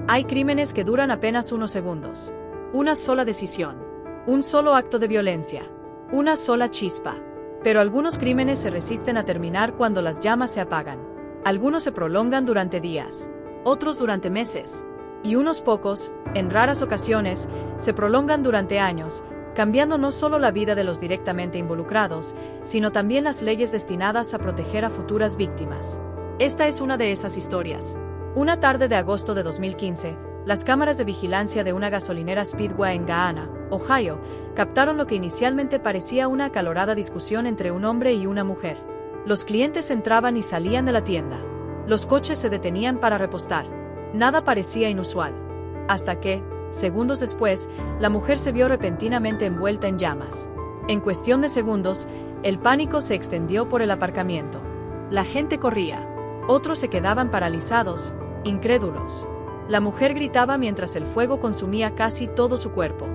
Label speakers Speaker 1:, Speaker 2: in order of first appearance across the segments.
Speaker 1: Hay crímenes que duran apenas unos segundos. Una sola decisión. Un solo acto de violencia. Una sola chispa. Pero algunos crímenes se resisten a terminar cuando las llamas se apagan. Algunos se prolongan durante días. Otros durante meses. Y unos pocos, en raras ocasiones, se prolongan durante años, cambiando no solo la vida de los directamente involucrados, sino también las leyes destinadas a proteger a futuras víctimas. Esta es una de esas historias. Una tarde de agosto de 2015, las cámaras de vigilancia de una gasolinera Speedway en Gahanna, Ohio, captaron lo que inicialmente parecía una acalorada discusión entre un hombre y una mujer. Los clientes entraban y salían de la tienda. Los coches se detenían para repostar. Nada parecía inusual. Hasta que, segundos después, la mujer se vio repentinamente envuelta en llamas. En cuestión de segundos, el pánico se extendió por el aparcamiento. La gente corría. Otros se quedaban paralizados, incrédulos. La mujer gritaba mientras el fuego consumía casi todo su cuerpo.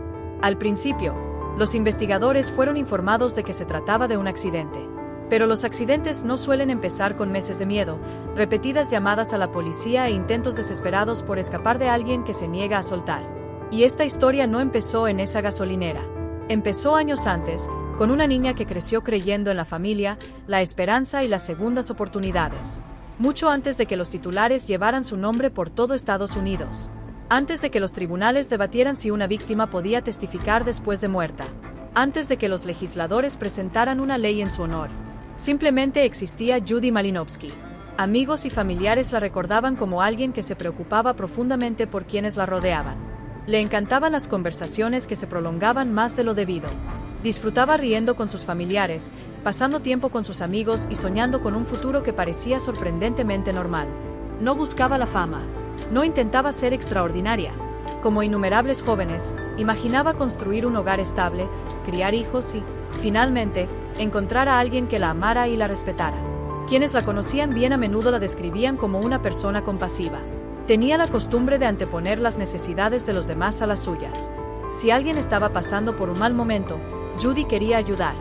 Speaker 1: Al principio, los investigadores fueron informados de que se trataba de un accidente. Pero los accidentes no suelen empezar con meses de miedo, repetidas llamadas a la policía e intentos desesperados por escapar de alguien que se niega a soltar. Y esta historia no empezó en esa gasolinera. Empezó años antes, con una niña que creció creyendo en la familia, la esperanza y las segundas oportunidades. Mucho antes de que los titulares llevaran su nombre por todo Estados Unidos. Antes de que los tribunales debatieran si una víctima podía testificar después de muerta. Antes de que los legisladores presentaran una ley en su honor. Simplemente existía Judy Malinowski. Amigos y familiares la recordaban como alguien que se preocupaba profundamente por quienes la rodeaban. Le encantaban las conversaciones que se prolongaban más de lo debido. Disfrutaba riendo con sus familiares, pasando tiempo con sus amigos y soñando con un futuro que parecía sorprendentemente normal. No buscaba la fama. No intentaba ser extraordinaria. Como innumerables jóvenes, imaginaba construir un hogar estable, criar hijos y, finalmente, encontrar a alguien que la amara y la respetara. Quienes la conocían bien a menudo la describían como una persona compasiva. Tenía la costumbre de anteponer las necesidades de los demás a las suyas. Si alguien estaba pasando por un mal momento, Judy quería ayudar.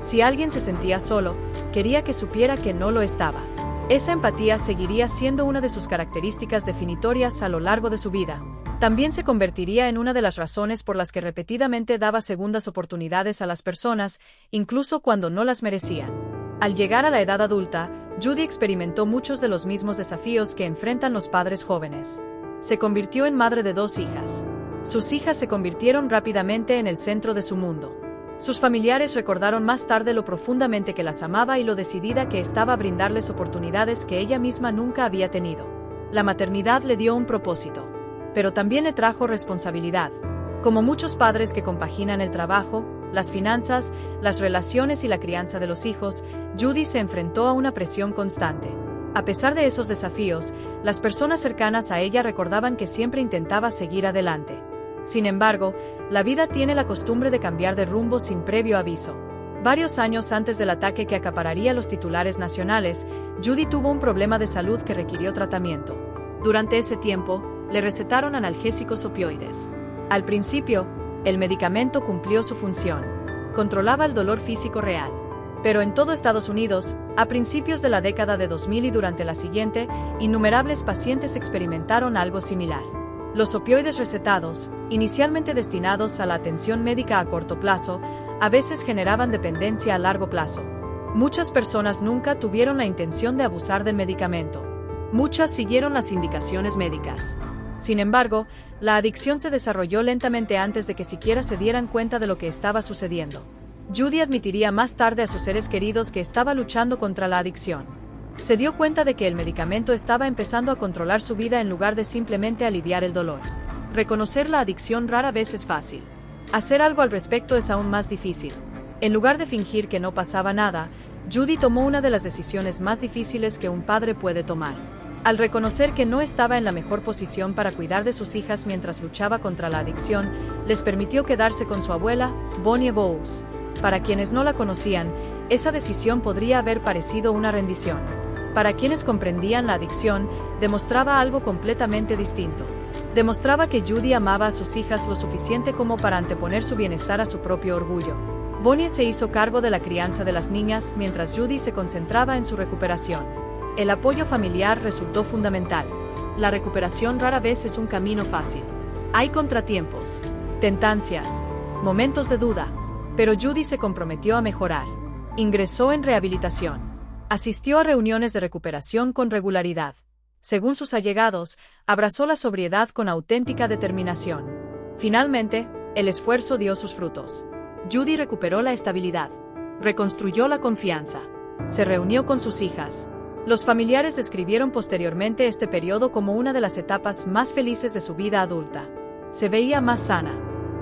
Speaker 1: Si alguien se sentía solo, quería que supiera que no lo estaba. Esa empatía seguiría siendo una de sus características definitorias a lo largo de su vida. También se convertiría en una de las razones por las que repetidamente daba segundas oportunidades a las personas, incluso cuando no las merecían. Al llegar a la edad adulta, Judy experimentó muchos de los mismos desafíos que enfrentan los padres jóvenes. Se convirtió en madre de 2 hijas. Sus hijas se convirtieron rápidamente en el centro de su mundo. Sus familiares recordaron más tarde lo profundamente que las amaba y lo decidida que estaba a brindarles oportunidades que ella misma nunca había tenido. La maternidad le dio un propósito, pero también le trajo responsabilidad. Como muchos padres que compaginan el trabajo, las finanzas, las relaciones y la crianza de los hijos, Judy se enfrentó a una presión constante. A pesar de esos desafíos, las personas cercanas a ella recordaban que siempre intentaba seguir adelante. Sin embargo, la vida tiene la costumbre de cambiar de rumbo sin previo aviso. Varios años antes del ataque que acapararía los titulares nacionales, Judy tuvo un problema de salud que requirió tratamiento. Durante ese tiempo, le recetaron analgésicos opioides. Al principio, el medicamento cumplió su función. Controlaba el dolor físico real. Pero en todo Estados Unidos, a principios de la década de 2000 y durante la siguiente, innumerables pacientes experimentaron algo similar. Los opioides recetados, inicialmente destinados a la atención médica a corto plazo, a veces generaban dependencia a largo plazo. Muchas personas nunca tuvieron la intención de abusar del medicamento. Muchas siguieron las indicaciones médicas. Sin embargo, la adicción se desarrolló lentamente antes de que siquiera se dieran cuenta de lo que estaba sucediendo. Judy admitiría más tarde a sus seres queridos que estaba luchando contra la adicción. Se dio cuenta de que el medicamento estaba empezando a controlar su vida en lugar de simplemente aliviar el dolor. Reconocer la adicción rara vez es fácil. Hacer algo al respecto es aún más difícil. En lugar de fingir que no pasaba nada, Judy tomó una de las decisiones más difíciles que un padre puede tomar. Al reconocer que no estaba en la mejor posición para cuidar de sus hijas mientras luchaba contra la adicción, les permitió quedarse con su abuela, Bonnie Bowes. Para quienes no la conocían, esa decisión podría haber parecido una rendición. Para quienes comprendían la adicción, demostraba algo completamente distinto. Demostraba que Judy amaba a sus hijas lo suficiente como para anteponer su bienestar a su propio orgullo. Bonnie se hizo cargo de la crianza de las niñas mientras Judy se concentraba en su recuperación. El apoyo familiar resultó fundamental. la recuperación rara vez es un camino fácil. Hay contratiempos, tentancias, momentos de duda, pero Judy se comprometió a mejorar. Ingresó en rehabilitación. Asistió a reuniones de recuperación con regularidad. Según sus allegados, abrazó la sobriedad con auténtica determinación. Finalmente, el esfuerzo dio sus frutos. Judy recuperó la estabilidad, reconstruyó la confianza, se reunió con sus hijas. Los familiares describieron posteriormente este periodo como una de las etapas más felices de su vida adulta. Se veía más sana,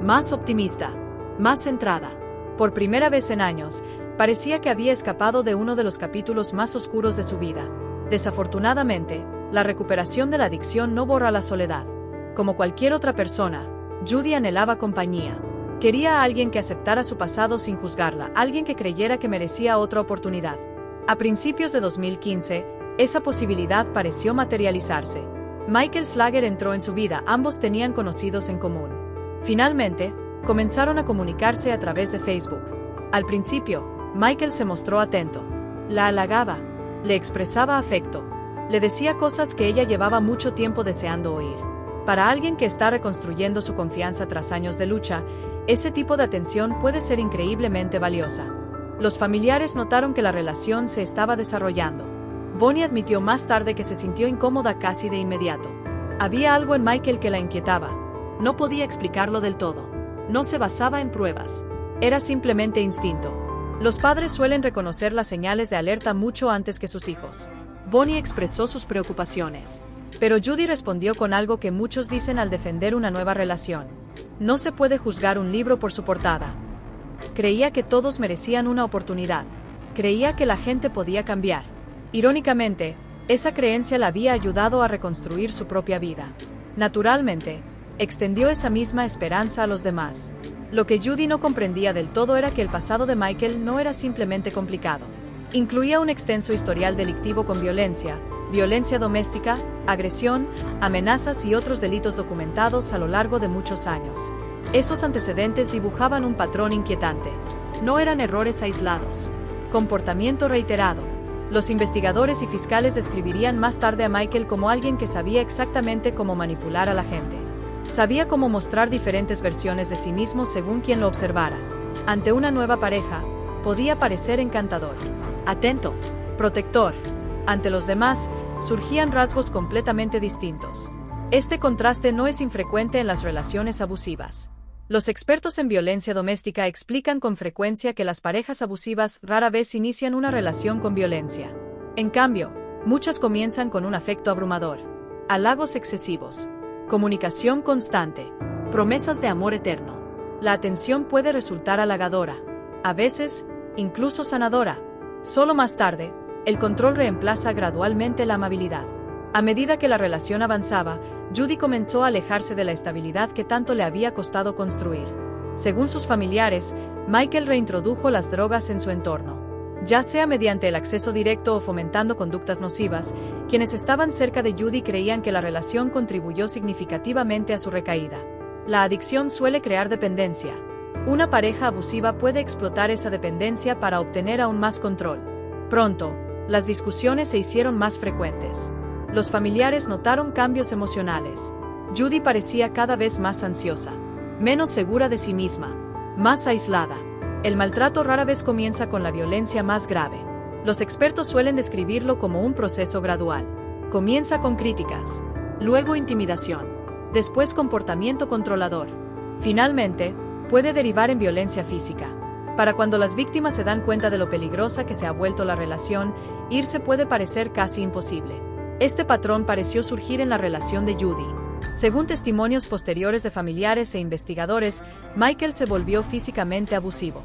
Speaker 1: más optimista, más centrada. Por primera vez en años, parecía que había escapado de uno de los capítulos más oscuros de su vida. Desafortunadamente, la recuperación de la adicción no borra la soledad. Como cualquier otra persona, Judy anhelaba compañía. Quería a alguien que aceptara su pasado sin juzgarla, alguien que creyera que merecía otra oportunidad. A principios de 2015, esa posibilidad pareció materializarse. Michael Slager entró en su vida, ambos tenían conocidos en común. Finalmente, comenzaron a comunicarse a través de Facebook. Al principio, Michael se mostró atento. La halagaba, le expresaba afecto, le decía cosas que ella llevaba mucho tiempo deseando oír. Para alguien que está reconstruyendo su confianza tras años de lucha, ese tipo de atención puede ser increíblemente valiosa. Los familiares notaron que la relación se estaba desarrollando. Bonnie admitió más tarde que se sintió incómoda casi de inmediato. Había algo en Michael que la inquietaba. No podía explicarlo del todo. No se basaba en pruebas. Era simplemente instinto. Los padres suelen reconocer las señales de alerta mucho antes que sus hijos. Bonnie expresó sus preocupaciones. Pero Judy respondió con algo que muchos dicen al defender una nueva relación. No se puede juzgar un libro por su portada. Creía que todos merecían una oportunidad. Creía que la gente podía cambiar. Irónicamente, esa creencia la había ayudado a reconstruir su propia vida. Naturalmente, extendió esa misma esperanza a los demás. Lo que Judy no comprendía del todo era que el pasado de Michael no era simplemente complicado. Incluía un extenso historial delictivo con violencia doméstica, agresión, amenazas y otros delitos documentados a lo largo de muchos años. Esos antecedentes dibujaban un patrón inquietante. No eran errores aislados. Comportamiento reiterado. Los investigadores y fiscales describirían más tarde a Michael como alguien que sabía exactamente cómo manipular a la gente. Sabía cómo mostrar diferentes versiones de sí mismo según quien lo observara. Ante una nueva pareja, podía parecer encantador, atento, protector. Ante los demás, surgían rasgos completamente distintos. Este contraste no es infrecuente en las relaciones abusivas. Los expertos en violencia doméstica explican con frecuencia que las parejas abusivas rara vez inician una relación con violencia. En cambio, muchas comienzan con un afecto abrumador, halagos excesivos, comunicación constante, promesas de amor eterno. La atención puede resultar halagadora, a veces, incluso sanadora. Solo más tarde, el control reemplaza gradualmente la amabilidad. A medida que la relación avanzaba, Judy comenzó a alejarse de la estabilidad que tanto le había costado construir. Según sus familiares, Michael reintrodujo las drogas en su entorno. Ya sea mediante el acceso directo o fomentando conductas nocivas, quienes estaban cerca de Judy creían que la relación contribuyó significativamente a su recaída. La adicción suele crear dependencia. Una pareja abusiva puede explotar esa dependencia para obtener aún más control. Pronto, las discusiones se hicieron más frecuentes. Los familiares notaron cambios emocionales. Judy parecía cada vez más ansiosa, menos segura de sí misma, más aislada. El maltrato rara vez comienza con la violencia más grave. Los expertos suelen describirlo como un proceso gradual. Comienza con críticas, luego intimidación, después comportamiento controlador. Finalmente, puede derivar en violencia física. Para cuando las víctimas se dan cuenta de lo peligrosa que se ha vuelto la relación, irse puede parecer casi imposible. Este patrón pareció surgir en la relación de Judy. Según testimonios posteriores de familiares e investigadores, Michael se volvió físicamente abusivo.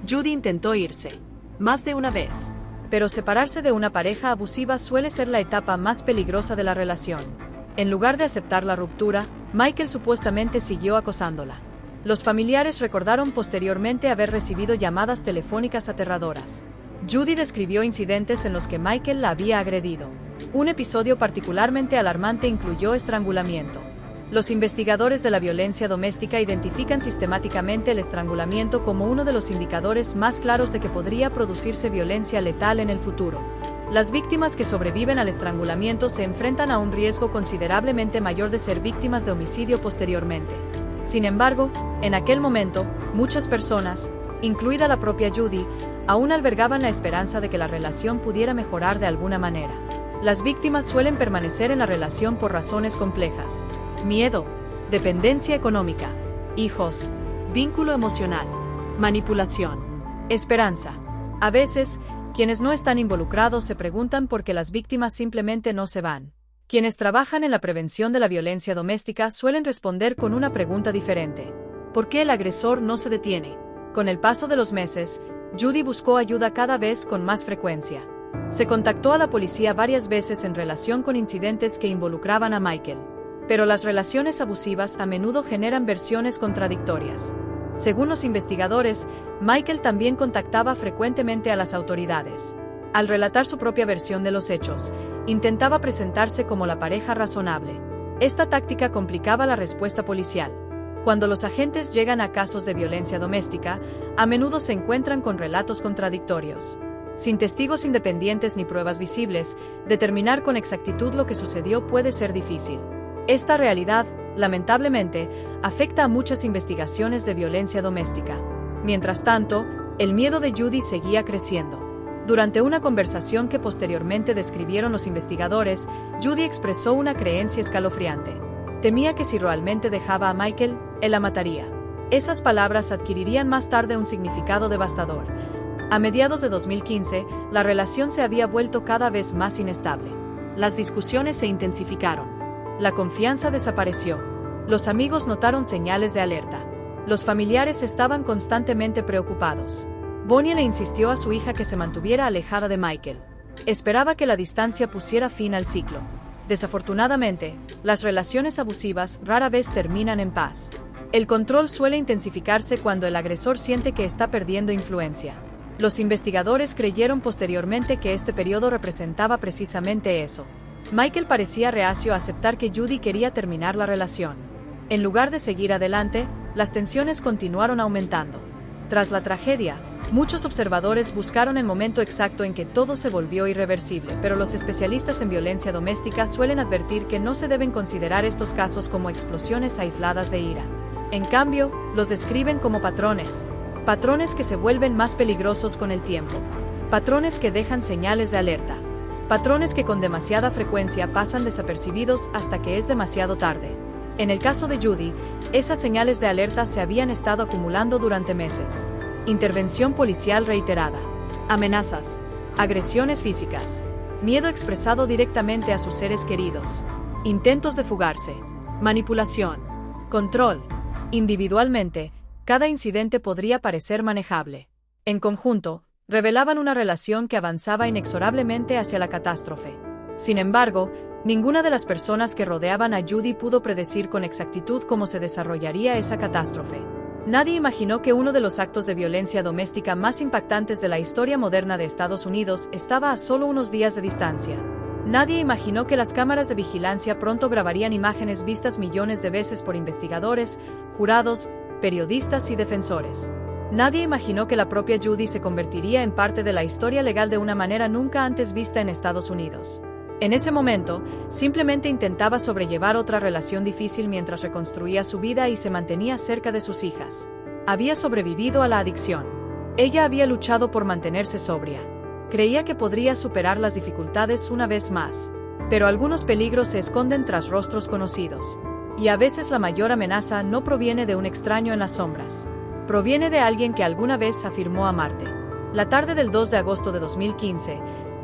Speaker 1: Judy intentó irse, más de una vez. Pero separarse de una pareja abusiva suele ser la etapa más peligrosa de la relación. En lugar de aceptar la ruptura, Michael supuestamente siguió acosándola. Los familiares recordaron posteriormente haber recibido llamadas telefónicas aterradoras. Judy describió incidentes en los que Michael la había agredido. Un episodio particularmente alarmante incluyó estrangulamiento. Los investigadores de la violencia doméstica identifican sistemáticamente el estrangulamiento como uno de los indicadores más claros de que podría producirse violencia letal en el futuro. Las víctimas que sobreviven al estrangulamiento se enfrentan a un riesgo considerablemente mayor de ser víctimas de homicidio posteriormente. Sin embargo, en aquel momento, muchas personas, incluida la propia Judy, aún albergaban la esperanza de que la relación pudiera mejorar de alguna manera. Las víctimas suelen permanecer en la relación por razones complejas: miedo, dependencia económica, hijos, vínculo emocional, manipulación, esperanza. A veces, quienes no están involucrados se preguntan por qué las víctimas simplemente no se van. Quienes trabajan en la prevención de la violencia doméstica suelen responder con una pregunta diferente: ¿por qué el agresor no se detiene? Con el paso de los meses, Judy buscó ayuda cada vez con más frecuencia. Se contactó a la policía varias veces en relación con incidentes que involucraban a Michael. Pero las relaciones abusivas a menudo generan versiones contradictorias. Según los investigadores, Michael también contactaba frecuentemente a las autoridades. Al relatar su propia versión de los hechos, intentaba presentarse como la pareja razonable. Esta táctica complicaba la respuesta policial. Cuando los agentes llegan a casos de violencia doméstica, a menudo se encuentran con relatos contradictorios. Sin testigos independientes ni pruebas visibles, determinar con exactitud lo que sucedió puede ser difícil. Esta realidad, lamentablemente, afecta a muchas investigaciones de violencia doméstica. Mientras tanto, el miedo de Judy seguía creciendo. Durante una conversación que posteriormente describieron los investigadores, Judy expresó una creencia escalofriante. Temía que si realmente dejaba a Michael, él la mataría. Esas palabras adquirirían más tarde un significado devastador. A mediados de 2015, la relación se había vuelto cada vez más inestable. Las discusiones se intensificaron. La confianza desapareció. Los amigos notaron señales de alerta. Los familiares estaban constantemente preocupados. Bonnie le insistió a su hija que se mantuviera alejada de Michael. Esperaba que la distancia pusiera fin al ciclo. Desafortunadamente, las relaciones abusivas rara vez terminan en paz. El control suele intensificarse cuando el agresor siente que está perdiendo influencia. Los investigadores creyeron posteriormente que este periodo representaba precisamente eso. Michael parecía reacio a aceptar que Judy quería terminar la relación. En lugar de seguir adelante, las tensiones continuaron aumentando. Tras la tragedia, muchos observadores buscaron el momento exacto en que todo se volvió irreversible, pero los especialistas en violencia doméstica suelen advertir que no se deben considerar estos casos como explosiones aisladas de ira. En cambio, los describen como patrones que se vuelven más peligrosos con el tiempo, patrones que dejan señales de alerta, patrones que con demasiada frecuencia pasan desapercibidos hasta que es demasiado tarde. En el caso de Judy, esas señales de alerta se habían estado acumulando durante meses. Intervención policial reiterada, amenazas, agresiones físicas, miedo expresado directamente a sus seres queridos, intentos de fugarse, manipulación, control. Individualmente, cada incidente podría parecer manejable. En conjunto, revelaban una relación que avanzaba inexorablemente hacia la catástrofe. Sin embargo, ninguna de las personas que rodeaban a Judy pudo predecir con exactitud cómo se desarrollaría esa catástrofe. Nadie imaginó que uno de los actos de violencia doméstica más impactantes de la historia moderna de Estados Unidos estaba a solo unos días de distancia. Nadie imaginó que las cámaras de vigilancia pronto grabarían imágenes vistas millones de veces por investigadores, jurados, periodistas y defensores. Nadie imaginó que la propia Judy se convertiría en parte de la historia legal de una manera nunca antes vista en Estados Unidos. En ese momento, simplemente intentaba sobrellevar otra relación difícil mientras reconstruía su vida y se mantenía cerca de sus hijas. Había sobrevivido a la adicción. Ella había luchado por mantenerse sobria. Creía que podría superar las dificultades una vez más. Pero algunos peligros se esconden tras rostros conocidos. Y a veces la mayor amenaza no proviene de un extraño en las sombras. Proviene de alguien que alguna vez afirmó amarte. La tarde del 2 de agosto de 2015,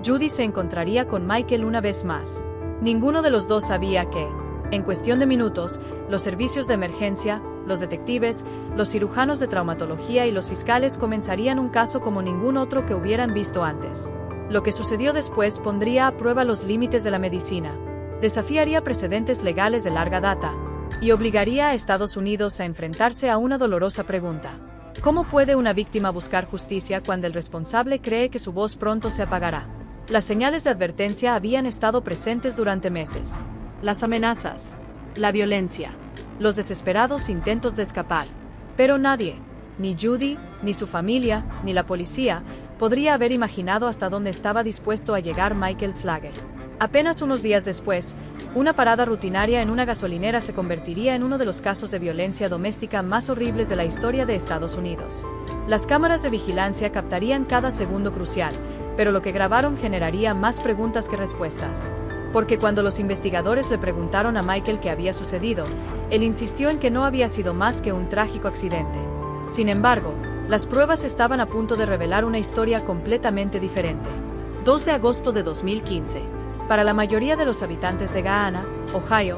Speaker 1: Judy se encontraría con Michael una vez más. Ninguno de los dos sabía que, en cuestión de minutos, los servicios de emergencia, los detectives, los cirujanos de traumatología y los fiscales comenzarían un caso como ningún otro que hubieran visto antes. Lo que sucedió después pondría a prueba los límites de la medicina, desafiaría precedentes legales de larga data, y obligaría a Estados Unidos a enfrentarse a una dolorosa pregunta. ¿Cómo puede una víctima buscar justicia cuando el responsable cree que su voz pronto se apagará? Las señales de advertencia habían estado presentes durante meses. Las amenazas, la violencia, los desesperados intentos de escapar. Pero nadie, ni Judy, ni su familia, ni la policía, podría haber imaginado hasta dónde estaba dispuesto a llegar Michael Slager. Apenas unos días después, una parada rutinaria en una gasolinera se convertiría en uno de los casos de violencia doméstica más horribles de la historia de Estados Unidos. Las cámaras de vigilancia captarían cada segundo crucial, pero lo que grabaron generaría más preguntas que respuestas. Porque cuando los investigadores le preguntaron a Michael qué había sucedido, él insistió en que no había sido más que un trágico accidente. Sin embargo, las pruebas estaban a punto de revelar una historia completamente diferente. 2 de agosto de 2015. Para la mayoría de los habitantes de Gahanna, Ohio,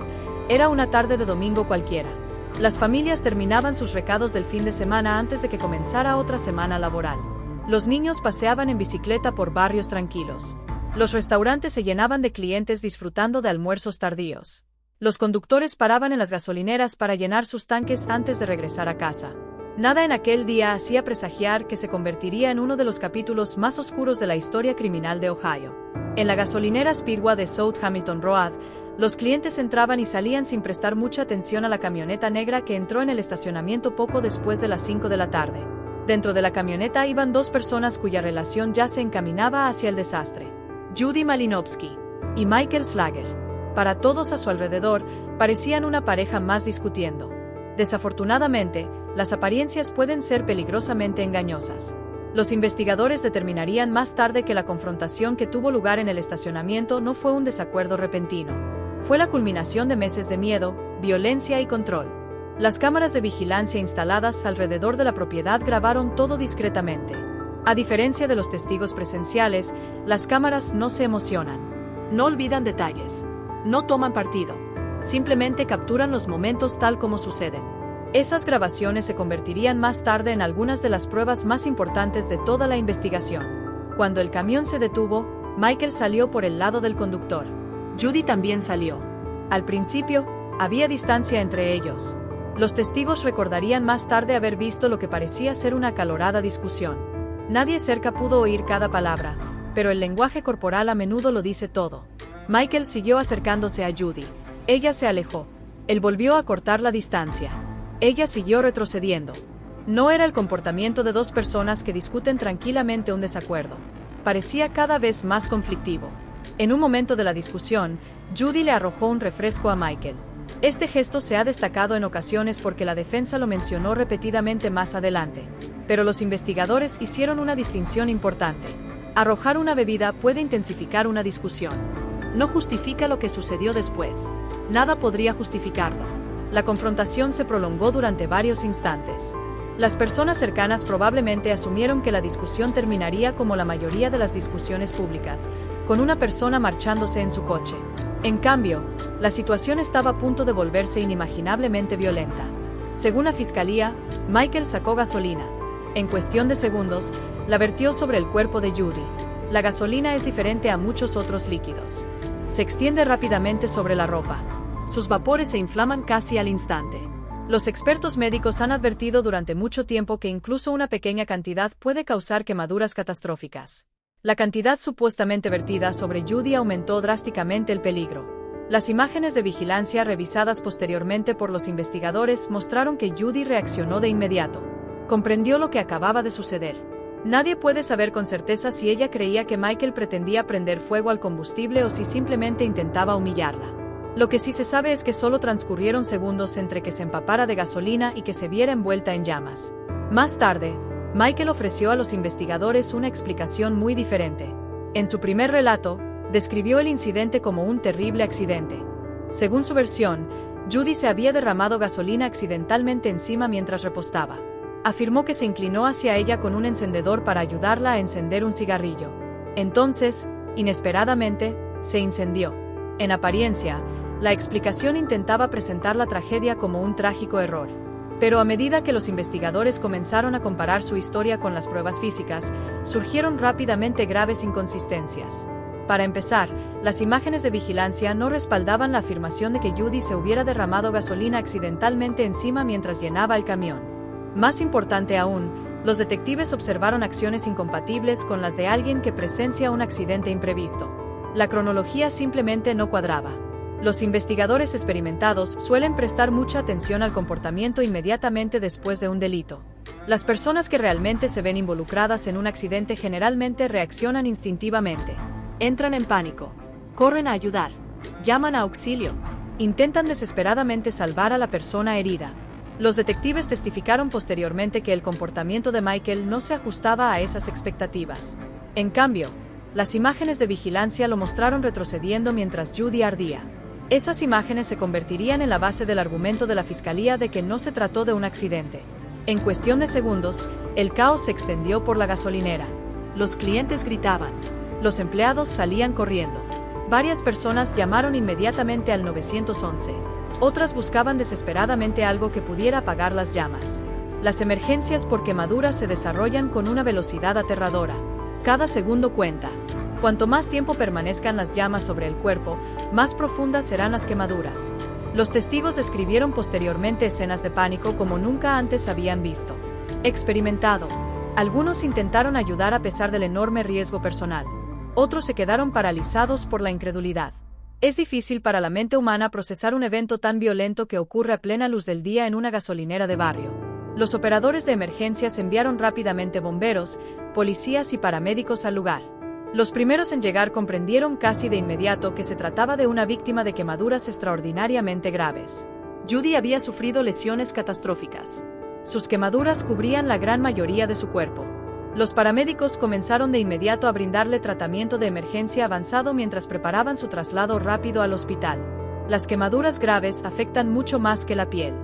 Speaker 1: era una tarde de domingo cualquiera. Las familias terminaban sus recados del fin de semana antes de que comenzara otra semana laboral. Los niños paseaban en bicicleta por barrios tranquilos. Los restaurantes se llenaban de clientes disfrutando de almuerzos tardíos. Los conductores paraban en las gasolineras para llenar sus tanques antes de regresar a casa. Nada en aquel día hacía presagiar que se convertiría en uno de los capítulos más oscuros de la historia criminal de Ohio. En la gasolinera Speedway de South Hamilton Road, los clientes entraban y salían sin prestar mucha atención a la camioneta negra que entró en el estacionamiento poco después de las 5 de la tarde. Dentro de la camioneta iban 2 personas cuya relación ya se encaminaba hacia el desastre: Judy Malinowski y Michael Slager. Para todos a su alrededor, parecían una pareja más discutiendo. Desafortunadamente, las apariencias pueden ser peligrosamente engañosas. Los investigadores determinarían más tarde que la confrontación que tuvo lugar en el estacionamiento no fue un desacuerdo repentino. Fue la culminación de meses de miedo, violencia y control. Las cámaras de vigilancia instaladas alrededor de la propiedad grabaron todo discretamente. A diferencia de los testigos presenciales, las cámaras no se emocionan. No olvidan detalles. No toman partido. Simplemente capturan los momentos tal como suceden. Esas grabaciones se convertirían más tarde en algunas de las pruebas más importantes de toda la investigación. Cuando el camión se detuvo, Michael salió por el lado del conductor. Judy también salió. Al principio, había distancia entre ellos. Los testigos recordarían más tarde haber visto lo que parecía ser una acalorada discusión. Nadie cerca pudo oír cada palabra, pero el lenguaje corporal a menudo lo dice todo. Michael siguió acercándose a Judy. Ella se alejó. Él volvió a cortar la distancia. Ella siguió retrocediendo. No era el comportamiento de 2 personas que discuten tranquilamente un desacuerdo. Parecía cada vez más conflictivo. En un momento de la discusión, Judy le arrojó un refresco a Michael. Este gesto se ha destacado en ocasiones porque la defensa lo mencionó repetidamente más adelante. Pero los investigadores hicieron una distinción importante. Arrojar una bebida puede intensificar una discusión. No justifica lo que sucedió después. Nada podría justificarlo. La confrontación se prolongó durante varios instantes. Las personas cercanas probablemente asumieron que la discusión terminaría como la mayoría de las discusiones públicas, con una persona marchándose en su coche. En cambio, la situación estaba a punto de volverse inimaginablemente violenta. Según la fiscalía, Michael sacó gasolina. En cuestión de segundos, la vertió sobre el cuerpo de Judy. La gasolina es diferente a muchos otros líquidos. Se extiende rápidamente sobre la ropa. Sus vapores se inflaman casi al instante. Los expertos médicos han advertido durante mucho tiempo que incluso una pequeña cantidad puede causar quemaduras catastróficas. La cantidad supuestamente vertida sobre Judy aumentó drásticamente el peligro. Las imágenes de vigilancia revisadas posteriormente por los investigadores mostraron que Judy reaccionó de inmediato. Comprendió lo que acababa de suceder. Nadie puede saber con certeza si ella creía que Michael pretendía prender fuego al combustible o si simplemente intentaba humillarla. Lo que sí se sabe es que solo transcurrieron segundos entre que se empapara de gasolina y que se viera envuelta en llamas. Más tarde, Michael ofreció a los investigadores una explicación muy diferente. En su primer relato, describió el incidente como un terrible accidente. Según su versión, Judy se había derramado gasolina accidentalmente encima mientras repostaba. Afirmó que se inclinó hacia ella con un encendedor para ayudarla a encender un cigarrillo. Entonces, inesperadamente, se incendió. En apariencia, la explicación intentaba presentar la tragedia como un trágico error. Pero a medida que los investigadores comenzaron a comparar su historia con las pruebas físicas, surgieron rápidamente graves inconsistencias. Para empezar, las imágenes de vigilancia no respaldaban la afirmación de que Judy se hubiera derramado gasolina accidentalmente encima mientras llenaba el camión. Más importante aún, los detectives observaron acciones incompatibles con las de alguien que presencia un accidente imprevisto. La cronología simplemente no cuadraba. Los investigadores experimentados suelen prestar mucha atención al comportamiento inmediatamente después de un delito. Las personas que realmente se ven involucradas en un accidente generalmente reaccionan instintivamente. Entran en pánico. Corren a ayudar. Llaman a auxilio. Intentan desesperadamente salvar a la persona herida. Los detectives testificaron posteriormente que el comportamiento de Michael no se ajustaba a esas expectativas. En cambio, las imágenes de vigilancia lo mostraron retrocediendo mientras Judy ardía. Esas imágenes se convertirían en la base del argumento de la fiscalía de que no se trató de un accidente. En cuestión de segundos, el caos se extendió por la gasolinera. Los clientes gritaban. Los empleados salían corriendo. Varias personas llamaron inmediatamente al 911. Otras buscaban desesperadamente algo que pudiera apagar las llamas. Las emergencias por quemaduras se desarrollan con una velocidad aterradora. Cada segundo cuenta. Cuanto más tiempo permanezcan las llamas sobre el cuerpo, más profundas serán las quemaduras. Los testigos describieron posteriormente escenas de pánico como nunca antes habían visto. Experimentado. Algunos intentaron ayudar a pesar del enorme riesgo personal. Otros se quedaron paralizados por la incredulidad. Es difícil para la mente humana procesar un evento tan violento que ocurre a plena luz del día en una gasolinera de barrio. Los operadores de emergencias enviaron rápidamente bomberos, policías y paramédicos al lugar. Los primeros en llegar comprendieron casi de inmediato que se trataba de una víctima de quemaduras extraordinariamente graves. Judy había sufrido lesiones catastróficas. Sus quemaduras cubrían la gran mayoría de su cuerpo. Los paramédicos comenzaron de inmediato a brindarle tratamiento de emergencia avanzado mientras preparaban su traslado rápido al hospital. Las quemaduras graves afectan mucho más que la piel.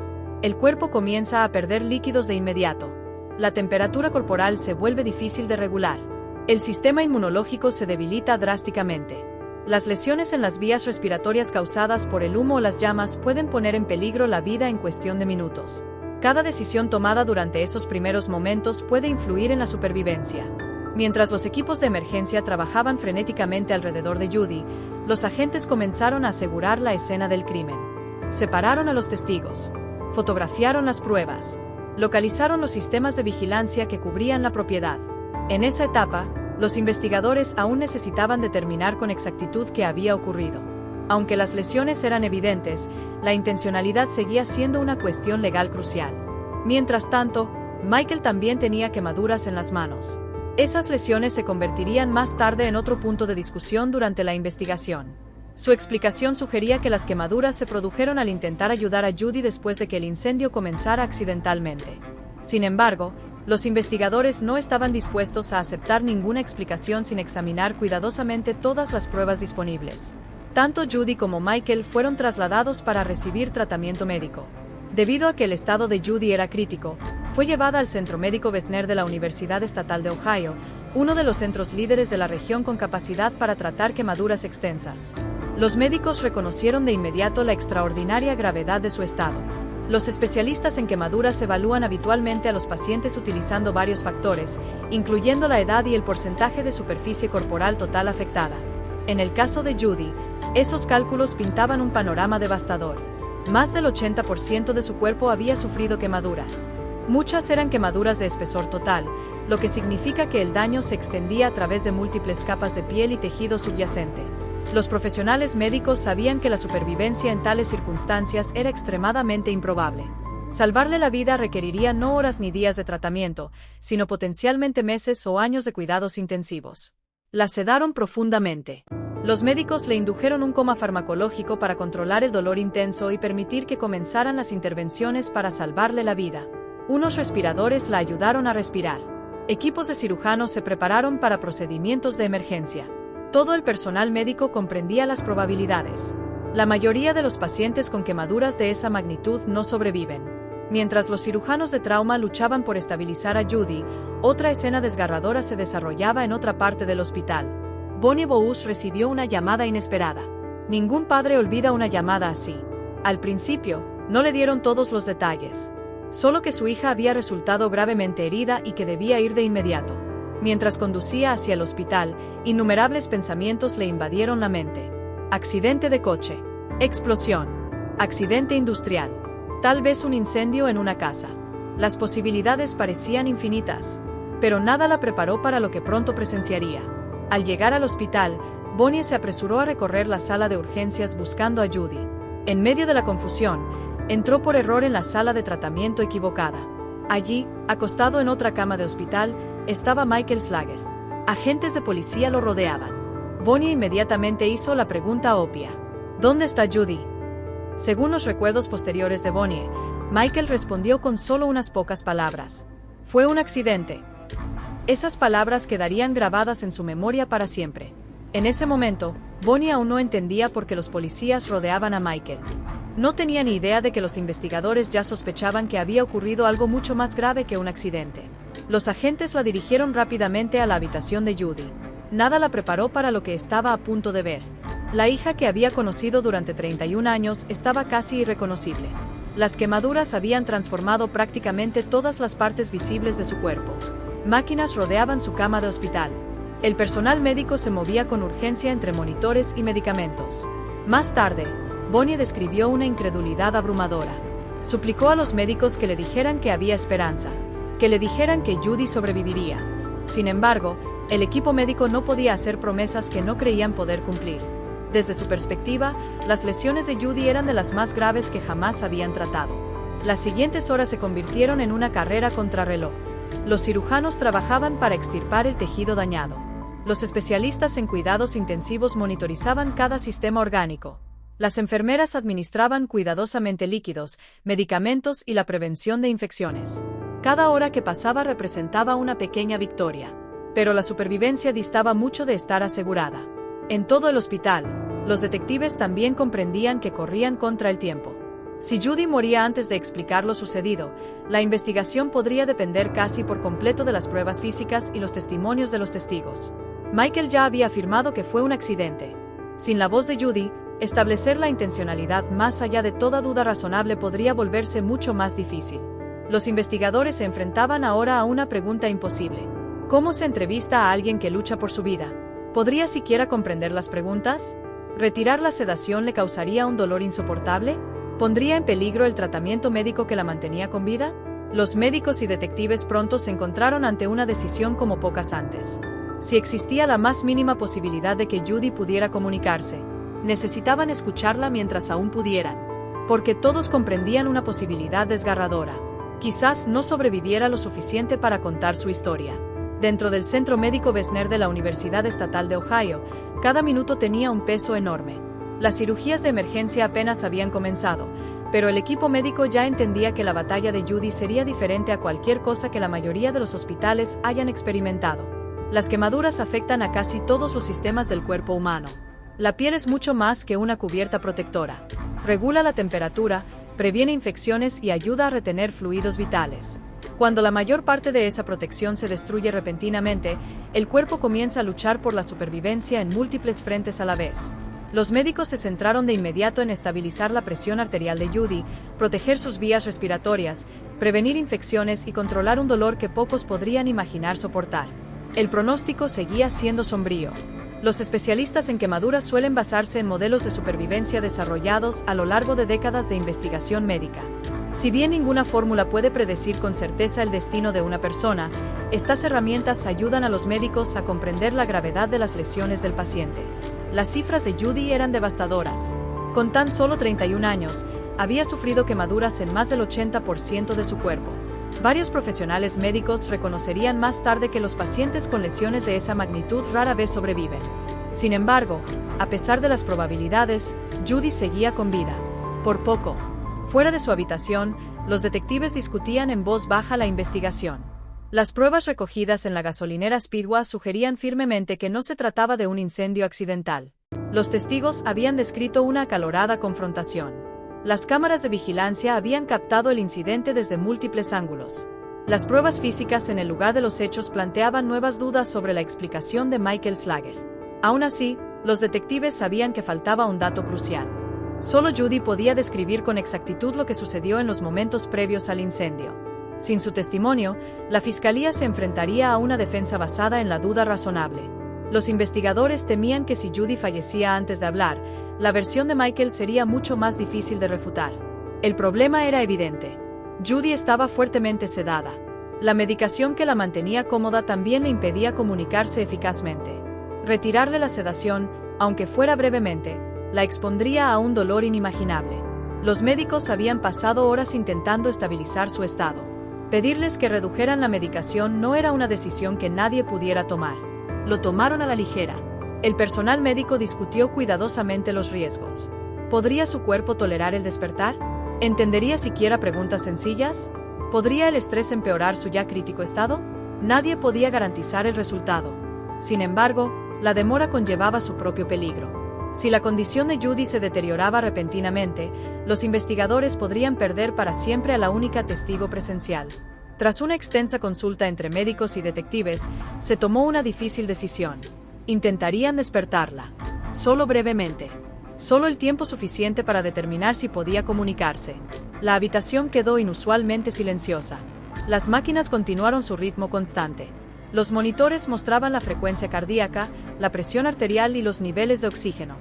Speaker 1: El cuerpo comienza a perder líquidos de inmediato. La temperatura corporal se vuelve difícil de regular. El sistema inmunológico se debilita drásticamente. Las lesiones en las vías respiratorias causadas por el humo o las llamas pueden poner en peligro la vida en cuestión de minutos. Cada decisión tomada durante esos primeros momentos puede influir en la supervivencia. Mientras los equipos de emergencia trabajaban frenéticamente alrededor de Judy, los agentes comenzaron a asegurar la escena del crimen. Separaron a los testigos. Fotografiaron las pruebas. Localizaron los sistemas de vigilancia que cubrían la propiedad. En esa etapa, los investigadores aún necesitaban determinar con exactitud qué había ocurrido. Aunque las lesiones eran evidentes, la intencionalidad seguía siendo una cuestión legal crucial. Mientras tanto, Michael también tenía quemaduras en las manos. Esas lesiones se convertirían más tarde en otro punto de discusión durante la investigación. Su explicación sugería que las quemaduras se produjeron al intentar ayudar a Judy después de que el incendio comenzara accidentalmente. Sin embargo, los investigadores no estaban dispuestos a aceptar ninguna explicación sin examinar cuidadosamente todas las pruebas disponibles. Tanto Judy como Michael fueron trasladados para recibir tratamiento médico. Debido a que el estado de Judy era crítico, fue llevada al Centro Médico Wessner de la Universidad Estatal de Ohio, uno de los centros líderes de la región con capacidad para tratar quemaduras extensas. Los médicos reconocieron de inmediato la extraordinaria gravedad de su estado. Los especialistas en quemaduras evalúan habitualmente a los pacientes utilizando varios factores, incluyendo la edad y el porcentaje de superficie corporal total afectada. En el caso de Judy, esos cálculos pintaban un panorama devastador. Más del 80% de su cuerpo había sufrido quemaduras. Muchas eran quemaduras de espesor total, lo que significa que el daño se extendía a través de múltiples capas de piel y tejido subyacente. Los profesionales médicos sabían que la supervivencia en tales circunstancias era extremadamente improbable. Salvarle la vida requeriría no horas ni días de tratamiento, sino potencialmente meses o años de cuidados intensivos. La sedaron profundamente. Los médicos le indujeron un coma farmacológico para controlar el dolor intenso y permitir que comenzaran las intervenciones para salvarle la vida. Unos respiradores la ayudaron a respirar. Equipos de cirujanos se prepararon para procedimientos de emergencia. Todo el personal médico comprendía las probabilidades. La mayoría de los pacientes con quemaduras de esa magnitud no sobreviven. Mientras los cirujanos de trauma luchaban por estabilizar a Judy, otra escena desgarradora se desarrollaba en otra parte del hospital. Bonnie Bous recibió una llamada inesperada. Ningún padre olvida una llamada así. Al principio, no le dieron todos los detalles. Solo que su hija había resultado gravemente herida y que debía ir de inmediato. Mientras conducía hacia el hospital, innumerables pensamientos le invadieron la mente. Accidente de coche. Explosión. Accidente industrial. Tal vez un incendio en una casa. Las posibilidades parecían infinitas, pero nada la preparó para lo que pronto presenciaría. Al llegar al hospital, Bonnie se apresuró a recorrer la sala de urgencias buscando a Judy. En medio de la confusión, entró por error en la sala de tratamiento equivocada. Allí, acostado en otra cama de hospital, estaba Michael Slager. Agentes de policía lo rodeaban. Bonnie inmediatamente hizo la pregunta obvia. ¿Dónde está Judy? Según los recuerdos posteriores de Bonnie, Michael respondió con solo unas pocas palabras. Fue un accidente. Esas palabras quedarían grabadas en su memoria para siempre. En ese momento, Bonnie aún no entendía por qué los policías rodeaban a Michael. No tenía ni idea de que los investigadores ya sospechaban que había ocurrido algo mucho más grave que un accidente. Los agentes la dirigieron rápidamente a la habitación de Judy. Nada la preparó para lo que estaba a punto de ver. La hija que había conocido durante 31 años estaba casi irreconocible. Las quemaduras habían transformado prácticamente todas las partes visibles de su cuerpo. Máquinas rodeaban su cama de hospital. El personal médico se movía con urgencia entre monitores y medicamentos. Más tarde, Bonnie describió una incredulidad abrumadora. Suplicó a los médicos que le dijeran que había esperanza, que le dijeran que Judy sobreviviría. Sin embargo, el equipo médico no podía hacer promesas que no creían poder cumplir. Desde su perspectiva, las lesiones de Judy eran de las más graves que jamás habían tratado. Las siguientes horas se convirtieron en una carrera contrarreloj. Los cirujanos trabajaban para extirpar el tejido dañado. Los especialistas en cuidados intensivos monitorizaban cada sistema orgánico. Las enfermeras administraban cuidadosamente líquidos, medicamentos y la prevención de infecciones. Cada hora que pasaba representaba una pequeña victoria. Pero la supervivencia distaba mucho de estar asegurada. En todo el hospital, los detectives también comprendían que corrían contra el tiempo. Si Judy moría antes de explicar lo sucedido, la investigación podría depender casi por completo de las pruebas físicas y los testimonios de los testigos. Michael ya había afirmado que fue un accidente. Sin la voz de Judy, establecer la intencionalidad más allá de toda duda razonable podría volverse mucho más difícil. Los investigadores se enfrentaban ahora a una pregunta imposible. ¿Cómo se entrevista a alguien que lucha por su vida? ¿Podría siquiera comprender las preguntas? ¿Retirar la sedación le causaría un dolor insoportable? ¿Pondría en peligro el tratamiento médico que la mantenía con vida? Los médicos y detectives pronto se encontraron ante una decisión como pocas antes. Si existía la más mínima posibilidad de que Judy pudiera comunicarse, necesitaban escucharla mientras aún pudieran. Porque todos comprendían una posibilidad desgarradora. Quizás no sobreviviera lo suficiente para contar su historia. Dentro del Centro Médico Wessner de la Universidad Estatal de Ohio, cada minuto tenía un peso enorme. Las cirugías de emergencia apenas habían comenzado, pero el equipo médico ya entendía que la batalla de Judy sería diferente a cualquier cosa que la mayoría de los hospitales hayan experimentado. Las quemaduras afectan a casi todos los sistemas del cuerpo humano. La piel es mucho más que una cubierta protectora. Regula la temperatura, previene infecciones y ayuda a retener fluidos vitales. Cuando la mayor parte de esa protección se destruye repentinamente, el cuerpo comienza a luchar por la supervivencia en múltiples frentes a la vez. Los médicos se centraron de inmediato en estabilizar la presión arterial de Judy, proteger sus vías respiratorias, prevenir infecciones y controlar un dolor que pocos podrían imaginar soportar. El pronóstico seguía siendo sombrío. Los especialistas en quemaduras suelen basarse en modelos de supervivencia desarrollados a lo largo de décadas de investigación médica. Si bien ninguna fórmula puede predecir con certeza el destino de una persona, estas herramientas ayudan a los médicos a comprender la gravedad de las lesiones del paciente. Las cifras de Judy eran devastadoras. Con tan solo 31 años, había sufrido quemaduras en más del 80% de su cuerpo. Varios profesionales médicos reconocerían más tarde que los pacientes con lesiones de esa magnitud rara vez sobreviven. Sin embargo, a pesar de las probabilidades, Judy seguía con vida. Por poco. Fuera de su habitación, los detectives discutían en voz baja la investigación. Las pruebas recogidas en la gasolinera Speedway sugerían firmemente que no se trataba de un incendio accidental. Los testigos habían descrito una acalorada confrontación. Las cámaras de vigilancia habían captado el incidente desde múltiples ángulos. Las pruebas físicas en el lugar de los hechos planteaban nuevas dudas sobre la explicación de Michael Slager. Aún así, los detectives sabían que faltaba un dato crucial. Solo Judy podía describir con exactitud lo que sucedió en los momentos previos al incendio. Sin su testimonio, la fiscalía se enfrentaría a una defensa basada en la duda razonable. Los investigadores temían que si Judy fallecía antes de hablar, la versión de Michael sería mucho más difícil de refutar. El problema era evidente. Judy estaba fuertemente sedada. La medicación que la mantenía cómoda también le impedía comunicarse eficazmente. Retirarle la sedación, aunque fuera brevemente, la expondría a un dolor inimaginable. Los médicos habían pasado horas intentando estabilizar su estado. Pedirles que redujeran la medicación no era una decisión que nadie pudiera tomar. Lo tomaron a la ligera. El personal médico discutió cuidadosamente los riesgos. ¿Podría su cuerpo tolerar el despertar? ¿Entendería siquiera preguntas sencillas? ¿Podría el estrés empeorar su ya crítico estado? Nadie podía garantizar el resultado. Sin embargo, la demora conllevaba su propio peligro. Si la condición de Judy se deterioraba repentinamente, los investigadores podrían perder para siempre a la única testigo presencial. Tras una extensa consulta entre médicos y detectives, se tomó una difícil decisión. Intentarían despertarla. Solo brevemente. Solo el tiempo suficiente para determinar si podía comunicarse. La habitación quedó inusualmente silenciosa. Las máquinas continuaron su ritmo constante. Los monitores mostraban la frecuencia cardíaca, la presión arterial y los niveles de oxígeno.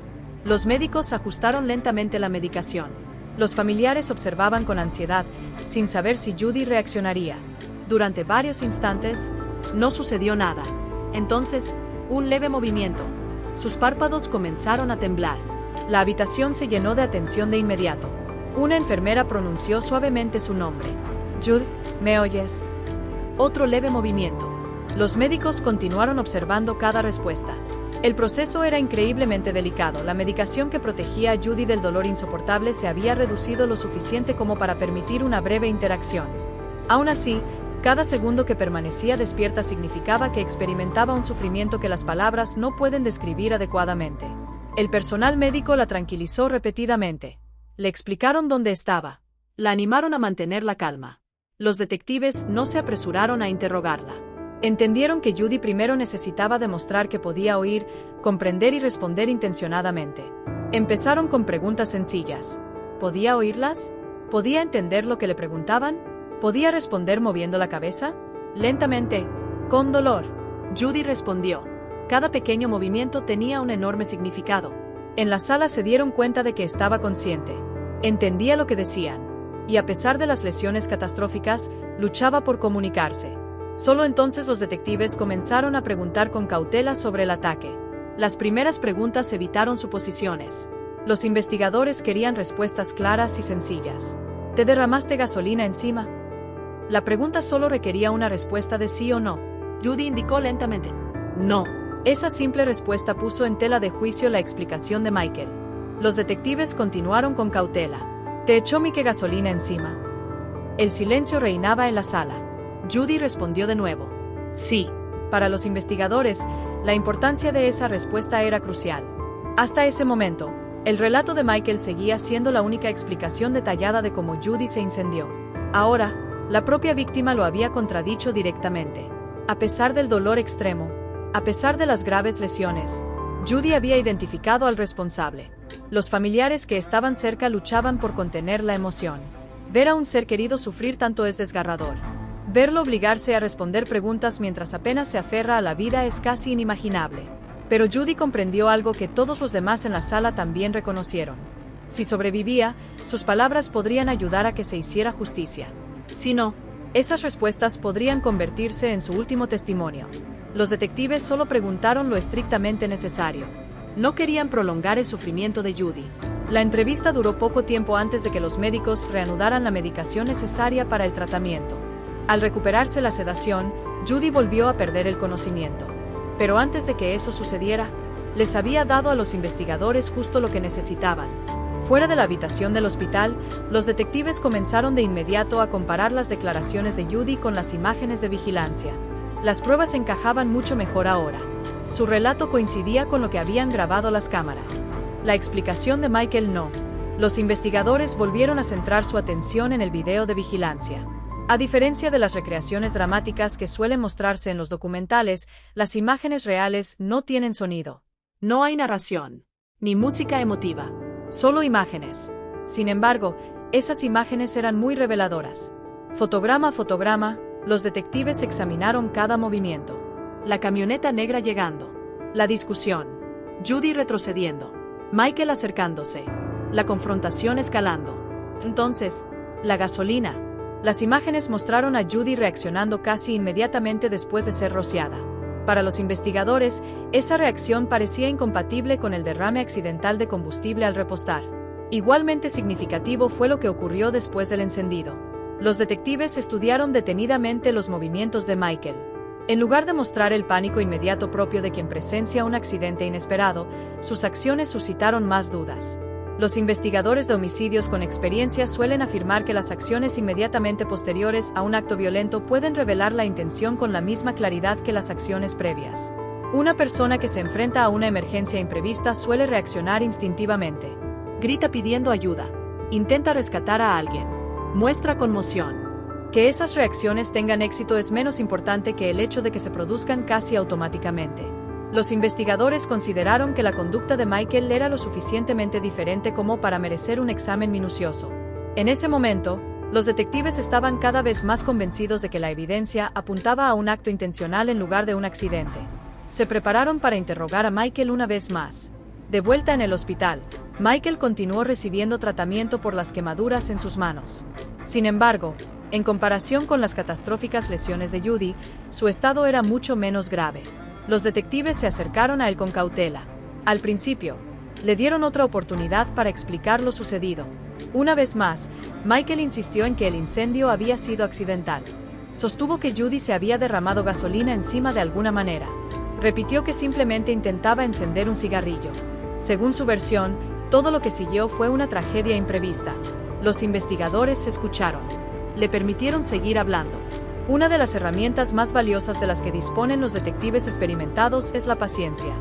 Speaker 1: Los médicos ajustaron lentamente la medicación. Los familiares observaban con ansiedad, sin saber si Judy reaccionaría. Durante varios instantes, no sucedió nada. Entonces, un leve movimiento. Sus párpados comenzaron a temblar. La habitación se llenó de atención de inmediato. Una enfermera pronunció suavemente su nombre. «Judy, ¿me oyes?» Otro leve movimiento. Los médicos continuaron observando cada respuesta. El proceso era increíblemente delicado. La medicación que protegía a Judy del dolor insoportable se había reducido lo suficiente como para permitir una breve interacción. Aún así, cada segundo que permanecía despierta significaba que experimentaba un sufrimiento que las palabras no pueden describir adecuadamente. El personal médico la tranquilizó repetidamente. Le explicaron dónde estaba. La animaron a mantener la calma. Los detectives no se apresuraron a interrogarla. Entendieron que Judy primero necesitaba demostrar que podía oír, comprender y responder intencionadamente. Empezaron con preguntas sencillas. ¿Podía oírlas? ¿Podía entender lo que le preguntaban? ¿Podía responder moviendo la cabeza? Lentamente, con dolor. Judy respondió. Cada pequeño movimiento tenía un enorme significado. En la sala se dieron cuenta de que estaba consciente. Entendía lo que decían. Y a pesar de las lesiones catastróficas, luchaba por comunicarse. Solo entonces los detectives comenzaron a preguntar con cautela sobre el ataque. Las primeras preguntas evitaron suposiciones. Los investigadores querían respuestas claras y sencillas. ¿Te derramaste gasolina encima? La pregunta solo requería una respuesta de sí o no. Judy indicó lentamente. No. Esa simple respuesta puso en tela de juicio la explicación de Michael. Los detectives continuaron con cautela. ¿Te echó Mike gasolina encima? El silencio reinaba en la sala. Judy respondió de nuevo. Sí. Para los investigadores, la importancia de esa respuesta era crucial. Hasta ese momento, el relato de Michael seguía siendo la única explicación detallada de cómo Judy se incendió. Ahora, la propia víctima lo había contradicho directamente. A pesar del dolor extremo, a pesar de las graves lesiones, Judy había identificado al responsable. Los familiares que estaban cerca luchaban por contener la emoción. Ver a un ser querido sufrir tanto es desgarrador. Verlo obligarse a responder preguntas mientras apenas se aferra a la vida es casi inimaginable. Pero Judy comprendió algo que todos los demás en la sala también reconocieron. Si sobrevivía, sus palabras podrían ayudar a que se hiciera justicia. Si no, esas respuestas podrían convertirse en su último testimonio. Los detectives solo preguntaron lo estrictamente necesario. No querían prolongar el sufrimiento de Judy. La entrevista duró poco tiempo antes de que los médicos reanudaran la medicación necesaria para el tratamiento. Al recuperarse la sedación, Judy volvió a perder el conocimiento. Pero antes de que eso sucediera, les había dado a los investigadores justo lo que necesitaban. Fuera de la habitación del hospital, los detectives comenzaron de inmediato a comparar las declaraciones de Judy con las imágenes de vigilancia. Las pruebas encajaban mucho mejor ahora. Su relato coincidía con lo que habían grabado las cámaras. La explicación de Michael no. Los investigadores volvieron a centrar su atención en el video de vigilancia. A diferencia de las recreaciones dramáticas que suelen mostrarse en los documentales, las imágenes reales no tienen sonido. No hay narración, ni música emotiva, solo imágenes. Sin embargo, esas imágenes eran muy reveladoras. Fotograma a fotograma, los detectives examinaron cada movimiento. La camioneta negra llegando. La discusión. Judy retrocediendo. Michael acercándose. La confrontación escalando. Entonces, la gasolina. Las imágenes mostraron a Judy reaccionando casi inmediatamente después de ser rociada. Para los investigadores, esa reacción parecía incompatible con el derrame accidental de combustible al repostar. Igualmente significativo fue lo que ocurrió después del encendido. Los detectives estudiaron detenidamente los movimientos de Michael. En lugar de mostrar el pánico inmediato propio de quien presencia un accidente inesperado, sus acciones suscitaron más dudas. Los investigadores de homicidios con experiencia suelen afirmar que las acciones inmediatamente posteriores a un acto violento pueden revelar la intención con la misma claridad que las acciones previas. Una persona que se enfrenta a una emergencia imprevista suele reaccionar instintivamente. Grita pidiendo ayuda. Intenta rescatar a alguien. Muestra conmoción. Que esas reacciones tengan éxito es menos importante que el hecho de que se produzcan casi automáticamente. Los investigadores consideraron que la conducta de Michael era lo suficientemente diferente como para merecer un examen minucioso. En ese momento, los detectives estaban cada vez más convencidos de que la evidencia apuntaba a un acto intencional en lugar de un accidente. Se prepararon para interrogar a Michael una vez más. De vuelta en el hospital, Michael continuó recibiendo tratamiento por las quemaduras en sus manos. Sin embargo, en comparación con las catastróficas lesiones de Judy, su estado era mucho menos grave. Los detectives se acercaron a él con cautela. Al principio, le dieron otra oportunidad para explicar lo sucedido. Una vez más, Michael insistió en que el incendio había sido accidental. Sostuvo que Judy se había derramado gasolina encima de alguna manera. Repitió que simplemente intentaba encender un cigarrillo. Según su versión, todo lo que siguió fue una tragedia imprevista. Los investigadores se escucharon. Le permitieron seguir hablando. Una de las herramientas más valiosas de las que disponen los detectives experimentados es la paciencia.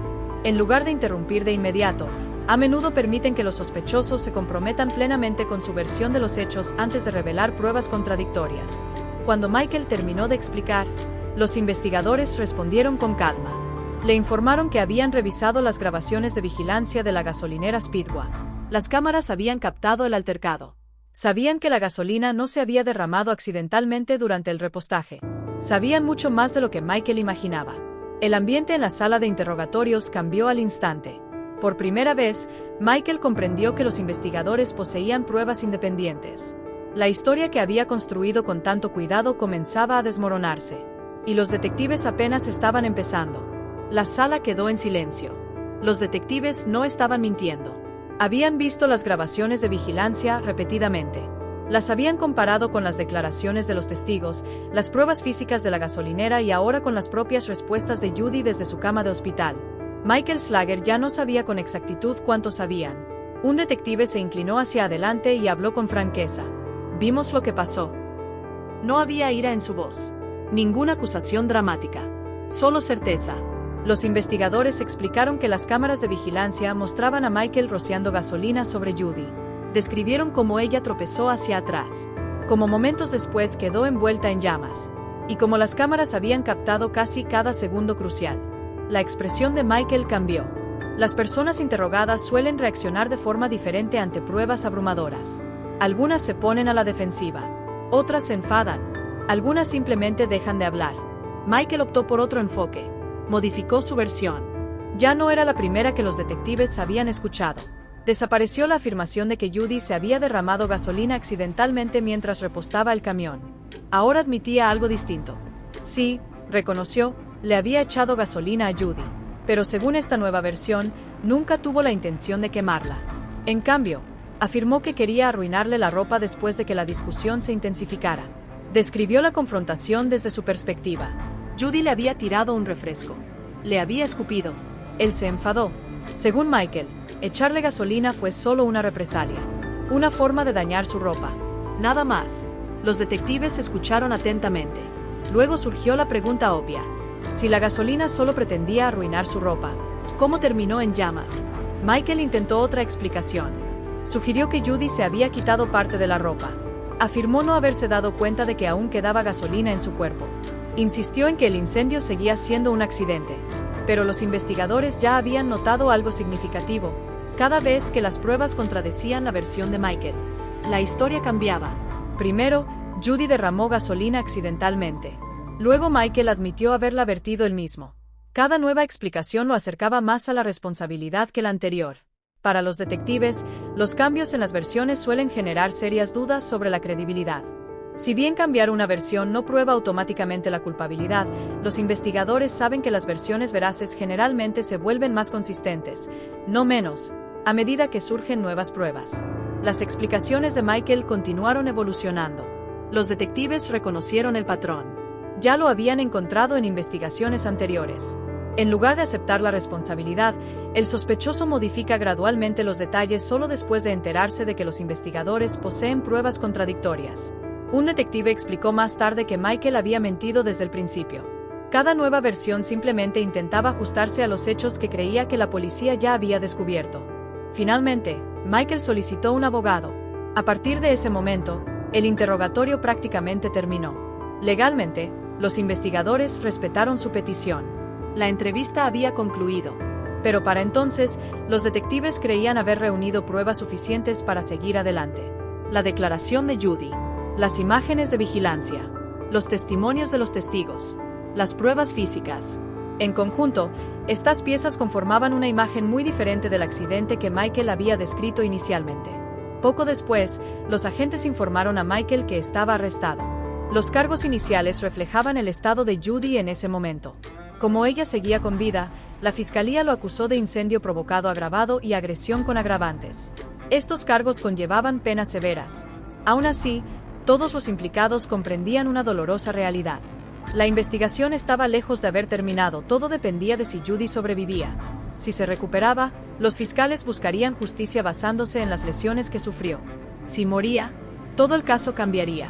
Speaker 1: En lugar de interrumpir de inmediato, a menudo permiten que los sospechosos se comprometan plenamente con su versión de los hechos antes de revelar pruebas contradictorias. Cuando Michael terminó de explicar, los investigadores respondieron con calma. Le informaron que habían revisado las grabaciones de vigilancia de la gasolinera Speedway. Las cámaras habían captado el altercado. Sabían que la gasolina no se había derramado accidentalmente durante el repostaje. Sabían mucho más de lo que Michael imaginaba. El ambiente en la sala de interrogatorios cambió al instante. Por primera vez, Michael comprendió que los investigadores poseían pruebas independientes. La historia que había construido con tanto cuidado comenzaba a desmoronarse. Y los detectives apenas estaban empezando. La sala quedó en silencio. Los detectives no estaban mintiendo. Habían visto las grabaciones de vigilancia repetidamente. Las habían comparado con las declaraciones de los testigos, las pruebas físicas de la gasolinera y ahora con las propias respuestas de Judy desde su cama de hospital. Michael Slager ya no sabía con exactitud cuánto sabían. Un detective se inclinó hacia adelante y habló con franqueza. Vimos lo que pasó. No había ira en su voz. Ninguna acusación dramática. Solo certeza. Los investigadores explicaron que las cámaras de vigilancia mostraban a Michael rociando gasolina sobre Judy. Describieron cómo ella tropezó hacia atrás. Como momentos después quedó envuelta en llamas. Y como las cámaras habían captado casi cada segundo crucial. La expresión de Michael cambió. Las personas interrogadas suelen reaccionar de forma diferente ante pruebas abrumadoras. Algunas se ponen a la defensiva. Otras se enfadan. Algunas simplemente dejan de hablar. Michael optó por otro enfoque. Modificó su versión. Ya no era la primera que los detectives habían escuchado. Desapareció la afirmación de que Judy se había derramado gasolina accidentalmente mientras repostaba el camión. Ahora admitía algo distinto. Sí, reconoció, le había echado gasolina a Judy. Pero según esta nueva versión, nunca tuvo la intención de quemarla. En cambio, afirmó que quería arruinarle la ropa después de que la discusión se intensificara. Describió la confrontación desde su perspectiva. Judy le había tirado un refresco. Le había escupido. Él se enfadó. Según Michael, echarle gasolina fue solo una represalia. Una forma de dañar su ropa. Nada más. Los detectives escucharon atentamente. Luego surgió la pregunta obvia. Si la gasolina solo pretendía arruinar su ropa, ¿cómo terminó en llamas? Michael intentó otra explicación. Sugirió que Judy se había quitado parte de la ropa. Afirmó no haberse dado cuenta de que aún quedaba gasolina en su cuerpo. Insistió en que el incendio seguía siendo un accidente. Pero los investigadores ya habían notado algo significativo. Cada vez que las pruebas contradecían la versión de Michael, la historia cambiaba. Primero, Judy derramó gasolina accidentalmente. Luego Michael admitió haberla vertido él mismo. Cada nueva explicación lo acercaba más a la responsabilidad que la anterior. Para los detectives, los cambios en las versiones suelen generar serias dudas sobre la credibilidad. Si bien cambiar una versión no prueba automáticamente la culpabilidad, los investigadores saben que las versiones veraces generalmente se vuelven más consistentes, no menos, a medida que surgen nuevas pruebas. Las explicaciones de Michael continuaron evolucionando. Los detectives reconocieron el patrón. Ya lo habían encontrado en investigaciones anteriores. En lugar de aceptar la responsabilidad, el sospechoso modifica gradualmente los detalles solo después de enterarse de que los investigadores poseen pruebas contradictorias. Un detective explicó más tarde que Michael había mentido desde el principio. Cada nueva versión simplemente intentaba ajustarse a los hechos que creía que la policía ya había descubierto. Finalmente, Michael solicitó un abogado. A partir de ese momento, el interrogatorio prácticamente terminó. Legalmente, los investigadores respetaron su petición. La entrevista había concluido. Pero para entonces, los detectives creían haber reunido pruebas suficientes para seguir adelante. La declaración de Judy, las imágenes de vigilancia, los testimonios de los testigos, las pruebas físicas. En conjunto, estas piezas conformaban una imagen muy diferente del accidente que Michael había descrito inicialmente. Poco después, los agentes informaron a Michael que estaba arrestado. Los cargos iniciales reflejaban el estado de Judy en ese momento. Como ella seguía con vida, la fiscalía lo acusó de incendio provocado agravado y agresión con agravantes. Estos cargos conllevaban penas severas. Aún así, todos los implicados comprendían una dolorosa realidad. La investigación estaba lejos de haber terminado, todo dependía de si Judy sobrevivía. Si se recuperaba, los fiscales buscarían justicia basándose en las lesiones que sufrió. Si moría, todo el caso cambiaría.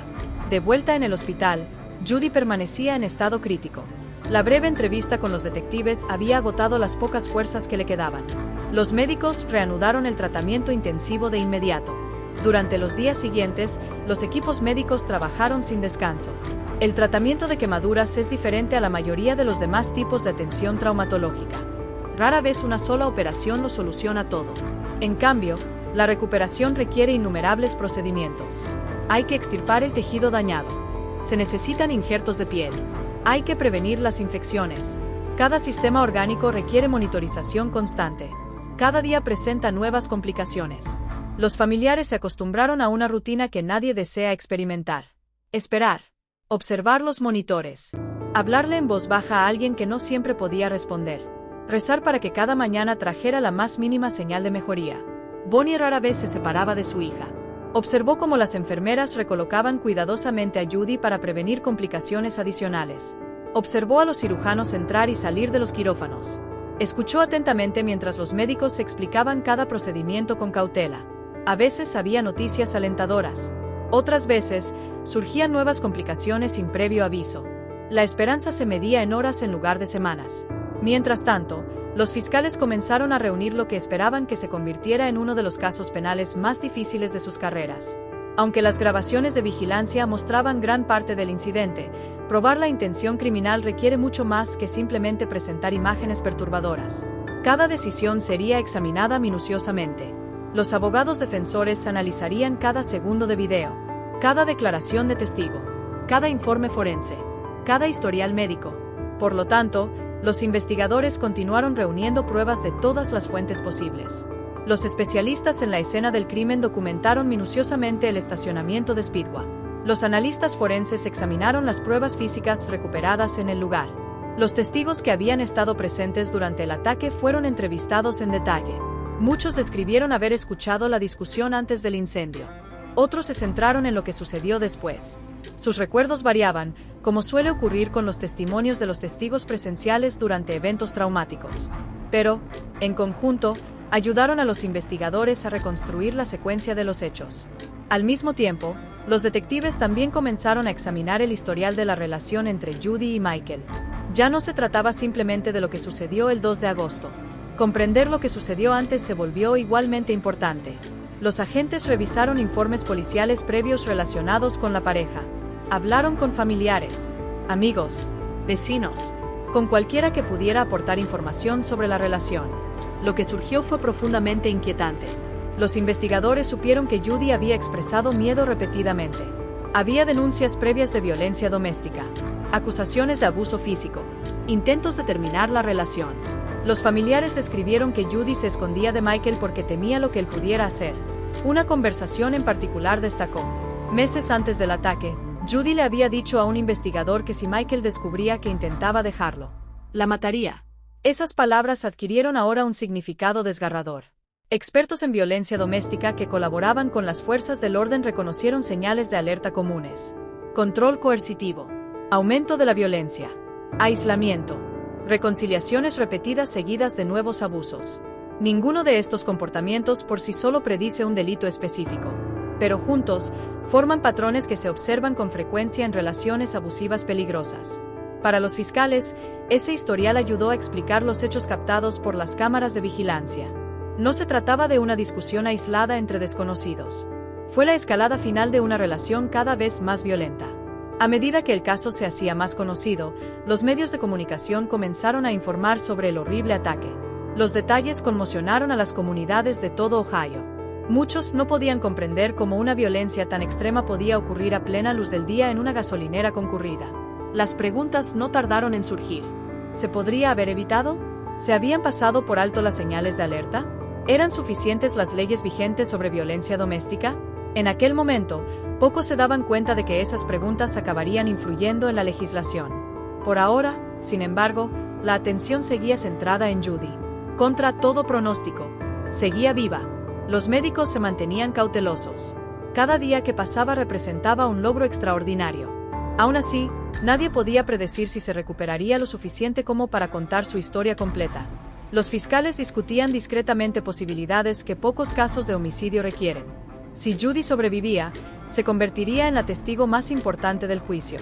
Speaker 1: De vuelta en el hospital, Judy permanecía en estado crítico. La breve entrevista con los detectives había agotado las pocas fuerzas que le quedaban. Los médicos reanudaron el tratamiento intensivo de inmediato. Durante los días siguientes, los equipos médicos trabajaron sin descanso. El tratamiento de quemaduras es diferente a la mayoría de los demás tipos de atención traumatológica. Rara vez una sola operación lo soluciona todo. En cambio, la recuperación requiere innumerables procedimientos. Hay que extirpar el tejido dañado. Se necesitan injertos de piel. Hay que prevenir las infecciones. Cada sistema orgánico requiere monitorización constante. Cada día presenta nuevas complicaciones. Los familiares se acostumbraron a una rutina que nadie desea experimentar. Esperar. Observar los monitores. Hablarle en voz baja a alguien que no siempre podía responder. Rezar para que cada mañana trajera la más mínima señal de mejoría. Bonnie rara vez se separaba de su hija. Observó cómo las enfermeras recolocaban cuidadosamente a Judy para prevenir complicaciones adicionales. Observó a los cirujanos entrar y salir de los quirófanos. Escuchó atentamente mientras los médicos explicaban cada procedimiento con cautela. A veces había noticias alentadoras. Otras veces, surgían nuevas complicaciones sin previo aviso. La esperanza se medía en horas en lugar de semanas. Mientras tanto, los fiscales comenzaron a reunir lo que esperaban que se convirtiera en uno de los casos penales más difíciles de sus carreras. Aunque las grabaciones de vigilancia mostraban gran parte del incidente, probar la intención criminal requiere mucho más que simplemente presentar imágenes perturbadoras. Cada decisión sería examinada minuciosamente. Los abogados defensores analizarían cada segundo de video, cada declaración de testigo, cada informe forense, cada historial médico. Por lo tanto, los investigadores continuaron reuniendo pruebas de todas las fuentes posibles. Los especialistas en la escena del crimen documentaron minuciosamente el estacionamiento de Speedway. Los analistas forenses examinaron las pruebas físicas recuperadas en el lugar. Los testigos que habían estado presentes durante el ataque fueron entrevistados en detalle. Muchos describieron haber escuchado la discusión antes del incendio. Otros se centraron en lo que sucedió después. Sus recuerdos variaban, como suele ocurrir con los testimonios de los testigos presenciales durante eventos traumáticos. Pero, en conjunto, ayudaron a los investigadores a reconstruir la secuencia de los hechos. Al mismo tiempo, los detectives también comenzaron a examinar el historial de la relación entre Judy y Michael. Ya no se trataba simplemente de lo que sucedió el 2 de agosto. Comprender lo que sucedió antes se volvió igualmente importante. Los agentes revisaron informes policiales previos relacionados con la pareja. Hablaron con familiares, amigos, vecinos, con cualquiera que pudiera aportar información sobre la relación. Lo que surgió fue profundamente inquietante. Los investigadores supieron que Judy había expresado miedo repetidamente. Había denuncias previas de violencia doméstica, acusaciones de abuso físico, intentos de terminar la relación. Los familiares describieron que Judy se escondía de Michael porque temía lo que él pudiera hacer. Una conversación en particular destacó. Meses antes del ataque, Judy le había dicho a un investigador que si Michael descubría que intentaba dejarlo, la mataría. Esas palabras adquirieron ahora un significado desgarrador. Expertos en violencia doméstica que colaboraban con las fuerzas del orden reconocieron señales de alerta comunes. control coercitivo, aumento de la violencia, aislamiento, reconciliaciones repetidas seguidas de nuevos abusos. Ninguno de estos comportamientos por sí solo predice un delito específico, pero juntos forman patrones que se observan con frecuencia en relaciones abusivas peligrosas. Para los fiscales, ese historial ayudó a explicar los hechos captados por las cámaras de vigilancia. No se trataba de una discusión aislada entre desconocidos. Fue la escalada final de una relación cada vez más violenta. A medida que el caso se hacía más conocido, los medios de comunicación comenzaron a informar sobre el horrible ataque. Los detalles conmocionaron a las comunidades de todo Ohio. Muchos no podían comprender cómo una violencia tan extrema podía ocurrir a plena luz del día en una gasolinera concurrida. Las preguntas no tardaron en surgir. ¿Se podría haber evitado? ¿Se habían pasado por alto las señales de alerta? ¿Eran suficientes las leyes vigentes sobre violencia doméstica? En aquel momento, pocos se daban cuenta de que esas preguntas acabarían influyendo en la legislación. Por ahora, sin embargo, la atención seguía centrada en Judy. Contra todo pronóstico, seguía viva. Los médicos se mantenían cautelosos. Cada día que pasaba representaba un logro extraordinario. Aún así, nadie podía predecir si se recuperaría lo suficiente como para contar su historia completa. Los fiscales discutían discretamente posibilidades que pocos casos de homicidio requieren. Si Judy sobrevivía, se convertiría en la testigo más importante del juicio.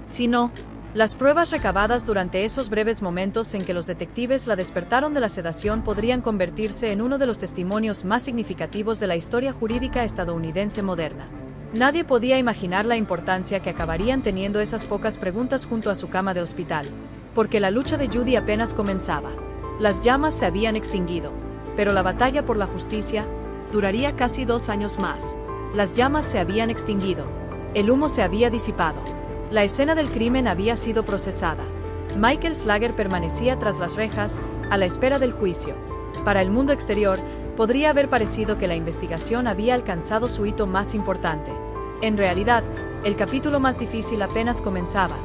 Speaker 1: Si no, las pruebas recabadas durante esos breves momentos en que los detectives la despertaron de la sedación podrían convertirse en uno de los testimonios más significativos de la historia jurídica estadounidense moderna. Nadie podía imaginar la importancia que acabarían teniendo esas pocas preguntas junto a su cama de hospital, porque la lucha de Judy apenas comenzaba. Las llamas se habían extinguido, pero la batalla por la justicia duraría casi 2 años más. Las llamas se habían extinguido. El humo se había disipado. La escena del crimen había sido procesada. Michael Slager permanecía tras las rejas, a la espera del juicio. Para el mundo exterior, podría haber parecido que la investigación había alcanzado su hito más importante. En realidad, el capítulo más difícil apenas comenzaba.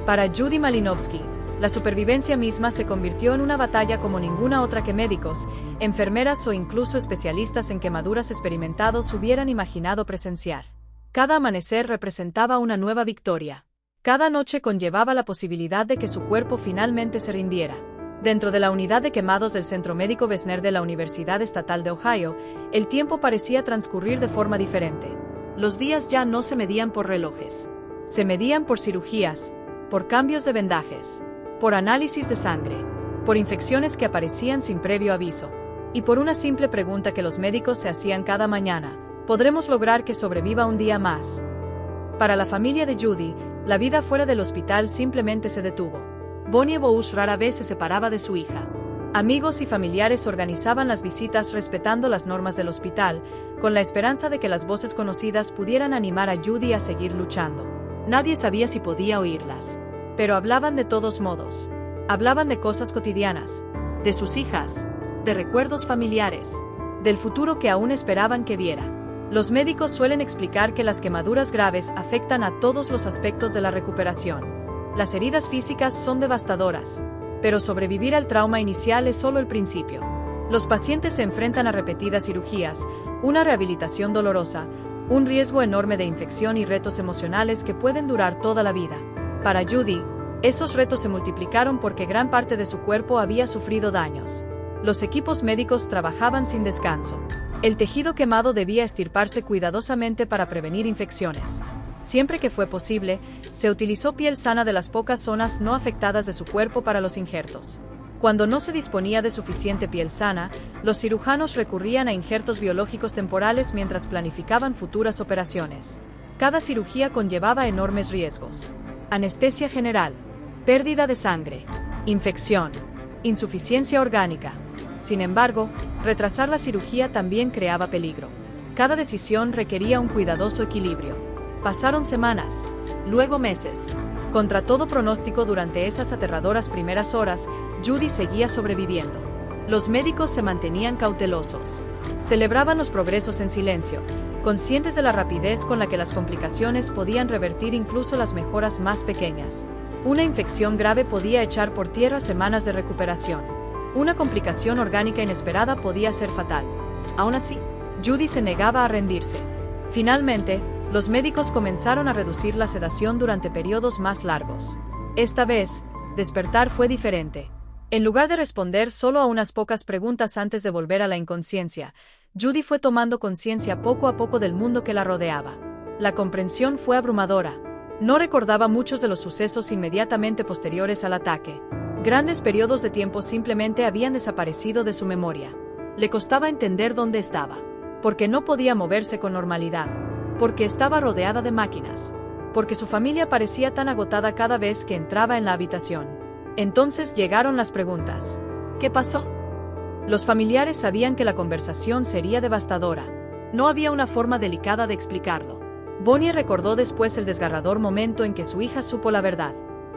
Speaker 1: Para Judy Malinowski, la supervivencia misma se convirtió en una batalla como ninguna otra que médicos, enfermeras o incluso especialistas en quemaduras experimentados hubieran imaginado presenciar. Cada amanecer representaba una nueva victoria. Cada noche conllevaba la posibilidad de que su cuerpo finalmente se rindiera. Dentro de la unidad de quemados del Centro Médico Wessner de la Universidad Estatal de Ohio, el tiempo parecía transcurrir de forma diferente. Los días ya no se medían por relojes. Se medían por cirugías, por cambios de vendajes, por análisis de sangre, por infecciones que aparecían sin previo aviso, y por una simple pregunta que los médicos se hacían cada mañana: ¿podremos lograr que sobreviva un día más? Para la familia de Judy, la vida fuera del hospital simplemente se detuvo. Bonnie Bouch rara vez se separaba de su hija. Amigos y familiares organizaban las visitas respetando las normas del hospital, con la esperanza de que las voces conocidas pudieran animar a Judy a seguir luchando. Nadie sabía si podía oírlas, pero hablaban de todos modos. Hablaban de cosas cotidianas, de sus hijas, de recuerdos familiares, del futuro que aún esperaban que viera. Los médicos suelen explicar que las quemaduras graves afectan a todos los aspectos de la recuperación. Las heridas físicas son devastadoras, pero sobrevivir al trauma inicial es solo el principio. Los pacientes se enfrentan a repetidas cirugías, una rehabilitación dolorosa, un riesgo enorme de infección y retos emocionales que pueden durar toda la vida. Para Judy, esos retos se multiplicaron porque gran parte de su cuerpo había sufrido daños. Los equipos médicos trabajaban sin descanso. El tejido quemado debía extirparse cuidadosamente para prevenir infecciones. Siempre que fue posible, se utilizó piel sana de las pocas zonas no afectadas de su cuerpo para los injertos. Cuando no se disponía de suficiente piel sana, los cirujanos recurrían a injertos biológicos temporales mientras planificaban futuras operaciones. Cada cirugía conllevaba enormes riesgos: anestesia general, pérdida de sangre, infección, insuficiencia orgánica. Sin embargo, retrasar la cirugía también creaba peligro. Cada decisión requería un cuidadoso equilibrio. Pasaron semanas, luego meses. Contra todo pronóstico, durante esas aterradoras primeras horas, Judy seguía sobreviviendo. Los médicos se mantenían cautelosos. Celebraban los progresos en silencio, conscientes de la rapidez con la que las complicaciones podían revertir incluso las mejoras más pequeñas. Una infección grave podía echar por tierra semanas de recuperación. Una complicación orgánica inesperada podía ser fatal. Aún así, Judy se negaba a rendirse. Finalmente, Los médicos comenzaron a reducir la sedación durante periodos más largos. Esta vez, despertar fue diferente. En lugar de responder solo a unas pocas preguntas antes de volver a la inconsciencia, Judy fue tomando conciencia poco a poco del mundo que la rodeaba. La comprensión fue abrumadora. No recordaba muchos de los sucesos inmediatamente posteriores al ataque. Grandes periodos de tiempo simplemente habían desaparecido de su memoria. Le costaba entender dónde estaba, porque no podía moverse con normalidad, porque estaba rodeada de máquinas, porque su familia parecía tan agotada cada vez que entraba en la habitación. Entonces llegaron las preguntas. ¿Qué pasó? Los familiares sabían que la conversación sería devastadora. No había una forma delicada de explicarlo. Bonnie recordó después el desgarrador momento en que su hija supo la verdad.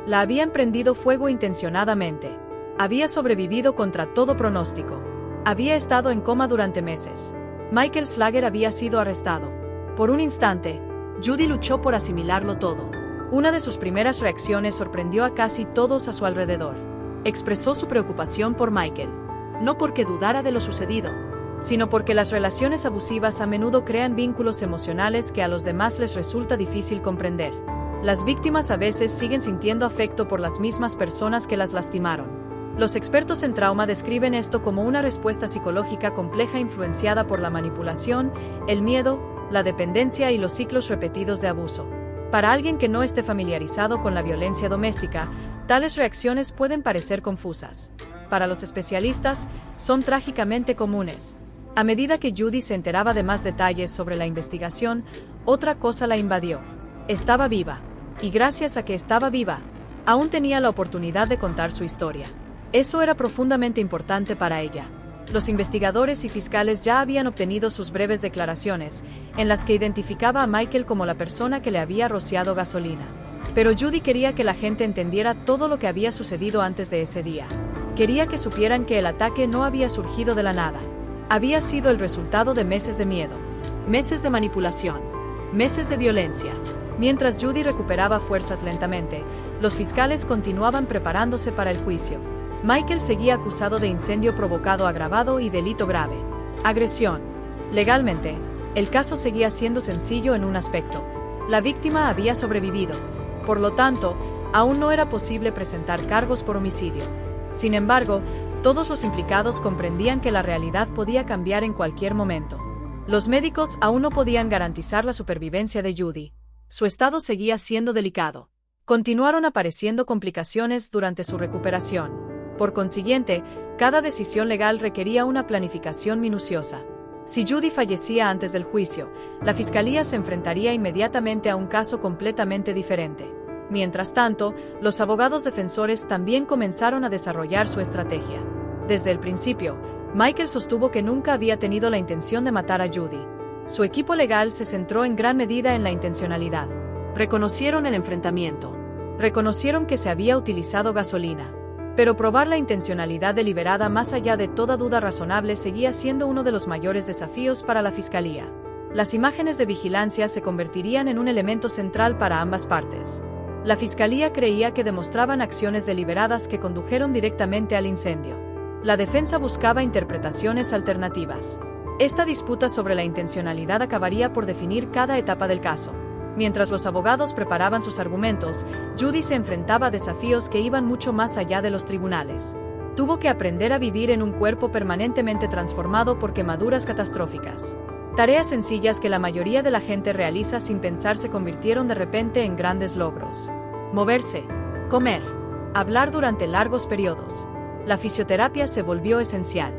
Speaker 1: La habían prendido fuego intencionadamente. Había sobrevivido contra todo pronóstico. Había estado en coma durante meses. Michael Slager había sido arrestado. Por un instante, Judy luchó por asimilarlo todo. Una de sus primeras reacciones sorprendió a casi todos a su alrededor. Expresó su preocupación por Michael. No porque dudara de lo sucedido, sino porque las relaciones abusivas a menudo crean vínculos emocionales que a los demás les resulta difícil comprender. Las víctimas a veces siguen sintiendo afecto por las mismas personas que las lastimaron. Los expertos en trauma describen esto como una respuesta psicológica compleja influenciada por la manipulación, el miedo, la dependencia y los ciclos repetidos de abuso. Para alguien que no esté familiarizado con la violencia doméstica, tales reacciones pueden parecer confusas. Para los especialistas, son trágicamente comunes. A medida que Judy se enteraba de más detalles sobre la investigación, otra cosa la invadió. Estaba viva. Y gracias a que estaba viva, aún tenía la oportunidad de contar su historia. Eso era profundamente importante para ella. Los investigadores y fiscales ya habían obtenido sus breves declaraciones, en las que identificaba a Michael como la persona que le había rociado gasolina. Pero Judy quería que la gente entendiera todo lo que había sucedido antes de ese día. Quería que supieran que el ataque no había surgido de la nada. Había sido el resultado de meses de miedo, meses de manipulación, meses de violencia. Mientras Judy recuperaba fuerzas lentamente, los fiscales continuaban preparándose para el juicio. Michael seguía acusado de incendio provocado agravado y delito grave. Agresión. Legalmente, el caso seguía siendo sencillo en un aspecto. La víctima había sobrevivido. Por lo tanto, aún no era posible presentar cargos por homicidio. Sin embargo, todos los implicados comprendían que la realidad podía cambiar en cualquier momento. Los médicos aún no podían garantizar la supervivencia de Judy. Su estado seguía siendo delicado. Continuaron apareciendo complicaciones durante su recuperación. Por consiguiente, cada decisión legal requería una planificación minuciosa. Si Judy fallecía antes del juicio, la fiscalía se enfrentaría inmediatamente a un caso completamente diferente. Mientras tanto, los abogados defensores también comenzaron a desarrollar su estrategia. Desde el principio, Michael sostuvo que nunca había tenido la intención de matar a Judy. Su equipo legal se centró en gran medida en la intencionalidad. Reconocieron el enfrentamiento. Reconocieron que se había utilizado gasolina. Pero probar la intencionalidad deliberada más allá de toda duda razonable seguía siendo uno de los mayores desafíos para la fiscalía. Las imágenes de vigilancia se convertirían en un elemento central para ambas partes. La fiscalía creía que demostraban acciones deliberadas que condujeron directamente al incendio. La defensa buscaba interpretaciones alternativas. Esta disputa sobre la intencionalidad acabaría por definir cada etapa del caso. Mientras los abogados preparaban sus argumentos, Judy se enfrentaba a desafíos que iban mucho más allá de los tribunales. Tuvo que aprender a vivir en un cuerpo permanentemente transformado por quemaduras catastróficas. Tareas sencillas que la mayoría de la gente realiza sin pensar se convirtieron de repente en grandes logros. Moverse, comer, hablar durante largos periodos. La fisioterapia se volvió esencial.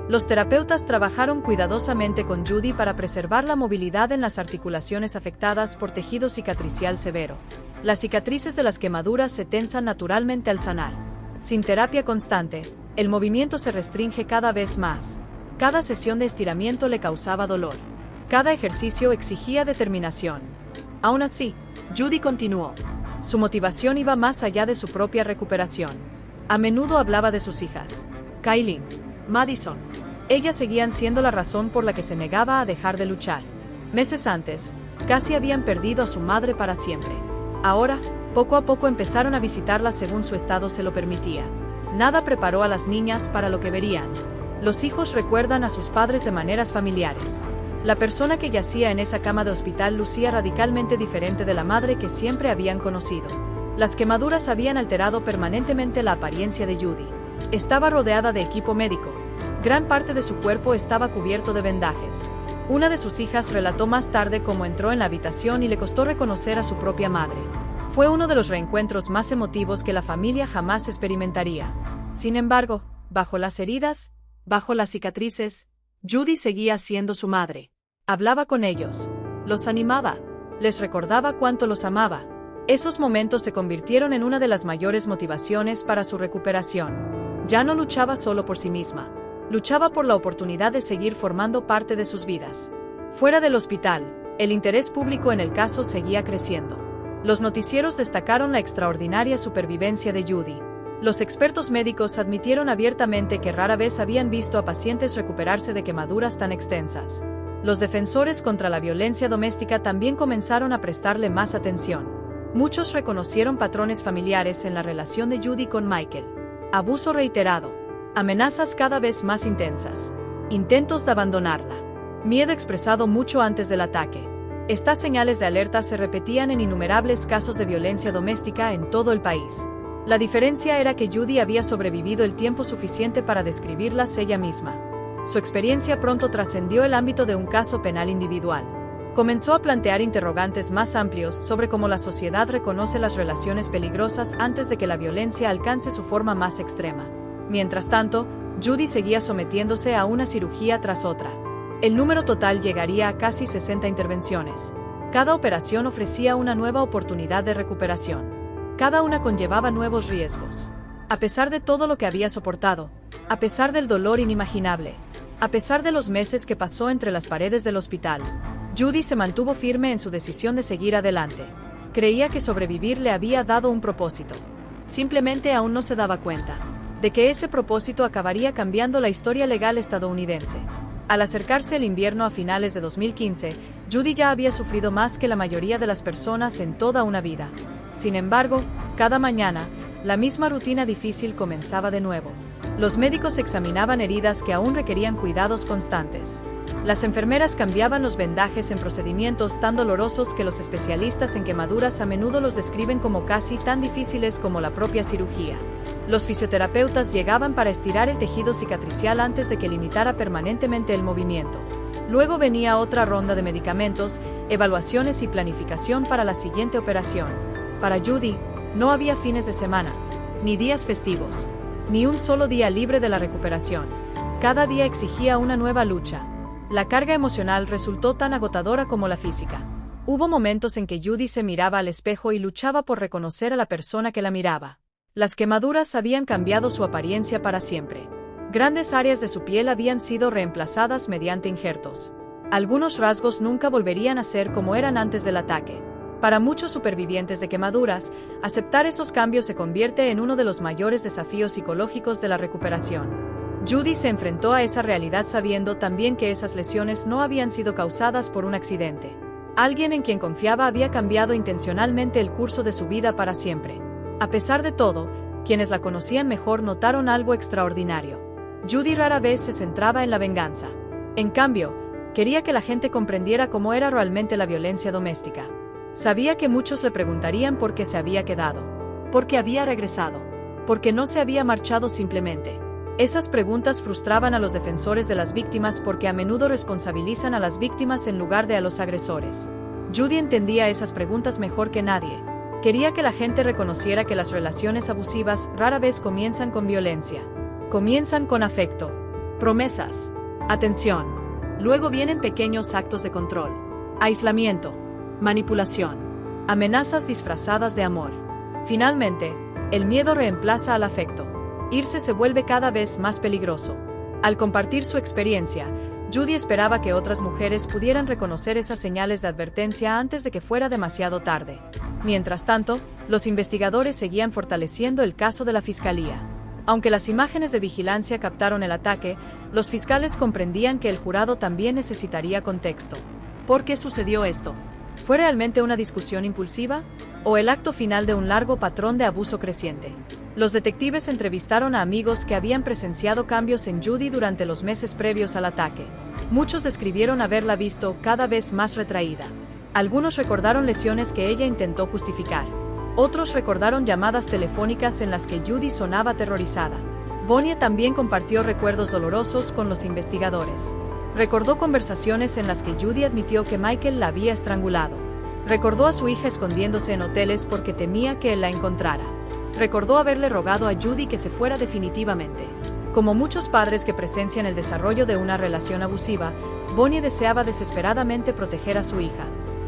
Speaker 1: Los terapeutas trabajaron cuidadosamente con Judy para preservar la movilidad en las articulaciones afectadas por tejido cicatricial severo. Las cicatrices de las quemaduras se tensan naturalmente al sanar. Sin terapia constante, el movimiento se restringe cada vez más. Cada sesión de estiramiento le causaba dolor. Cada ejercicio exigía determinación. Aún así, Judy continuó. Su motivación iba más allá de su propia recuperación. A menudo hablaba de sus hijas, Kailyn, Madison. Ellas seguían siendo la razón por la que se negaba a dejar de luchar. Meses antes, casi habían perdido a su madre para siempre. Ahora, poco a poco empezaron a visitarla según su estado se lo permitía. Nada preparó a las niñas para lo que verían. Los hijos recuerdan a sus padres de maneras familiares. La persona que yacía en esa cama de hospital lucía radicalmente diferente de la madre que siempre habían conocido. Las quemaduras habían alterado permanentemente la apariencia de Judy. Estaba rodeada de equipo médico. Gran parte de su cuerpo estaba cubierto de vendajes. Una de sus hijas relató más tarde cómo entró en la habitación y le costó reconocer a su propia madre. Fue uno de los reencuentros más emotivos que la familia jamás experimentaría. Sin embargo, bajo las heridas, bajo las cicatrices, Judy seguía siendo su madre. Hablaba con ellos, los animaba, les recordaba cuánto los amaba. Esos momentos se convirtieron en una de las mayores motivaciones para su recuperación. Ya no luchaba solo por sí misma, luchaba por la oportunidad de seguir formando parte de sus vidas. Fuera del hospital, el interés público en el caso seguía creciendo. Los noticieros destacaron la extraordinaria supervivencia de Judy. Los expertos médicos admitieron abiertamente que rara vez habían visto a pacientes recuperarse de quemaduras tan extensas. Los defensores contra la violencia doméstica también comenzaron a prestarle más atención. Muchos reconocieron patrones familiares en la relación de Judy con Michael. Abuso reiterado, amenazas cada vez más intensas, intentos de abandonarla, miedo expresado mucho antes del ataque. Estas señales de alerta se repetían en innumerables casos de violencia doméstica en todo el país. La diferencia era que Judy había sobrevivido el tiempo suficiente para describirlas ella misma. Su experiencia pronto trascendió el ámbito de un caso penal individual. Comenzó a plantear interrogantes más amplios sobre cómo la sociedad reconoce las relaciones peligrosas antes de que la violencia alcance su forma más extrema. Mientras tanto, Judy seguía sometiéndose a una cirugía tras otra. El número total llegaría a casi 60 intervenciones. Cada operación ofrecía una nueva oportunidad de recuperación. Cada una conllevaba nuevos riesgos. A pesar de todo lo que había soportado, a pesar del dolor inimaginable, a pesar de los meses que pasó entre las paredes del hospital, Judy se mantuvo firme en su decisión de seguir adelante. Creía que sobrevivir le había dado un propósito. Simplemente aún no se daba cuenta de que ese propósito acabaría cambiando la historia legal estadounidense. Al acercarse el invierno a finales de 2015, Judy ya había sufrido más que la mayoría de las personas en toda una vida. Sin embargo, cada mañana, la misma rutina difícil comenzaba de nuevo. Los médicos examinaban heridas que aún requerían cuidados constantes. Las enfermeras cambiaban los vendajes en procedimientos tan dolorosos que los especialistas en quemaduras a menudo los describen como casi tan difíciles como la propia cirugía. Los fisioterapeutas llegaban para estirar el tejido cicatricial antes de que limitara permanentemente el movimiento. Luego venía otra ronda de medicamentos, evaluaciones y planificación para la siguiente operación. Para Judy, no había fines de semana, ni días festivos, ni un solo día libre de la recuperación. Cada día exigía una nueva lucha. La carga emocional resultó tan agotadora como la física. Hubo momentos en que Judy se miraba al espejo y luchaba por reconocer a la persona que la miraba. Las quemaduras habían cambiado su apariencia para siempre. Grandes áreas de su piel habían sido reemplazadas mediante injertos. Algunos rasgos nunca volverían a ser como eran antes del ataque. Para muchos supervivientes de quemaduras, aceptar esos cambios se convierte en uno de los mayores desafíos psicológicos de la recuperación. Judy se enfrentó a esa realidad sabiendo también que esas lesiones no habían sido causadas por un accidente. Alguien en quien confiaba había cambiado intencionalmente el curso de su vida para siempre. A pesar de todo, quienes la conocían mejor notaron algo extraordinario. Judy rara vez se centraba en la venganza. En cambio, quería que la gente comprendiera cómo era realmente la violencia doméstica. Sabía que muchos le preguntarían por qué se había quedado, por qué había regresado, por qué no se había marchado simplemente. Esas preguntas frustraban a los defensores de las víctimas porque a menudo responsabilizan a las víctimas en lugar de a los agresores. Judy entendía esas preguntas mejor que nadie. Quería que la gente reconociera que las relaciones abusivas rara vez comienzan con violencia. Comienzan con afecto, promesas, atención. Luego vienen pequeños actos de control, aislamiento, manipulación, amenazas disfrazadas de amor. Finalmente, el miedo reemplaza al afecto. Irse se vuelve cada vez más peligroso. Al compartir su experiencia, Judy esperaba que otras mujeres pudieran reconocer esas señales de advertencia antes de que fuera demasiado tarde. Mientras tanto, los investigadores seguían fortaleciendo el caso de la fiscalía. Aunque las imágenes de vigilancia captaron el ataque, los fiscales comprendían que el jurado también necesitaría contexto. ¿Por qué sucedió esto? ¿Fue realmente una discusión impulsiva? ¿O el acto final de un largo patrón de abuso creciente? Los detectives entrevistaron a amigos que habían presenciado cambios en Judy durante los meses previos al ataque. Muchos describieron haberla visto cada vez más retraída. Algunos recordaron lesiones que ella intentó justificar. Otros recordaron llamadas telefónicas en las que Judy sonaba aterrorizada. Bonnie también compartió recuerdos dolorosos con los investigadores. Recordó conversaciones en las que Judy admitió que Michael la había estrangulado. Recordó a su hija escondiéndose en hoteles porque temía que él la encontrara. Recordó haberle rogado a Judy que se fuera definitivamente. Como muchos padres que presencian el desarrollo de una relación abusiva, Bonnie deseaba desesperadamente proteger a su hija.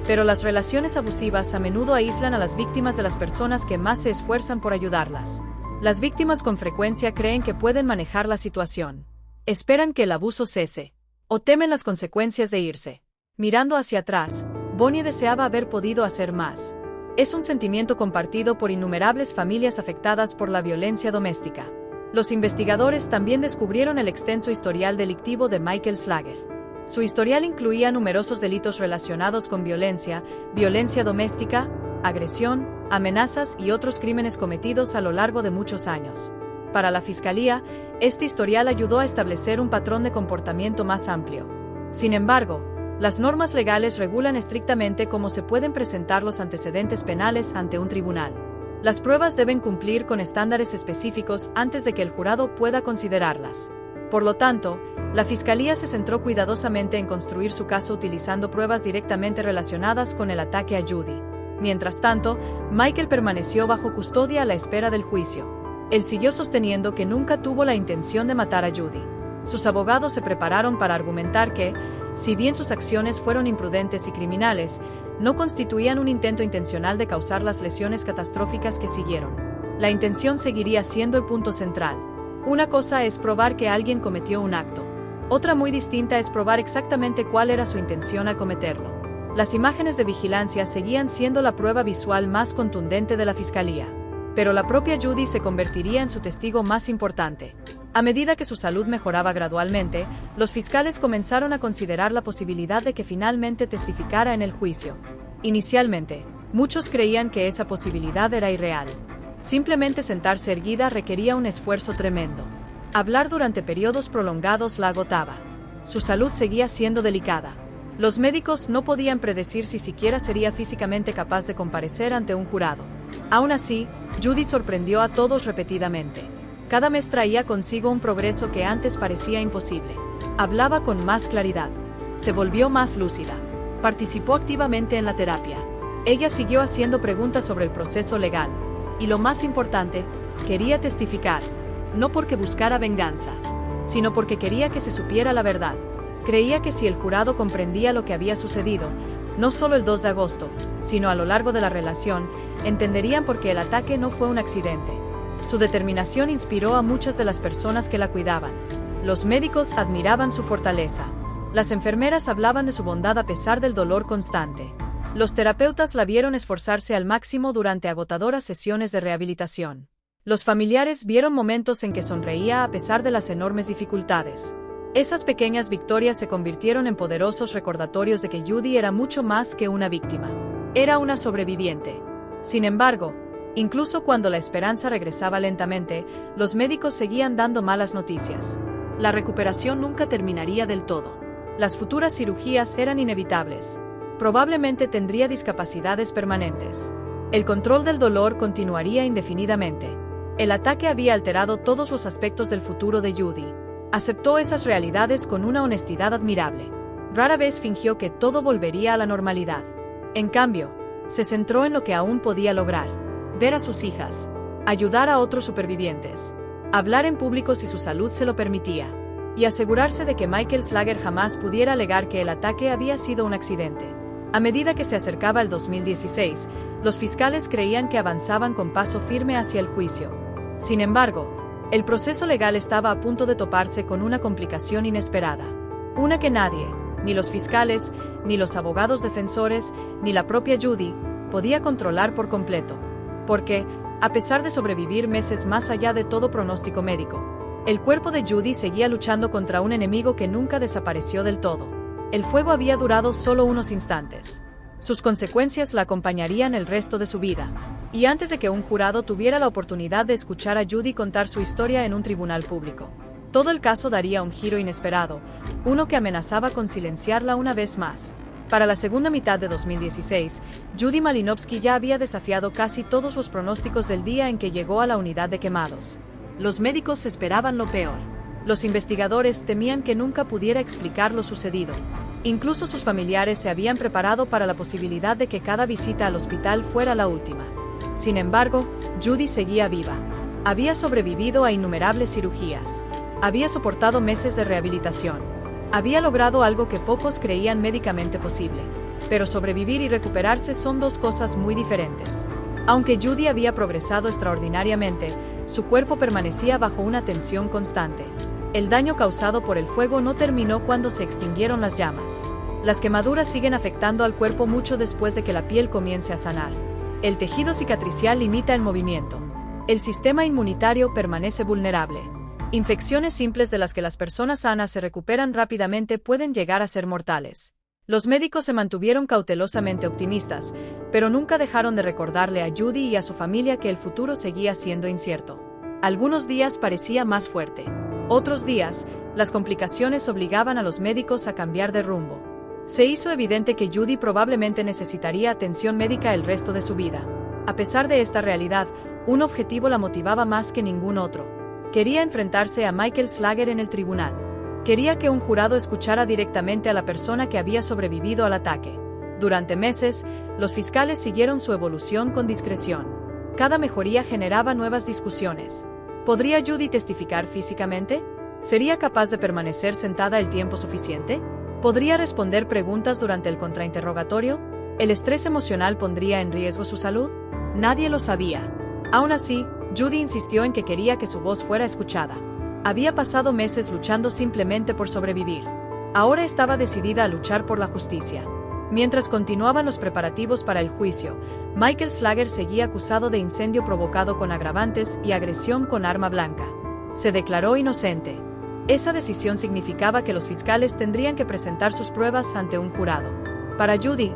Speaker 1: Pero las relaciones abusivas a menudo aíslan a las víctimas de las personas que más se esfuerzan por ayudarlas. Las víctimas con frecuencia creen que pueden manejar la situación. Esperan que el abuso cese. O temen las consecuencias de irse. Mirando hacia atrás, Bonnie deseaba haber podido hacer más. Es un sentimiento compartido por innumerables familias afectadas por la violencia doméstica. Los investigadores también descubrieron el extenso historial delictivo de Michael Slager. Su historial incluía numerosos delitos relacionados con violencia, violencia doméstica, agresión, amenazas y otros crímenes cometidos a lo largo de muchos años. Para la Fiscalía, este historial ayudó a establecer un patrón de comportamiento más amplio. Sin embargo, las normas legales regulan estrictamente cómo se pueden presentar los antecedentes penales ante un tribunal. Las pruebas deben cumplir con estándares específicos antes de que el jurado pueda considerarlas. Por lo tanto, la Fiscalía se centró cuidadosamente en construir su caso utilizando pruebas directamente relacionadas con el ataque a Judy. Mientras tanto, Michael permaneció bajo custodia a la espera del juicio. Él siguió sosteniendo que nunca tuvo la intención de matar a Judy. Sus abogados se prepararon para argumentar que, si bien sus acciones fueron imprudentes y criminales, no constituían un intento intencional de causar las lesiones catastróficas que siguieron. La intención seguiría siendo el punto central. Una cosa es probar que alguien cometió un acto. Otra muy distinta es probar exactamente cuál era su intención al cometerlo. Las imágenes de vigilancia seguían siendo la prueba visual más contundente de la Fiscalía. Pero la propia Judy se convertiría en su testigo más importante. A medida que su salud mejoraba gradualmente, los fiscales comenzaron a considerar la posibilidad de que finalmente testificara en el juicio. Inicialmente, muchos creían que esa posibilidad era irreal. Simplemente sentarse erguida requería un esfuerzo tremendo. Hablar durante periodos prolongados la agotaba. Su salud seguía siendo delicada. Los médicos no podían predecir si siquiera sería físicamente capaz de comparecer ante un jurado. Aún así, Judy sorprendió a todos repetidamente. Cada mes traía consigo un progreso que antes parecía imposible. Hablaba con más claridad. Se volvió más lúcida. Participó activamente en la terapia. Ella siguió haciendo preguntas sobre el proceso legal. Y lo más importante, quería testificar. No porque buscara venganza, sino porque quería que se supiera la verdad. Creía que si el jurado comprendía lo que había sucedido, no solo el 2 de agosto, sino a lo largo de la relación, entenderían por qué el ataque no fue un accidente. Su determinación inspiró a muchas de las personas que la cuidaban. Los médicos admiraban su fortaleza. Las enfermeras hablaban de su bondad a pesar del dolor constante. Los terapeutas la vieron esforzarse al máximo durante agotadoras sesiones de rehabilitación. Los familiares vieron momentos en que sonreía a pesar de las enormes dificultades. Esas pequeñas victorias se convirtieron en poderosos recordatorios de que Judy era mucho más que una víctima. Era una sobreviviente. Sin embargo, incluso cuando la esperanza regresaba lentamente, los médicos seguían dando malas noticias. La recuperación nunca terminaría del todo. Las futuras cirugías eran inevitables. Probablemente tendría discapacidades permanentes. El control del dolor continuaría indefinidamente. El ataque había alterado todos los aspectos del futuro de Judy. Aceptó esas realidades con una honestidad admirable. Rara vez fingió que todo volvería a la normalidad. En cambio, se centró en lo que aún podía lograr: ver a sus hijas, ayudar a otros supervivientes, hablar en público si su salud se lo permitía, y asegurarse de que Michael Slager jamás pudiera alegar que el ataque había sido un accidente. A medida que se acercaba el 2016, los fiscales creían que avanzaban con paso firme hacia el juicio. Sin embargo, el proceso legal estaba a punto de toparse con una complicación inesperada. Una que nadie, ni los fiscales, ni los abogados defensores, ni la propia Judy, podía controlar por completo. Porque, a pesar de sobrevivir meses más allá de todo pronóstico médico, el cuerpo de Judy seguía luchando contra un enemigo que nunca desapareció del todo. El fuego había durado solo unos instantes. Sus consecuencias la acompañarían el resto de su vida. Y antes de que un jurado tuviera la oportunidad de escuchar a Judy contar su historia en un tribunal público, todo el caso daría un giro inesperado, uno que amenazaba con silenciarla una vez más. Para la segunda mitad de 2016, Judy Malinowski ya había desafiado casi todos los pronósticos del día en que llegó a la unidad de quemados. Los médicos esperaban lo peor. Los investigadores temían que nunca pudiera explicar lo sucedido. Incluso sus familiares se habían preparado para la posibilidad de que cada visita al hospital fuera la última. Sin embargo, Judy seguía viva. Había sobrevivido a innumerables cirugías. Había soportado meses de rehabilitación. Había logrado algo que pocos creían médicamente posible. Pero sobrevivir y recuperarse son dos cosas muy diferentes. Aunque Judy había progresado extraordinariamente, su cuerpo permanecía bajo una tensión constante. El daño causado por el fuego no terminó cuando se extinguieron las llamas. Las quemaduras siguen afectando al cuerpo mucho después de que la piel comience a sanar. El tejido cicatricial limita el movimiento. El sistema inmunitario permanece vulnerable. Infecciones simples de las que las personas sanas se recuperan rápidamente pueden llegar a ser mortales. Los médicos se mantuvieron cautelosamente optimistas, pero nunca dejaron de recordarle a Judy y a su familia que el futuro seguía siendo incierto. Algunos días parecía más fuerte. Otros días, las complicaciones obligaban a los médicos a cambiar de rumbo. Se hizo evidente que Judy probablemente necesitaría atención médica el resto de su vida. A pesar de esta realidad, un objetivo la motivaba más que ningún otro. Quería enfrentarse a Michael Slager en el tribunal. Quería que un jurado escuchara directamente a la persona que había sobrevivido al ataque. Durante meses, los fiscales siguieron su evolución con discreción. Cada mejoría generaba nuevas discusiones. ¿Podría Judy testificar físicamente? ¿Sería capaz de permanecer sentada el tiempo suficiente? ¿Podría responder preguntas durante el contrainterrogatorio? ¿El estrés emocional pondría en riesgo su salud? Nadie lo sabía. Aún así, Judy insistió en que quería que su voz fuera escuchada. Había pasado meses luchando simplemente por sobrevivir. Ahora estaba decidida a luchar por la justicia. Mientras continuaban los preparativos para el juicio, Michael Slager seguía acusado de incendio provocado con agravantes y agresión con arma blanca. Se declaró inocente. Esa decisión significaba que los fiscales tendrían que presentar sus pruebas ante un jurado. Para Judy,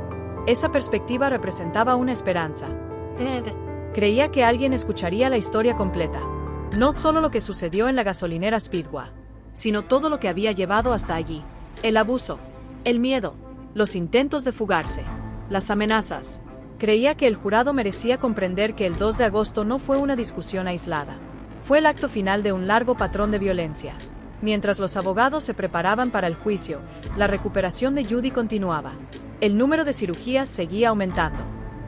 Speaker 1: esa perspectiva representaba una esperanza. Creía que alguien escucharía la historia completa. No solo lo que sucedió en la gasolinera Speedway, sino todo lo que había llevado hasta allí. El abuso, el miedo, los intentos de fugarse, las amenazas. Creía que el jurado merecía comprender que el 2 de agosto no fue una discusión aislada. Fue el acto final de un largo patrón de violencia. Mientras los abogados se preparaban para el juicio, la recuperación de Judy continuaba. El número de cirugías seguía aumentando.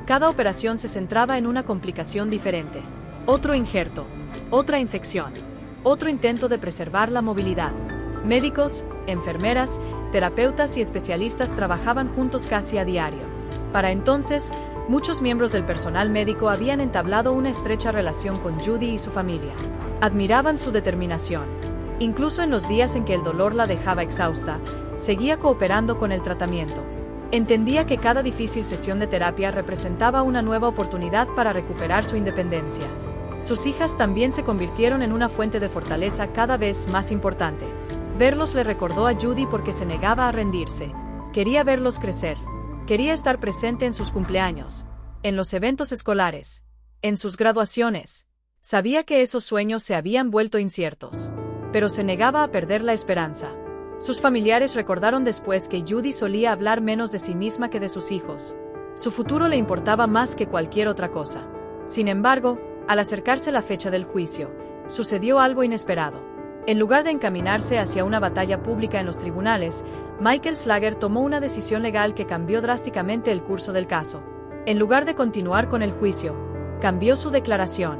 Speaker 1: Cada operación se centraba en una complicación diferente. Otro injerto, otra infección, otro intento de preservar la movilidad. Médicos, enfermeras, terapeutas y especialistas trabajaban juntos casi a diario. Para entonces, muchos miembros del personal médico habían entablado una estrecha relación con Judy y su familia. Admiraban su determinación. Incluso en los días en que el dolor la dejaba exhausta, seguía cooperando con el tratamiento. Entendía que cada difícil sesión de terapia representaba una nueva oportunidad para recuperar su independencia. Sus hijas también se convirtieron en una fuente de fortaleza cada vez más importante. Verlos le recordó a Judy porque se negaba a rendirse. Quería verlos crecer. Quería estar presente en sus cumpleaños, en los eventos escolares, en sus graduaciones. Sabía que esos sueños se habían vuelto inciertos, pero se negaba a perder la esperanza. Sus familiares recordaron después que Judy solía hablar menos de sí misma que de sus hijos. Su futuro le importaba más que cualquier otra cosa. Sin embargo, al acercarse la fecha del juicio, sucedió algo inesperado. En lugar de encaminarse hacia una batalla pública en los tribunales, Michael Slager tomó una decisión legal que cambió drásticamente el curso del caso. En lugar de continuar con el juicio, cambió su declaración.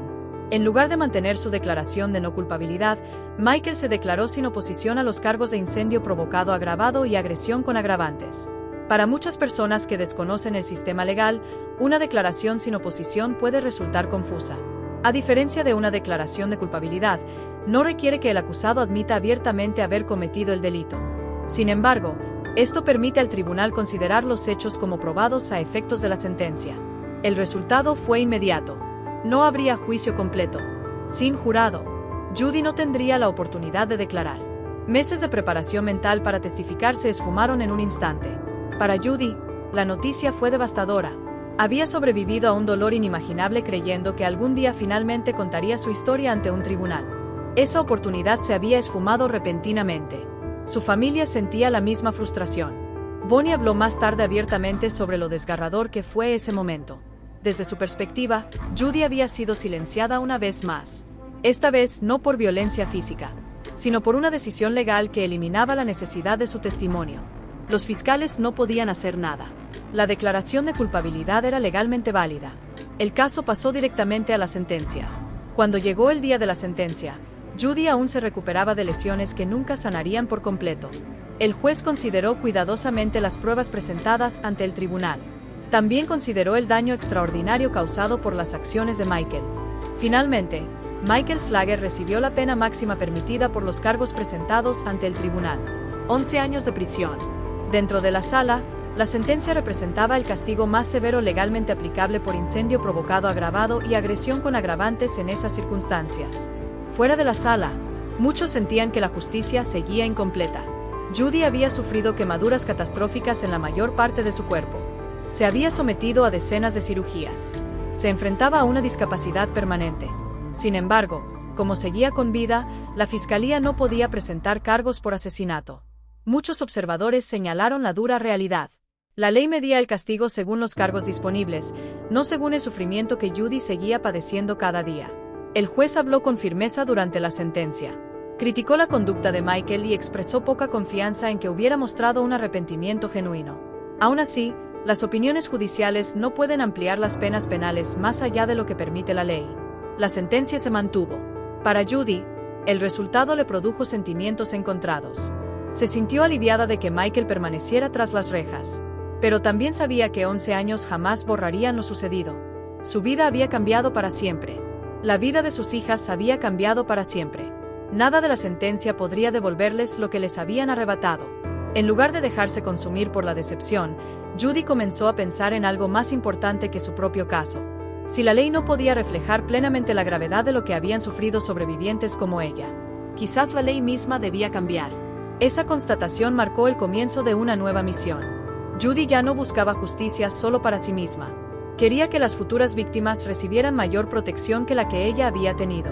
Speaker 1: En lugar de mantener su declaración de no culpabilidad, Michael se declaró sin oposición a los cargos de incendio provocado agravado y agresión con agravantes. Para muchas personas que desconocen el sistema legal, una declaración sin oposición puede resultar confusa. A diferencia de una declaración de culpabilidad, no requiere que el acusado admita abiertamente haber cometido el delito. Sin embargo, esto permite al tribunal considerar los hechos como probados a efectos de la sentencia. El resultado fue inmediato. No habría juicio completo. Sin jurado, Judy no tendría la oportunidad de declarar. Meses de preparación mental para testificar se esfumaron en un instante. Para Judy, La noticia fue devastadora. Había sobrevivido a un dolor inimaginable creyendo que algún día finalmente contaría su historia ante un tribunal. Esa oportunidad se había esfumado repentinamente. Su familia sentía la misma frustración. Bonnie habló más tarde abiertamente sobre lo desgarrador que fue ese momento. Desde su perspectiva, Judy había sido silenciada una vez más. Esta vez no por violencia física, sino por una decisión legal que eliminaba la necesidad de su testimonio. Los fiscales no podían hacer nada. La declaración de culpabilidad era legalmente válida. El caso pasó directamente a la sentencia. Cuando llegó el día de la sentencia, Judy aún se recuperaba de lesiones que nunca sanarían por completo. El juez consideró cuidadosamente las pruebas presentadas ante el tribunal. También consideró el daño extraordinario causado por las acciones de Michael. Finalmente, Michael Slager recibió la pena máxima permitida por los cargos presentados ante el tribunal: 11 años de prisión. Dentro de la sala, la sentencia representaba el castigo más severo legalmente aplicable por incendio provocado agravado y agresión con agravantes en esas circunstancias. Fuera de la sala, muchos sentían que la justicia seguía incompleta. Judy había sufrido quemaduras catastróficas en la mayor parte de su cuerpo. Se había sometido a decenas de cirugías. Se enfrentaba a una discapacidad permanente. Sin embargo, como seguía con vida, la fiscalía no podía presentar cargos por asesinato. Muchos observadores señalaron la dura realidad. La ley medía el castigo según los cargos disponibles, no según el sufrimiento que Judy seguía padeciendo cada día. El juez habló con firmeza durante la sentencia. Criticó la conducta de Michael y expresó poca confianza en que hubiera mostrado un arrepentimiento genuino. Aún así, las opiniones judiciales no pueden ampliar las penas penales más allá de lo que permite la ley. La sentencia se mantuvo. Para Judy, el resultado le produjo sentimientos encontrados. Se sintió aliviada de que Michael permaneciera tras las rejas. Pero también sabía que 11 años jamás borrarían lo sucedido. Su vida había cambiado para siempre. La vida de sus hijas había cambiado para siempre. Nada de la sentencia podría devolverles lo que les habían arrebatado. En lugar de dejarse consumir por la decepción, Judy comenzó a pensar en algo más importante que su propio caso. Si la ley no podía reflejar plenamente la gravedad de lo que habían sufrido sobrevivientes como ella, quizás la ley misma debía cambiar. Esa constatación marcó el comienzo de una nueva misión. Judy ya no buscaba justicia solo para sí misma. Quería que las futuras víctimas recibieran mayor protección que la que ella había tenido.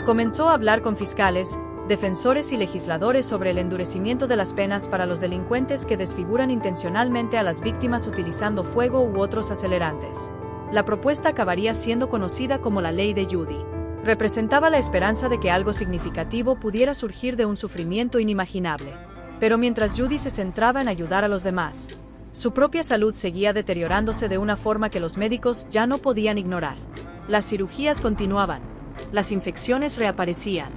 Speaker 1: Comenzó a hablar con fiscales, defensores y legisladores sobre el endurecimiento de las penas para los delincuentes que desfiguran intencionalmente a las víctimas utilizando fuego u otros acelerantes. La propuesta acabaría siendo conocida como la Ley de Judy. Representaba la esperanza de que algo significativo pudiera surgir de un sufrimiento inimaginable. Pero mientras Judy se centraba en ayudar a los demás, su propia salud seguía deteriorándose de una forma que los médicos ya no podían ignorar. Las cirugías continuaban. Las infecciones reaparecían.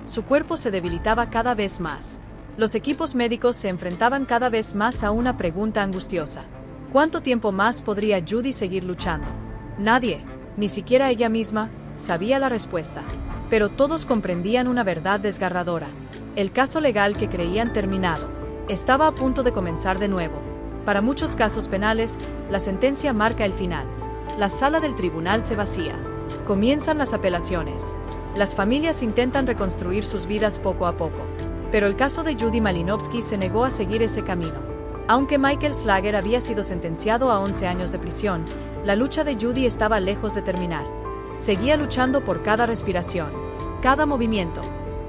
Speaker 1: Su cuerpo se debilitaba cada vez más. Los equipos médicos se enfrentaban cada vez más a una pregunta angustiosa. ¿Cuánto tiempo más podría Judy seguir luchando? Nadie, ni siquiera ella misma, sabía la respuesta. Pero todos comprendían una verdad desgarradora. El caso legal que creían terminado estaba a punto de comenzar de nuevo. Para muchos casos penales, la sentencia marca el final. La sala del tribunal se vacía. Comienzan las apelaciones. Las familias intentan reconstruir sus vidas poco a poco. Pero el caso de Judy Malinowski se negó a seguir ese camino. Aunque Michael Slager había sido sentenciado a 11 años de prisión, la lucha de Judy estaba lejos de terminar. Seguía luchando por cada respiración, cada movimiento,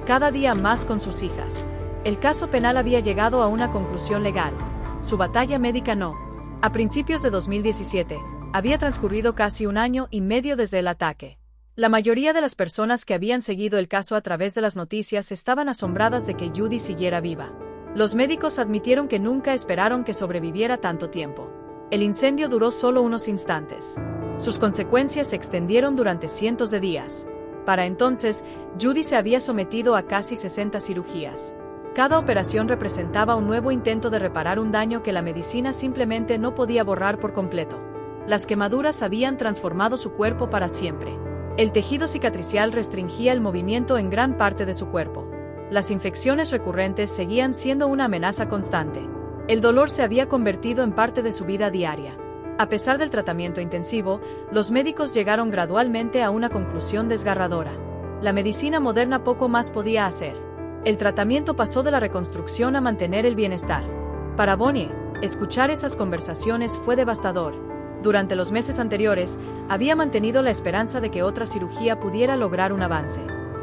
Speaker 1: cada día más con sus hijas. El caso penal había llegado a una conclusión legal. Su batalla médica no. A principios de 2017, había transcurrido casi 1 año y medio desde el ataque. La mayoría de las personas que habían seguido el caso a través de las noticias estaban asombradas de que Judy siguiera viva. Los médicos admitieron que nunca esperaron que sobreviviera tanto tiempo. El incendio duró solo unos instantes. Sus consecuencias se extendieron durante cientos de días. Para entonces, Judy se había sometido a casi 60 cirugías. Cada operación representaba un nuevo intento de reparar un daño que la medicina simplemente no podía borrar por completo. Las quemaduras habían transformado su cuerpo para siempre. El tejido cicatricial restringía el movimiento en gran parte de su cuerpo. Las infecciones recurrentes seguían siendo una amenaza constante. El dolor se había convertido en parte de su vida diaria. A pesar del tratamiento intensivo, los médicos llegaron gradualmente a una conclusión desgarradora. La medicina moderna poco más podía hacer. El tratamiento pasó de la reconstrucción a mantener el bienestar. Para Bonnie, Escuchar esas conversaciones fue devastador. Durante los meses anteriores, había mantenido la esperanza de que otra cirugía pudiera lograr un avance.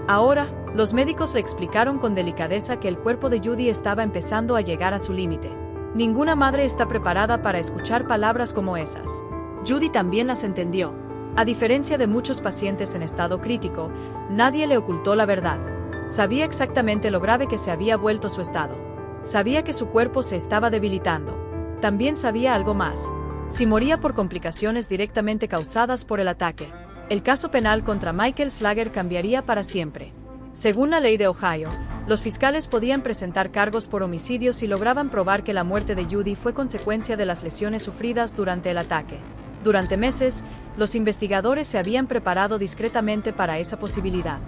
Speaker 1: Ahora, los médicos le explicaron con delicadeza que el cuerpo de Judy estaba empezando a llegar a su límite. Ninguna madre está preparada para escuchar palabras como esas. Judy también las entendió. A diferencia de muchos pacientes en estado crítico, nadie le ocultó la verdad. Sabía exactamente lo grave que se había vuelto su estado. Sabía que su cuerpo se estaba debilitando. También sabía algo más. Si moría por complicaciones directamente causadas por el ataque, el caso penal contra Michael Slager cambiaría para siempre. Según la ley de Ohio, los fiscales podían presentar cargos por homicidio si lograban probar que la muerte de Judy fue consecuencia de las lesiones sufridas durante el ataque. Durante meses, los investigadores se habían preparado discretamente para esa posibilidad.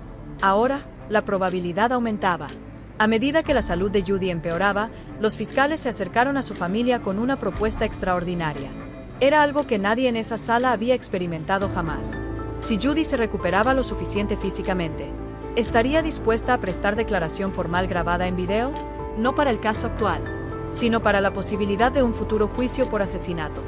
Speaker 1: Ahora, la probabilidad aumentaba. A medida que la salud de Judy empeoraba, los fiscales se acercaron a su familia con una propuesta extraordinaria. Era algo que nadie en esa sala había experimentado jamás. Si Judy se recuperaba lo suficiente físicamente, ¿estaría dispuesta a prestar declaración formal grabada en video? No para el caso actual, sino para la posibilidad de un futuro juicio por asesinato.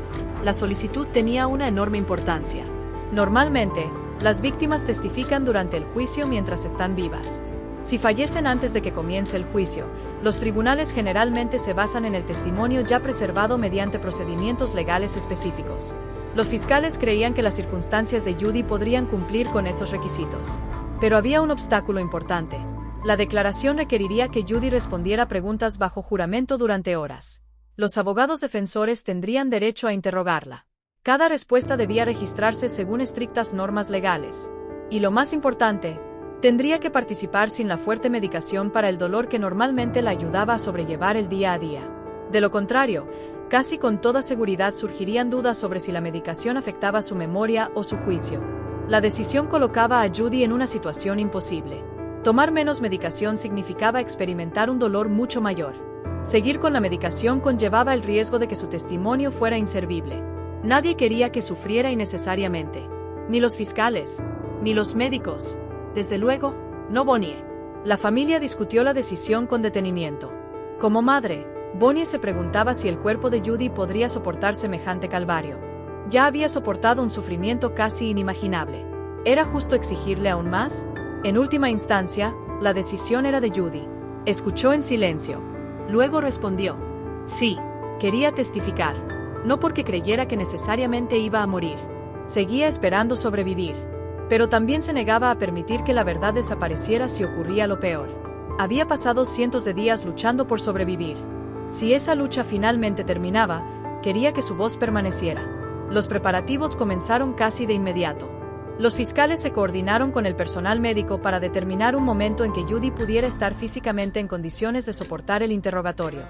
Speaker 1: La solicitud tenía una enorme importancia. Normalmente, las víctimas testifican durante el juicio mientras están vivas. Si fallecen antes de que comience el juicio, los tribunales generalmente se basan en el testimonio ya preservado mediante procedimientos legales específicos. Los fiscales creían que las circunstancias de Judy podrían cumplir con esos requisitos. Pero había un obstáculo importante. La declaración requeriría que Judy respondiera preguntas bajo juramento durante horas. Los abogados defensores tendrían derecho a interrogarla. Cada respuesta debía registrarse según estrictas normas legales. Y lo más importante, tendría que participar sin la fuerte medicación para el dolor que normalmente la ayudaba a sobrellevar el día a día. De lo contrario, casi con toda seguridad surgirían dudas sobre si la medicación afectaba su memoria o su juicio. La decisión colocaba a Judy en una situación imposible. Tomar menos medicación significaba experimentar un dolor mucho mayor. Seguir con la medicación conllevaba el riesgo de que su testimonio fuera inservible. Nadie quería que sufriera innecesariamente. Ni los fiscales, ni los médicos. Desde luego, no Bonnie. La familia discutió la decisión con detenimiento. Como madre, Bonnie se preguntaba si el cuerpo de Judy podría soportar semejante calvario. Ya había soportado un sufrimiento casi inimaginable. ¿Era justo exigirle aún más? En última instancia, la decisión era de Judy. Escuchó en silencio. Luego respondió. Sí, quería testificar. No porque creyera que necesariamente iba a morir. Seguía esperando sobrevivir. Pero también se negaba a permitir que la verdad desapareciera si ocurría lo peor. Había pasado cientos de días luchando por sobrevivir. Si esa lucha finalmente terminaba, quería que su voz permaneciera. Los preparativos comenzaron casi de inmediato. Los fiscales se coordinaron con el personal médico para determinar un momento en que Judy pudiera estar físicamente en condiciones de soportar el interrogatorio.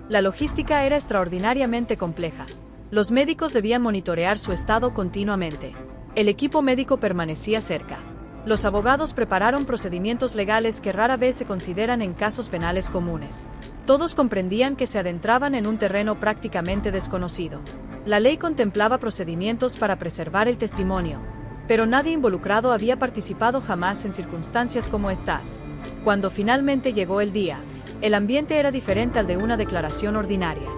Speaker 1: La logística era extraordinariamente compleja. Los médicos debían monitorear su estado continuamente. El equipo médico permanecía cerca. Los abogados prepararon procedimientos legales que rara vez se consideran en casos penales comunes. Todos comprendían que se adentraban en un terreno prácticamente desconocido. La ley contemplaba procedimientos para preservar el testimonio, pero nadie involucrado había participado jamás en circunstancias como estas. Cuando finalmente llegó el día, el ambiente era diferente al de una declaración ordinaria.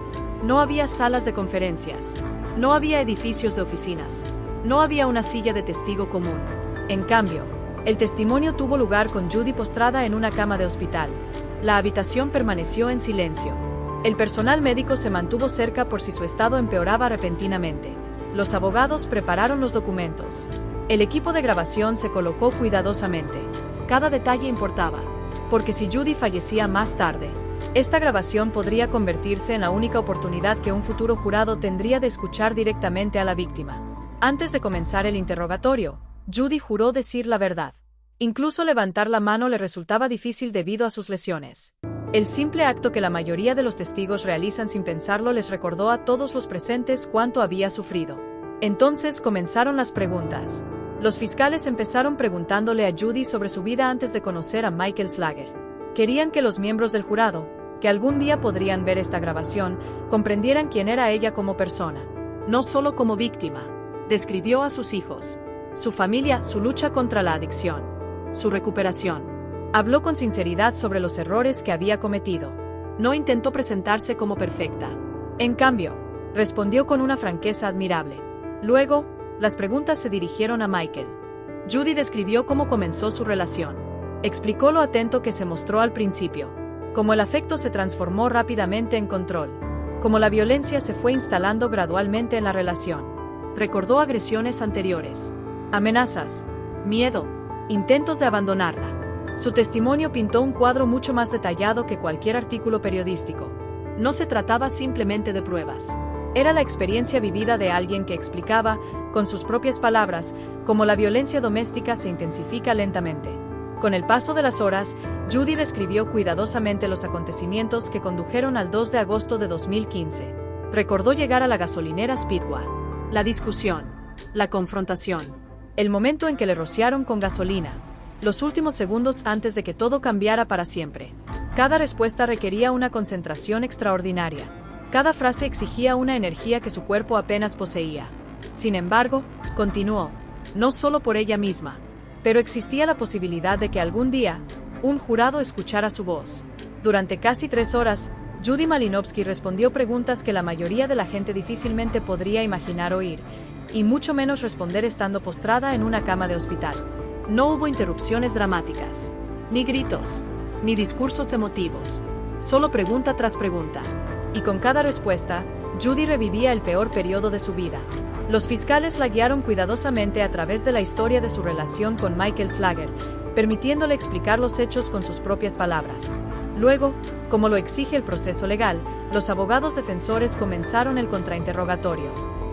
Speaker 1: No había salas de conferencias, no había edificios de oficinas, no había una silla de testigo común. En cambio, el testimonio tuvo lugar con Judy postrada en una cama de hospital. La habitación permaneció en silencio. El personal médico se mantuvo cerca por si su estado empeoraba repentinamente. Los abogados prepararon los documentos. El equipo de grabación se colocó cuidadosamente. Cada detalle importaba, porque si Judy fallecía más tarde, esta grabación podría convertirse en la única oportunidad que un futuro jurado tendría de escuchar directamente a la víctima. Antes de comenzar el interrogatorio, Judy juró decir la verdad. Incluso levantar la mano le resultaba difícil debido a sus lesiones. El simple acto que la mayoría de los testigos realizan sin pensarlo les recordó a todos los presentes cuánto había sufrido. Entonces comenzaron las preguntas. Los fiscales empezaron preguntándole a Judy sobre su vida antes de conocer a Michael Slager. Querían que los miembros del jurado, que algún día podrían ver esta grabación, comprendieran quién era ella como persona. No solo como víctima. Describió a sus hijos, su familia, su lucha contra la adicción, su recuperación. Habló con sinceridad sobre los errores que había cometido. No intentó presentarse como perfecta. En cambio, respondió con una franqueza admirable. Luego, las preguntas se dirigieron a Michael. Judy describió cómo comenzó su relación. Explicó lo atento que se mostró al principio, cómo el afecto se transformó rápidamente en control, cómo la violencia se fue instalando gradualmente en la relación. Recordó agresiones anteriores, amenazas, miedo, intentos de abandonarla. Su testimonio pintó un cuadro mucho más detallado que cualquier artículo periodístico. No se trataba simplemente de pruebas. Era la experiencia vivida de alguien que explicaba, con sus propias palabras, cómo la violencia doméstica se intensifica lentamente. Con el paso de las horas, Judy describió cuidadosamente los acontecimientos que condujeron al 2 de agosto de 2015. Recordó llegar a la gasolinera Speedway. La discusión, la confrontación, el momento en que le rociaron con gasolina, los últimos segundos antes de que todo cambiara para siempre. Cada respuesta requería una concentración extraordinaria. Cada frase exigía una energía que su cuerpo apenas poseía. Sin embargo, continuó, no solo por ella misma, pero existía la posibilidad de que algún día, un jurado escuchara su voz. Durante casi 3 horas, Judy Malinowski respondió preguntas que la mayoría de la gente difícilmente podría imaginar oír, y mucho menos responder estando postrada en una cama de hospital. No hubo interrupciones dramáticas, ni gritos, ni discursos emotivos, solo pregunta tras pregunta. Y con cada respuesta, Judy revivía el peor periodo de su vida. Los fiscales la guiaron cuidadosamente a través de la historia de su relación con Michael Slager, permitiéndole explicar los hechos con sus propias palabras. Luego, como lo exige el proceso legal, los abogados defensores comenzaron el contrainterrogatorio.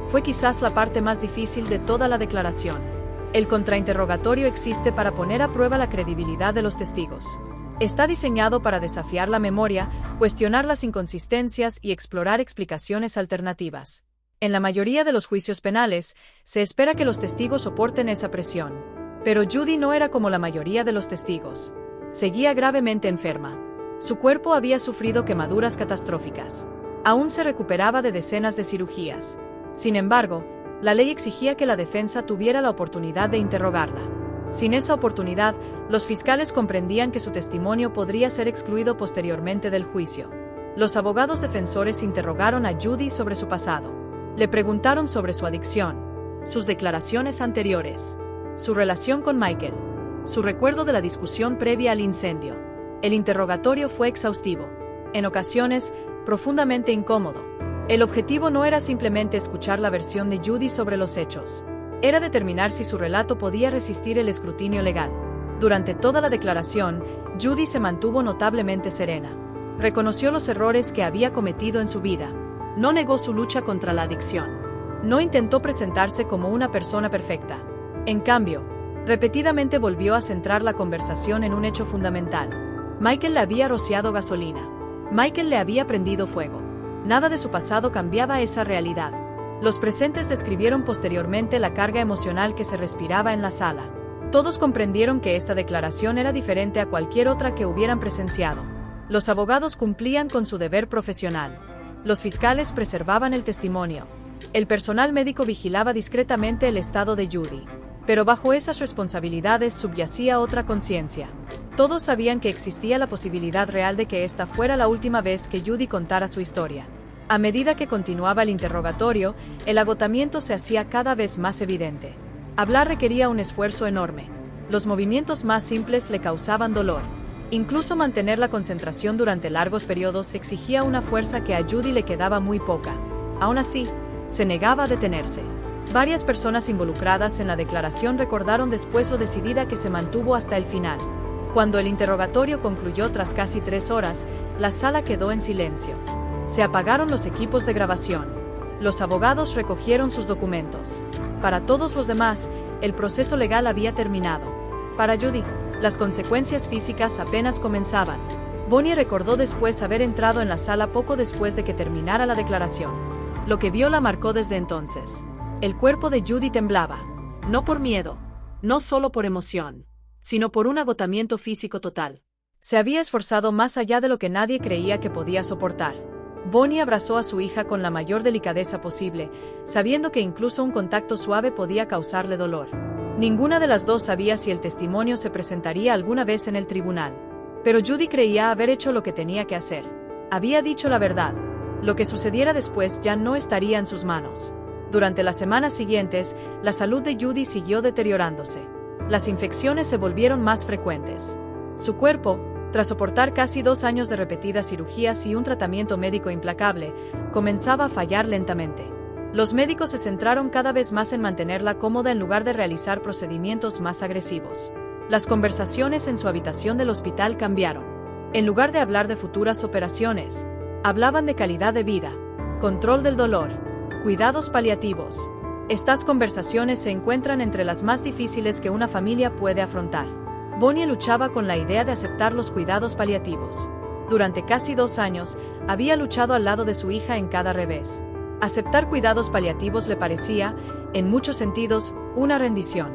Speaker 1: Fue quizás la parte más difícil de toda la declaración. El contrainterrogatorio existe para poner a prueba la credibilidad de los testigos. Está diseñado para desafiar la memoria, cuestionar las inconsistencias y explorar explicaciones alternativas. En la mayoría de los juicios penales, se espera que los testigos soporten esa presión. Pero Judy no era como la mayoría de los testigos. Seguía gravemente enferma. Su cuerpo había sufrido quemaduras catastróficas. Aún se recuperaba de decenas de cirugías. Sin embargo, la ley exigía que la defensa tuviera la oportunidad de interrogarla. Sin esa oportunidad, los fiscales comprendían que su testimonio podría ser excluido posteriormente del juicio. Los abogados defensores interrogaron a Judy sobre su pasado. Le preguntaron sobre su adicción, sus declaraciones anteriores, su relación con Michael, su recuerdo de la discusión previa al incendio. El interrogatorio fue exhaustivo, en ocasiones, profundamente incómodo. El objetivo no era simplemente escuchar la versión de Judy sobre los hechos. Era determinar si su relato podía resistir el escrutinio legal. Durante toda la declaración, Judy se mantuvo notablemente serena. Reconoció los errores que había cometido en su vida. No negó su lucha contra la adicción. No intentó presentarse como una persona perfecta. En cambio, repetidamente volvió a centrar la conversación en un hecho fundamental. Michael le había rociado gasolina. Michael le había prendido fuego. Nada de su pasado cambiaba esa realidad. Los presentes describieron posteriormente la carga emocional que se respiraba en la sala. Todos comprendieron que esta declaración era diferente a cualquier otra que hubieran presenciado. Los abogados cumplían con su deber profesional. Los fiscales preservaban el testimonio. El personal médico vigilaba discretamente el estado de Judy. Pero bajo esas responsabilidades subyacía otra conciencia. Todos sabían que existía la posibilidad real de que esta fuera la última vez que Judy contara su historia. A medida que continuaba el interrogatorio, el agotamiento se hacía cada vez más evidente. Hablar requería un esfuerzo enorme. Los movimientos más simples le causaban dolor. Incluso mantener la concentración durante largos periodos exigía una fuerza que a Judy le quedaba muy poca. Aún así, se negaba a detenerse. Varias personas involucradas en la declaración recordaron después lo decidida que se mantuvo hasta el final. Cuando el interrogatorio concluyó tras casi 3 horas, la sala quedó en silencio. Se apagaron los equipos de grabación. Los abogados recogieron sus documentos. Para todos los demás, el proceso legal había terminado. Para Judy, las consecuencias físicas apenas comenzaban. Bonnie recordó después haber entrado en la sala poco después de que terminara la declaración. Lo que vio la marcó desde entonces. El cuerpo de Judy temblaba. No por miedo, no solo por emoción, sino por un agotamiento físico total. Se había esforzado más allá de lo que nadie creía que podía soportar. Bonnie abrazó a su hija con la mayor delicadeza posible, sabiendo que incluso un contacto suave podía causarle dolor. Ninguna de las dos sabía si el testimonio se presentaría alguna vez en el tribunal. Pero Judy creía haber hecho lo que tenía que hacer. Había dicho la verdad. Lo que sucediera después ya no estaría en sus manos. Durante las semanas siguientes, la salud de Judy siguió deteriorándose. Las infecciones se volvieron más frecuentes. Su cuerpo, tras soportar casi 2 años de repetidas cirugías y un tratamiento médico implacable, comenzaba a fallar lentamente. Los médicos se centraron cada vez más en mantenerla cómoda en lugar de realizar procedimientos más agresivos. Las conversaciones en su habitación del hospital cambiaron. En lugar de hablar de futuras operaciones, hablaban de calidad de vida, control del dolor, cuidados paliativos. Estas conversaciones se encuentran entre las más difíciles que una familia puede afrontar. Bonnie luchaba con la idea de aceptar los cuidados paliativos. Durante casi 2 años, había luchado al lado de su hija en cada revés. Aceptar cuidados paliativos le parecía, en muchos sentidos, una rendición.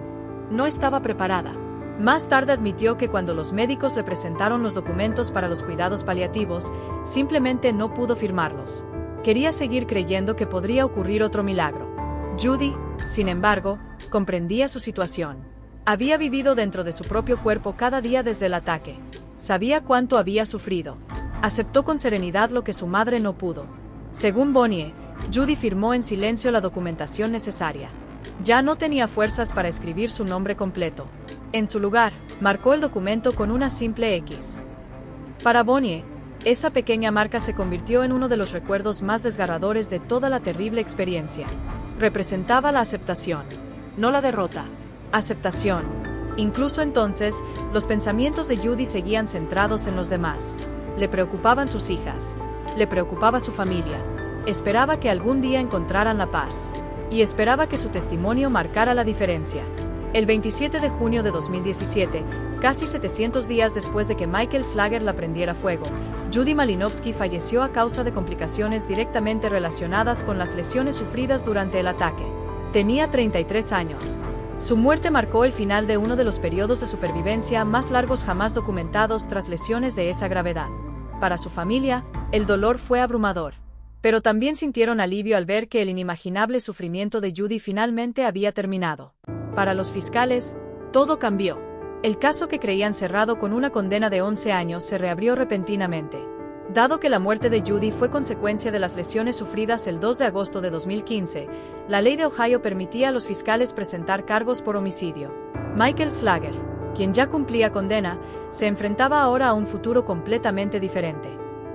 Speaker 1: No estaba preparada. Más tarde admitió que cuando los médicos le presentaron los documentos para los cuidados paliativos, simplemente no pudo firmarlos. Quería seguir creyendo que podría ocurrir otro milagro. Judy, sin embargo, comprendía su situación. Había vivido dentro de su propio cuerpo cada día desde el ataque. Sabía cuánto había sufrido. Aceptó con serenidad lo que su madre no pudo. Según Bonnie, Judy firmó en silencio la documentación necesaria. Ya no tenía fuerzas para escribir su nombre completo. En su lugar, marcó el documento con una simple X. Para Bonnie, esa pequeña marca se convirtió en uno de los recuerdos más desgarradores de toda la terrible experiencia. Representaba la aceptación, no la derrota. Aceptación. Incluso entonces, los pensamientos de Judy seguían centrados en los demás. Le preocupaban sus hijas. Le preocupaba su familia. Esperaba que algún día encontraran la paz. Y esperaba que su testimonio marcara la diferencia. El 27 de junio de 2017, casi 700 días después de que Michael Slager la prendiera fuego, Judy Malinowski falleció a causa de complicaciones directamente relacionadas con las lesiones sufridas durante el ataque. Tenía 33 años. Su muerte marcó el final de uno de los periodos de supervivencia más largos jamás documentados tras lesiones de esa gravedad. Para su familia, el dolor fue abrumador. Pero también sintieron alivio al ver que el inimaginable sufrimiento de Judy finalmente había terminado. Para los fiscales, todo cambió. El caso que creían cerrado con una condena de 11 años se reabrió repentinamente. Dado que la muerte de Judy fue consecuencia de las lesiones sufridas el 2 de agosto de 2015, la ley de Ohio permitía a los fiscales presentar cargos por homicidio. Michael Slager, quien ya cumplía condena, se enfrentaba ahora a un futuro completamente diferente.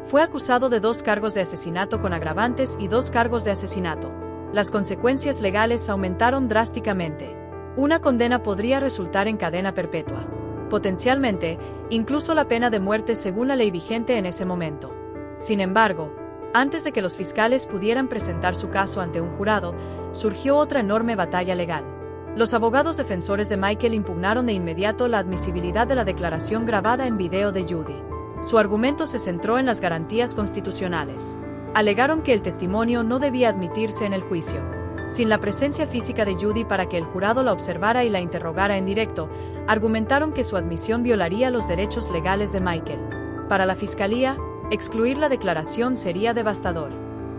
Speaker 1: Fue acusado de 2 cargos de asesinato con agravantes y 2 cargos de asesinato. Las consecuencias legales aumentaron drásticamente. Una condena podría resultar en cadena perpetua. Potencialmente, incluso la pena de muerte según la ley vigente en ese momento. Sin embargo, antes de que los fiscales pudieran presentar su caso ante un jurado, surgió otra enorme batalla legal. Los abogados defensores de Michael impugnaron de inmediato la admisibilidad de la declaración grabada en video de Judy. Su argumento se centró en las garantías constitucionales. Alegaron que el testimonio no debía admitirse en el juicio. Sin la presencia física de Judy para que el jurado la observara y la interrogara en directo, argumentaron que su admisión violaría los derechos legales de Michael. Para la fiscalía, excluir la declaración sería devastador.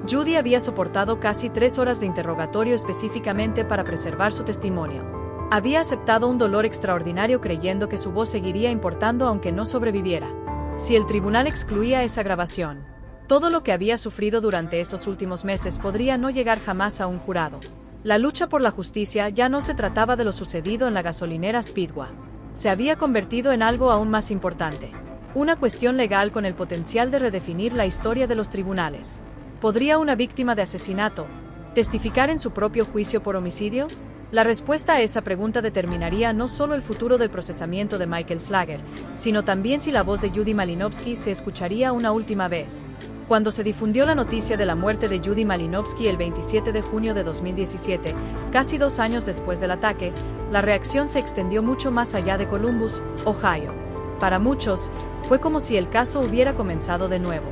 Speaker 1: Judy había soportado casi 3 horas de interrogatorio específicamente para preservar su testimonio. Había aceptado un dolor extraordinario creyendo que su voz seguiría importando aunque no sobreviviera. Si el tribunal excluía esa grabación, todo lo que había sufrido durante esos últimos meses podría no llegar jamás a un jurado. La lucha por la justicia ya no se trataba de lo sucedido en la gasolinera Speedway. Se había convertido en algo aún más importante. Una cuestión legal con el potencial de redefinir la historia de los tribunales. ¿Podría una víctima de asesinato testificar en su propio juicio por homicidio? La respuesta a esa pregunta determinaría no solo el futuro del procesamiento de Michael Slager, sino también si la voz de Judy Malinowski se escucharía una última vez. Cuando se difundió la noticia de la muerte de Judy Malinowski el 27 de junio de 2017, casi 2 años después del ataque, la reacción se extendió mucho más allá de Columbus, Ohio. Para muchos, fue como si el caso hubiera comenzado de nuevo.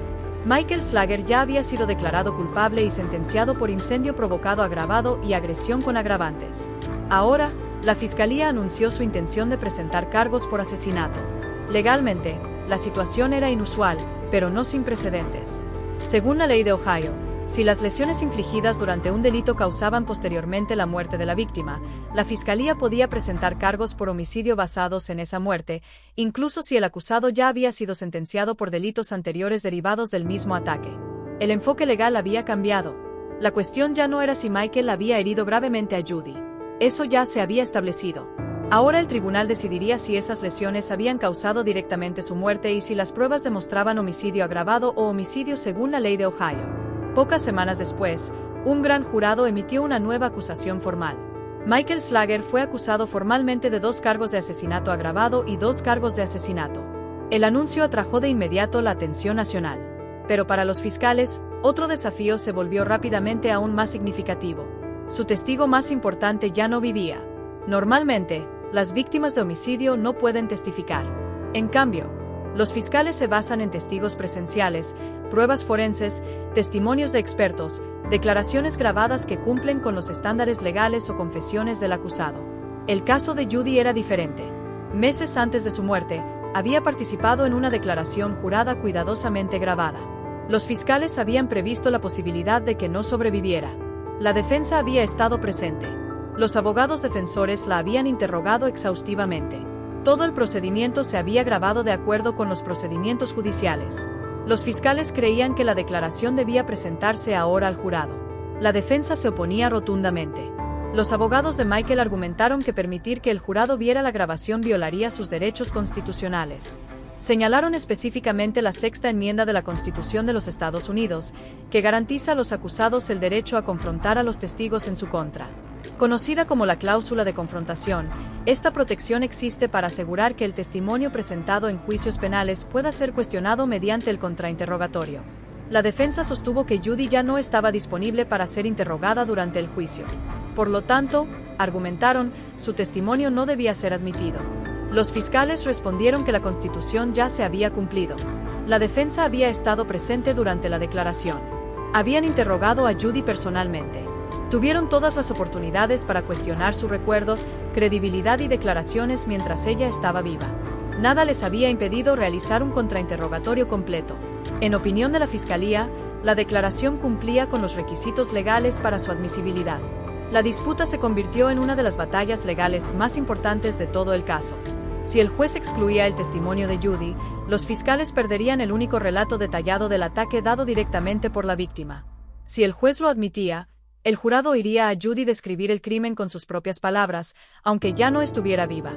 Speaker 1: Michael Slager ya había sido declarado culpable y sentenciado por incendio provocado agravado y agresión con agravantes. Ahora, la fiscalía anunció su intención de presentar cargos por asesinato. Legalmente, la situación era inusual, pero no sin precedentes. Según la ley de Ohio, si las lesiones infligidas durante un delito causaban posteriormente la muerte de la víctima, la fiscalía podía presentar cargos por homicidio basados en esa muerte, incluso si el acusado ya había sido sentenciado por delitos anteriores derivados del mismo ataque. El enfoque legal había cambiado. La cuestión ya no era si Michael había herido gravemente a Judy. Eso ya se había establecido. Ahora el tribunal decidiría si esas lesiones habían causado directamente su muerte y si las pruebas demostraban homicidio agravado o homicidio según la ley de Ohio. Pocas semanas después, un gran jurado emitió una nueva acusación formal. Michael Slager fue acusado formalmente de 2 cargos de asesinato agravado y 2 cargos de asesinato. El anuncio atrajo de inmediato la atención nacional. Pero para los fiscales, otro desafío se volvió rápidamente aún más significativo. Su testigo más importante ya no vivía. Normalmente, las víctimas de homicidio no pueden testificar. En cambio, los fiscales se basan en testigos presenciales, pruebas forenses, testimonios de expertos, declaraciones grabadas que cumplen con los estándares legales o confesiones del acusado. El caso de Judy era diferente. Meses antes de su muerte, había participado en una declaración jurada cuidadosamente grabada. Los fiscales habían previsto la posibilidad de que no sobreviviera. La defensa había estado presente. Los abogados defensores la habían interrogado exhaustivamente. Todo el procedimiento se había grabado de acuerdo con los procedimientos judiciales. Los fiscales creían que la declaración debía presentarse ahora al jurado. La defensa se oponía rotundamente. Los abogados de Michael argumentaron que permitir que el jurado viera la grabación violaría sus derechos constitucionales. Señalaron específicamente la Sexta Enmienda de la Constitución de los Estados Unidos, que garantiza a los acusados el derecho a confrontar a los testigos en su contra. Conocida como la cláusula de confrontación, esta protección existe para asegurar que el testimonio presentado en juicios penales pueda ser cuestionado mediante el contrainterrogatorio. La defensa sostuvo que Judy ya no estaba disponible para ser interrogada durante el juicio. Por lo tanto, argumentaron, su testimonio no debía ser admitido. Los fiscales respondieron que la Constitución ya se había cumplido. La defensa había estado presente durante la declaración. Habían interrogado a Judy personalmente. Tuvieron todas las oportunidades para cuestionar su recuerdo, credibilidad y declaraciones mientras ella estaba viva. Nada les había impedido realizar un contrainterrogatorio completo. En opinión de la Fiscalía, la declaración cumplía con los requisitos legales para su admisibilidad. La disputa se convirtió en una de las batallas legales más importantes de todo el caso. Si el juez excluía el testimonio de Judy, los fiscales perderían el único relato detallado del ataque dado directamente por la víctima. Si el juez lo admitía, el jurado oiría a Judy describir el crimen con sus propias palabras, aunque ya no estuviera viva.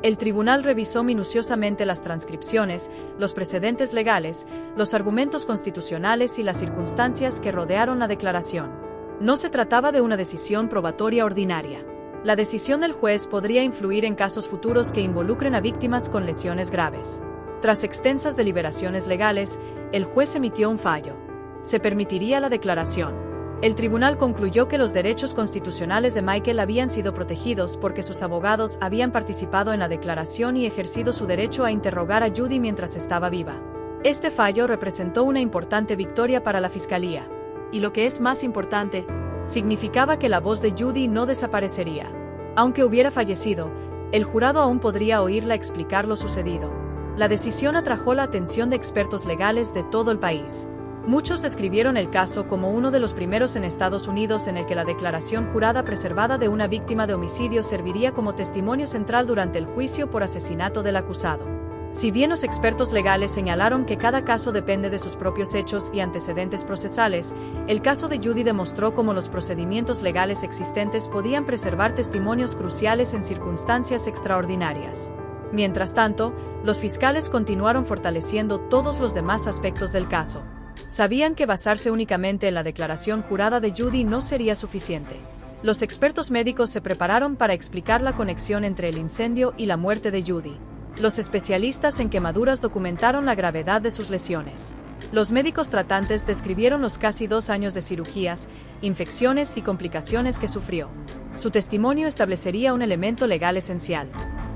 Speaker 1: El tribunal revisó minuciosamente las transcripciones, los precedentes legales, los argumentos constitucionales y las circunstancias que rodearon la declaración. No se trataba de una decisión probatoria ordinaria. La decisión del juez podría influir en casos futuros que involucren a víctimas con lesiones graves. Tras extensas deliberaciones legales, el juez emitió un fallo. Se permitiría la declaración. El tribunal concluyó que los derechos constitucionales de Michael habían sido protegidos porque sus abogados habían participado en la declaración y ejercido su derecho a interrogar a Judy mientras estaba viva. Este fallo representó una importante victoria para la Fiscalía. Y lo que es más importante, significaba que la voz de Judy no desaparecería. Aunque hubiera fallecido, el jurado aún podría oírla explicar lo sucedido. La decisión atrajo la atención de expertos legales de todo el país. Muchos describieron el caso como uno de los primeros en Estados Unidos en el que la declaración jurada preservada de una víctima de homicidio serviría como testimonio central durante el juicio por asesinato del acusado. Si bien los expertos legales señalaron que cada caso depende de sus propios hechos y antecedentes procesales, el caso de Judy demostró cómo los procedimientos legales existentes podían preservar testimonios cruciales en circunstancias extraordinarias. Mientras tanto, los fiscales continuaron fortaleciendo todos los demás aspectos del caso. Sabían que basarse únicamente en la declaración jurada de Judy no sería suficiente. Los expertos médicos se prepararon para explicar la conexión entre el incendio y la muerte de Judy. Los especialistas en quemaduras documentaron la gravedad de sus lesiones. Los médicos tratantes describieron los casi 2 años de cirugías, infecciones y complicaciones que sufrió. Su testimonio establecería un elemento legal esencial.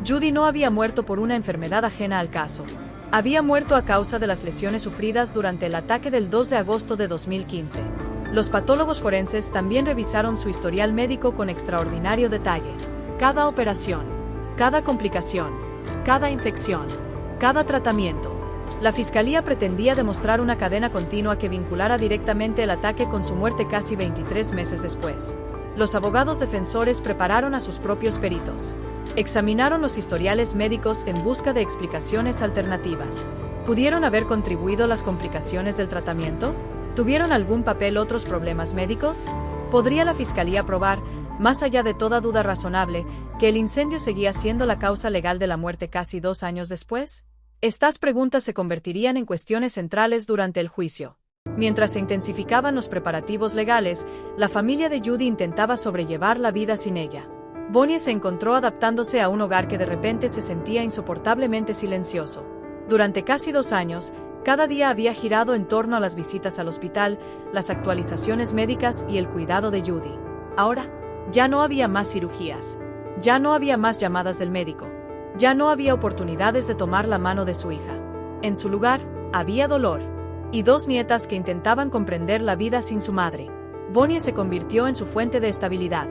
Speaker 1: Judy no había muerto por una enfermedad ajena al caso. Había muerto a causa de las lesiones sufridas durante el ataque del 2 de agosto de 2015. Los patólogos forenses también revisaron su historial médico con extraordinario detalle. Cada operación, cada complicación, cada infección, cada tratamiento. La Fiscalía pretendía demostrar una cadena continua que vinculara directamente el ataque con su muerte casi 23 meses después. Los abogados defensores prepararon a sus propios peritos. Examinaron los historiales médicos en busca de explicaciones alternativas. ¿Pudieron haber contribuido las complicaciones del tratamiento? ¿Tuvieron algún papel otros problemas médicos? ¿Podría la fiscalía probar, más allá de toda duda razonable, que el incendio seguía siendo la causa legal de la muerte casi 2 años después? Estas preguntas se convertirían en cuestiones centrales durante el juicio. Mientras se intensificaban los preparativos legales, la familia de Judy intentaba sobrellevar la vida sin ella. Bonnie se encontró adaptándose a un hogar que de repente se sentía insoportablemente silencioso. Durante casi 2 años, cada día había girado en torno a las visitas al hospital, las actualizaciones médicas y el cuidado de Judy. Ahora, ya no había más cirugías. Ya no había más llamadas del médico. Ya no había oportunidades de tomar la mano de su hija. En su lugar, había dolor. Y 2 nietas que intentaban comprender la vida sin su madre. Bonnie se convirtió en su fuente de estabilidad.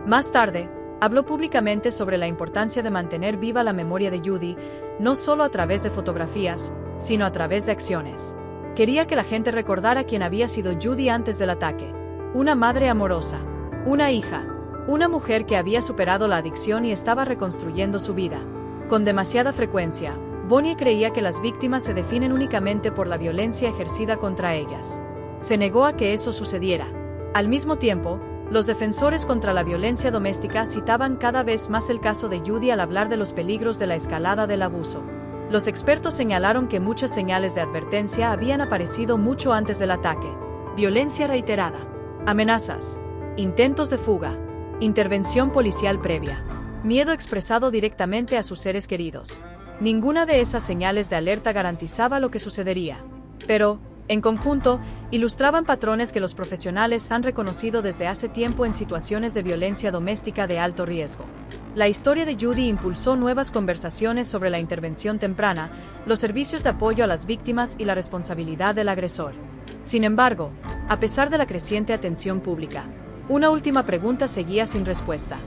Speaker 1: Más tarde, habló públicamente sobre la importancia de mantener viva la memoria de Judy, no solo a través de fotografías, sino a través de acciones. Quería que la gente recordara quién había sido Judy antes del ataque. Una madre amorosa. Una hija. Una mujer que había superado la adicción y estaba reconstruyendo su vida. Con demasiada frecuencia, Bonnie creía que las víctimas se definen únicamente por la violencia ejercida contra ellas. Se negó a que eso sucediera. Al mismo tiempo, los defensores contra la violencia doméstica citaban cada vez más el caso de Judy al hablar de los peligros de la escalada del abuso. Los expertos señalaron que muchas señales de advertencia habían aparecido mucho antes del ataque. Violencia reiterada, amenazas, intentos de fuga, intervención policial previa, miedo expresado directamente a sus seres queridos. Ninguna de esas señales de alerta garantizaba lo que sucedería. Pero, en conjunto, ilustraban patrones que los profesionales han reconocido desde hace tiempo en situaciones de violencia doméstica de alto riesgo. La historia de Judy impulsó nuevas conversaciones sobre la intervención temprana, los servicios de apoyo a las víctimas y la responsabilidad del agresor. Sin embargo, a pesar de la creciente atención pública, una última pregunta seguía sin respuesta.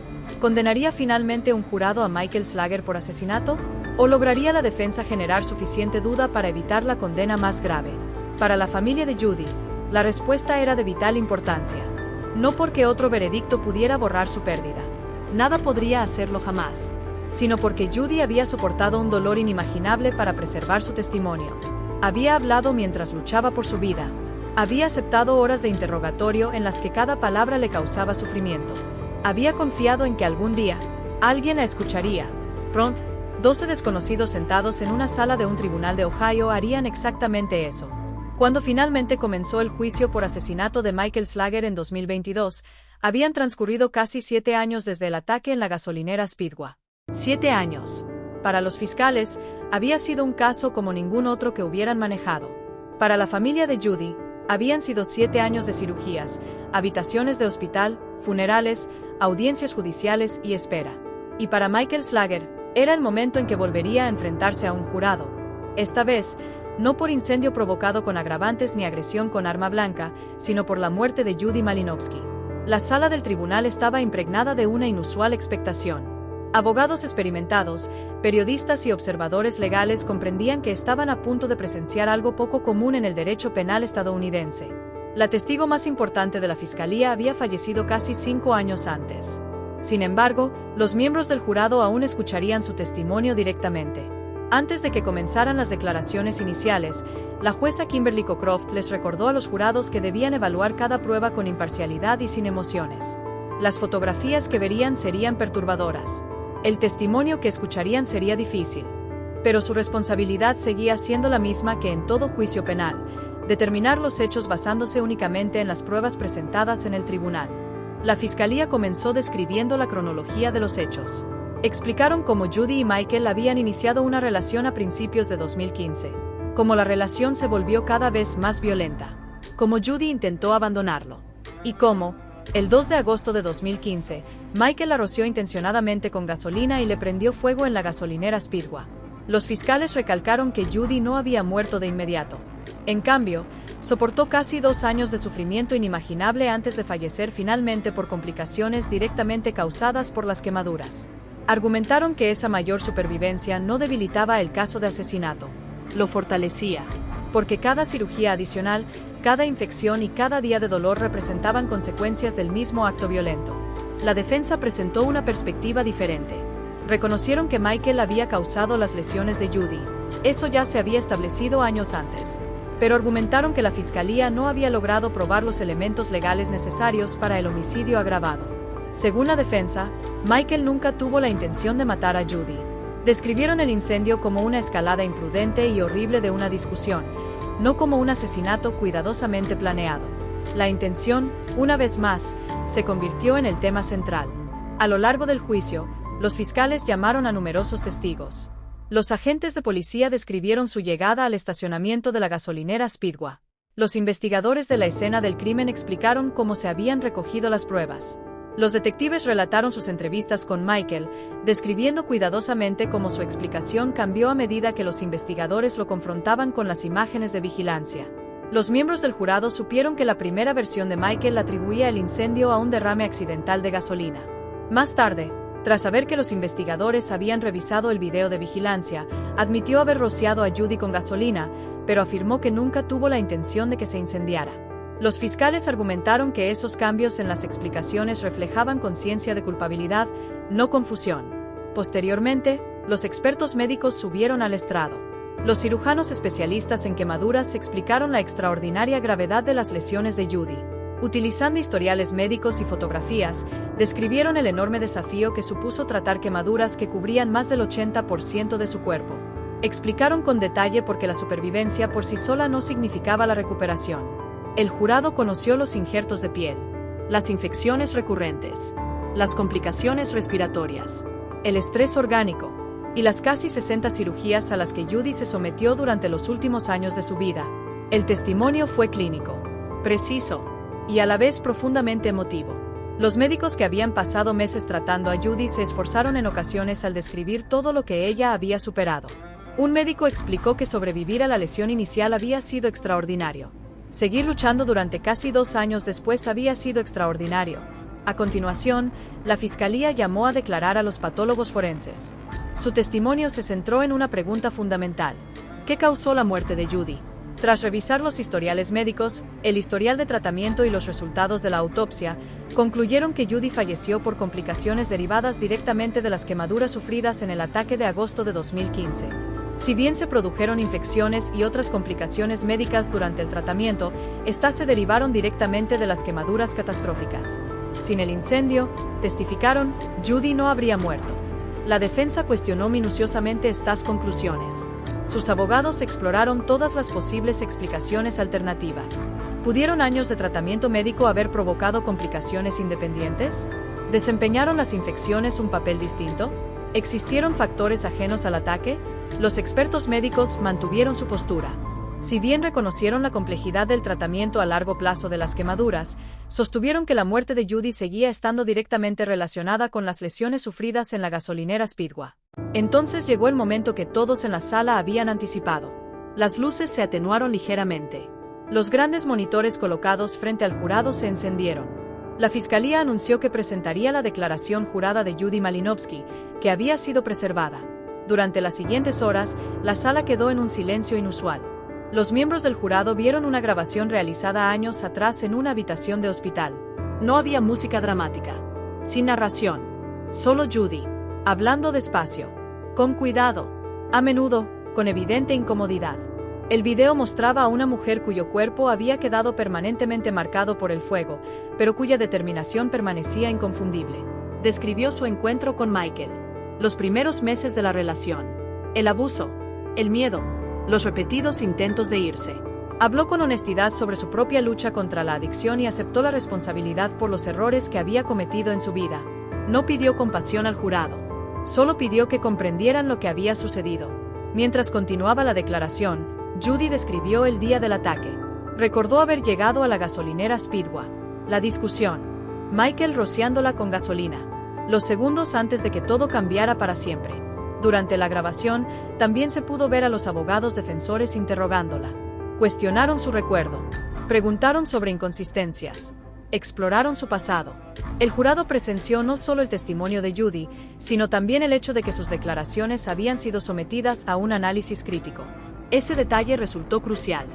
Speaker 1: ¿Condenaría finalmente un jurado a Michael Slager por asesinato? ¿O lograría la defensa generar suficiente duda para evitar la condena más grave? Para la familia de Judy, la respuesta era de vital importancia. No porque otro veredicto pudiera borrar su pérdida. Nada podría hacerlo jamás. Sino porque Judy había soportado un dolor inimaginable para preservar su testimonio. Había hablado mientras luchaba por su vida. Había aceptado horas de interrogatorio en las que cada palabra le causaba sufrimiento. Había confiado en que algún día, alguien la escucharía. Pronto, 12 desconocidos sentados en una sala de un tribunal de Ohio harían exactamente eso. Cuando finalmente comenzó el juicio por asesinato de Michael Slager en 2022, habían transcurrido casi 7 años desde el ataque en la gasolinera Speedway. 7 años. Para los fiscales, había sido un caso como ningún otro que hubieran manejado. Para la familia de Judy, habían sido 7 años de cirugías, habitaciones de hospital, funerales, audiencias judiciales y espera. Y para Michael Slager, era el momento en que volvería a enfrentarse a un jurado. Esta vez, no por incendio provocado con agravantes ni agresión con arma blanca, sino por la muerte de Judy Malinowski. La sala del tribunal estaba impregnada de una inusual expectación. Abogados experimentados, periodistas y observadores legales comprendían que estaban a punto de presenciar algo poco común en el derecho penal estadounidense. La testigo más importante de la fiscalía había fallecido casi 5 años antes. Sin embargo, los miembros del jurado aún escucharían su testimonio directamente. Antes de que comenzaran las declaraciones iniciales, la jueza Kimberly Cockcroft les recordó a los jurados que debían evaluar cada prueba con imparcialidad y sin emociones. Las fotografías que verían serían perturbadoras. El testimonio que escucharían sería difícil. Pero su responsabilidad seguía siendo la misma que en todo juicio penal: determinar los hechos basándose únicamente en las pruebas presentadas en el tribunal. La fiscalía comenzó describiendo la cronología de los hechos. Explicaron cómo Judy y Michael habían iniciado una relación a principios de 2015, cómo la relación se volvió cada vez más violenta, cómo Judy intentó abandonarlo, y cómo, el 2 de agosto de 2015, Michael la roció intencionadamente con gasolina y le prendió fuego en la gasolinera Speedway. Los fiscales recalcaron que Judy no había muerto de inmediato. En cambio, soportó casi 2 años de sufrimiento inimaginable antes de fallecer finalmente por complicaciones directamente causadas por las quemaduras. Argumentaron que esa mayor supervivencia no debilitaba el caso de asesinato, lo fortalecía, porque cada cirugía adicional, cada infección y cada día de dolor representaban consecuencias del mismo acto violento. La defensa presentó una perspectiva diferente. Reconocieron que Michael había causado las lesiones de Judy. Eso ya se había establecido años antes. pero argumentaron que la fiscalía no había logrado probar los elementos legales necesarios para el homicidio agravado. Según la defensa, Michael nunca tuvo la intención de matar a Judy. Describieron el incendio como una escalada imprudente y horrible de una discusión, no como un asesinato cuidadosamente planeado. La intención, una vez más, se convirtió en el tema central. A lo largo del juicio, los fiscales llamaron a numerosos testigos. Los agentes de policía describieron su llegada al estacionamiento de la gasolinera Speedway. Los investigadores de la escena del crimen explicaron cómo se habían recogido las pruebas. Los detectives relataron sus entrevistas con Michael, describiendo cuidadosamente cómo su explicación cambió a medida que los investigadores lo confrontaban con las imágenes de vigilancia. Los miembros del jurado supieron que la primera versión de Michael atribuía el incendio a un derrame accidental de gasolina. Más tarde, tras saber que los investigadores habían revisado el video de vigilancia, admitió haber rociado a Judy con gasolina, pero afirmó que nunca tuvo la intención de que se incendiara. Los fiscales argumentaron que esos cambios en las explicaciones reflejaban conciencia de culpabilidad, no confusión. Posteriormente, los expertos médicos subieron al estrado. Los cirujanos especialistas en quemaduras explicaron la extraordinaria gravedad de las lesiones de Judy. Utilizando historiales médicos y fotografías, describieron el enorme desafío que supuso tratar quemaduras que cubrían más del 80% de su cuerpo. Explicaron con detalle por qué la supervivencia por sí sola no significaba la recuperación. El jurado conoció los injertos de piel, las infecciones recurrentes, las complicaciones respiratorias, el estrés orgánico y las casi 60 cirugías a las que Judy se sometió durante los últimos años de su vida. El testimonio fue clínico, preciso y a la vez profundamente emotivo. Los médicos que habían pasado meses tratando a Judy se esforzaron en ocasiones al describir todo lo que ella había superado. Un médico explicó que sobrevivir a la lesión inicial había sido extraordinario. Seguir luchando durante casi 2 años después había sido extraordinario. A continuación, la fiscalía llamó a declarar a los patólogos forenses. Su testimonio se centró en una pregunta fundamental: ¿qué causó la muerte de Judy? Tras revisar los historiales médicos, el historial de tratamiento y los resultados de la autopsia, concluyeron que Judy falleció por complicaciones derivadas directamente de las quemaduras sufridas en el ataque de agosto de 2015. Si bien se produjeron infecciones y otras complicaciones médicas durante el tratamiento, estas se derivaron directamente de las quemaduras catastróficas. Sin el incendio, testificaron, Judy no habría muerto. La defensa cuestionó minuciosamente estas conclusiones. Sus abogados exploraron todas las posibles explicaciones alternativas. ¿Pudieron años de tratamiento médico haber provocado complicaciones independientes? ¿Desempeñaron las infecciones un papel distinto? ¿Existieron factores ajenos al ataque? Los expertos médicos mantuvieron su postura. Si bien reconocieron la complejidad del tratamiento a largo plazo de las quemaduras, sostuvieron que la muerte de Judy seguía estando directamente relacionada con las lesiones sufridas en la gasolinera Speedway. Entonces llegó el momento que todos en la sala habían anticipado. Las luces se atenuaron ligeramente. Los grandes monitores colocados frente al jurado se encendieron. La fiscalía anunció que presentaría la declaración jurada de Judy Malinowski, que había sido preservada. Durante las siguientes horas, la sala quedó en un silencio inusual. Los miembros del jurado vieron una grabación realizada años atrás en una habitación de hospital. No había música dramática, sin narración, solo Judy, hablando despacio, con cuidado, a menudo, con evidente incomodidad. El video mostraba a una mujer cuyo cuerpo había quedado permanentemente marcado por el fuego, pero cuya determinación permanecía inconfundible. Describió su encuentro con Michael, los primeros meses de la relación, el abuso, el miedo, los repetidos intentos de irse. Habló con honestidad sobre su propia lucha contra la adicción y aceptó la responsabilidad por los errores que había cometido en su vida. No pidió compasión al jurado, solo pidió que comprendieran lo que había sucedido. Mientras continuaba la declaración, Judy describió el día del ataque. Recordó haber llegado a la gasolinera Speedway, la discusión, Michael rociándola con gasolina, los segundos antes de que todo cambiara para siempre. Durante la grabación, también se pudo ver a los abogados defensores interrogándola. Cuestionaron su recuerdo, preguntaron sobre inconsistencias, exploraron su pasado. El jurado presenció no solo el testimonio de Judy, sino también el hecho de que sus declaraciones habían sido sometidas a un análisis crítico. Ese detalle resultó crucial.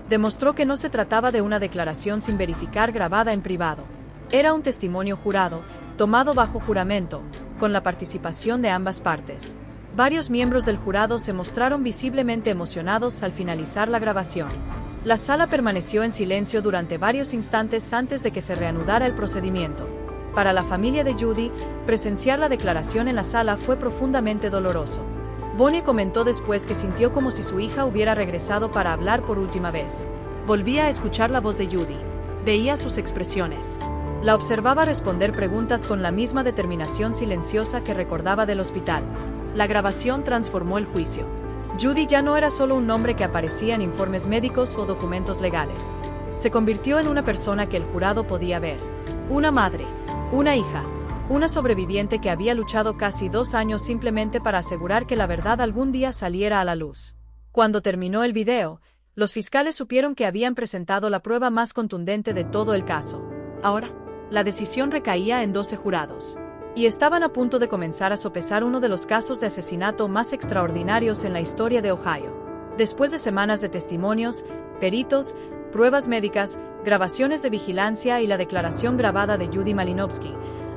Speaker 1: Demostró que no se trataba de una declaración sin verificar grabada en privado. Era un testimonio jurado, tomado bajo juramento, con la participación de ambas partes. Varios miembros del jurado se mostraron visiblemente emocionados al finalizar la grabación. La sala permaneció en silencio durante varios instantes antes de que se reanudara el procedimiento. Para la familia de Judy, presenciar la declaración en la sala fue profundamente doloroso. Bonnie comentó después que sintió como si su hija hubiera regresado para hablar por última vez. Volvía a escuchar la voz de Judy. Veía sus expresiones. La observaba responder preguntas con la misma determinación silenciosa que recordaba del hospital. La grabación transformó el juicio. Judy ya no era solo un nombre que aparecía en informes médicos o documentos legales. Se convirtió en una persona que el jurado podía ver. Una madre, una hija, una sobreviviente que había luchado casi 2 años simplemente para asegurar que la verdad algún día saliera a la luz. Cuando terminó el video, los fiscales supieron que habían presentado la prueba más contundente de todo el caso. Ahora, la decisión recaía en 12 jurados. Y estaban a punto de comenzar a sopesar uno de los casos de asesinato más extraordinarios en la historia de Ohio. Después de semanas de testimonios, peritos, pruebas médicas, grabaciones de vigilancia y la declaración grabada de Judy Malinowski,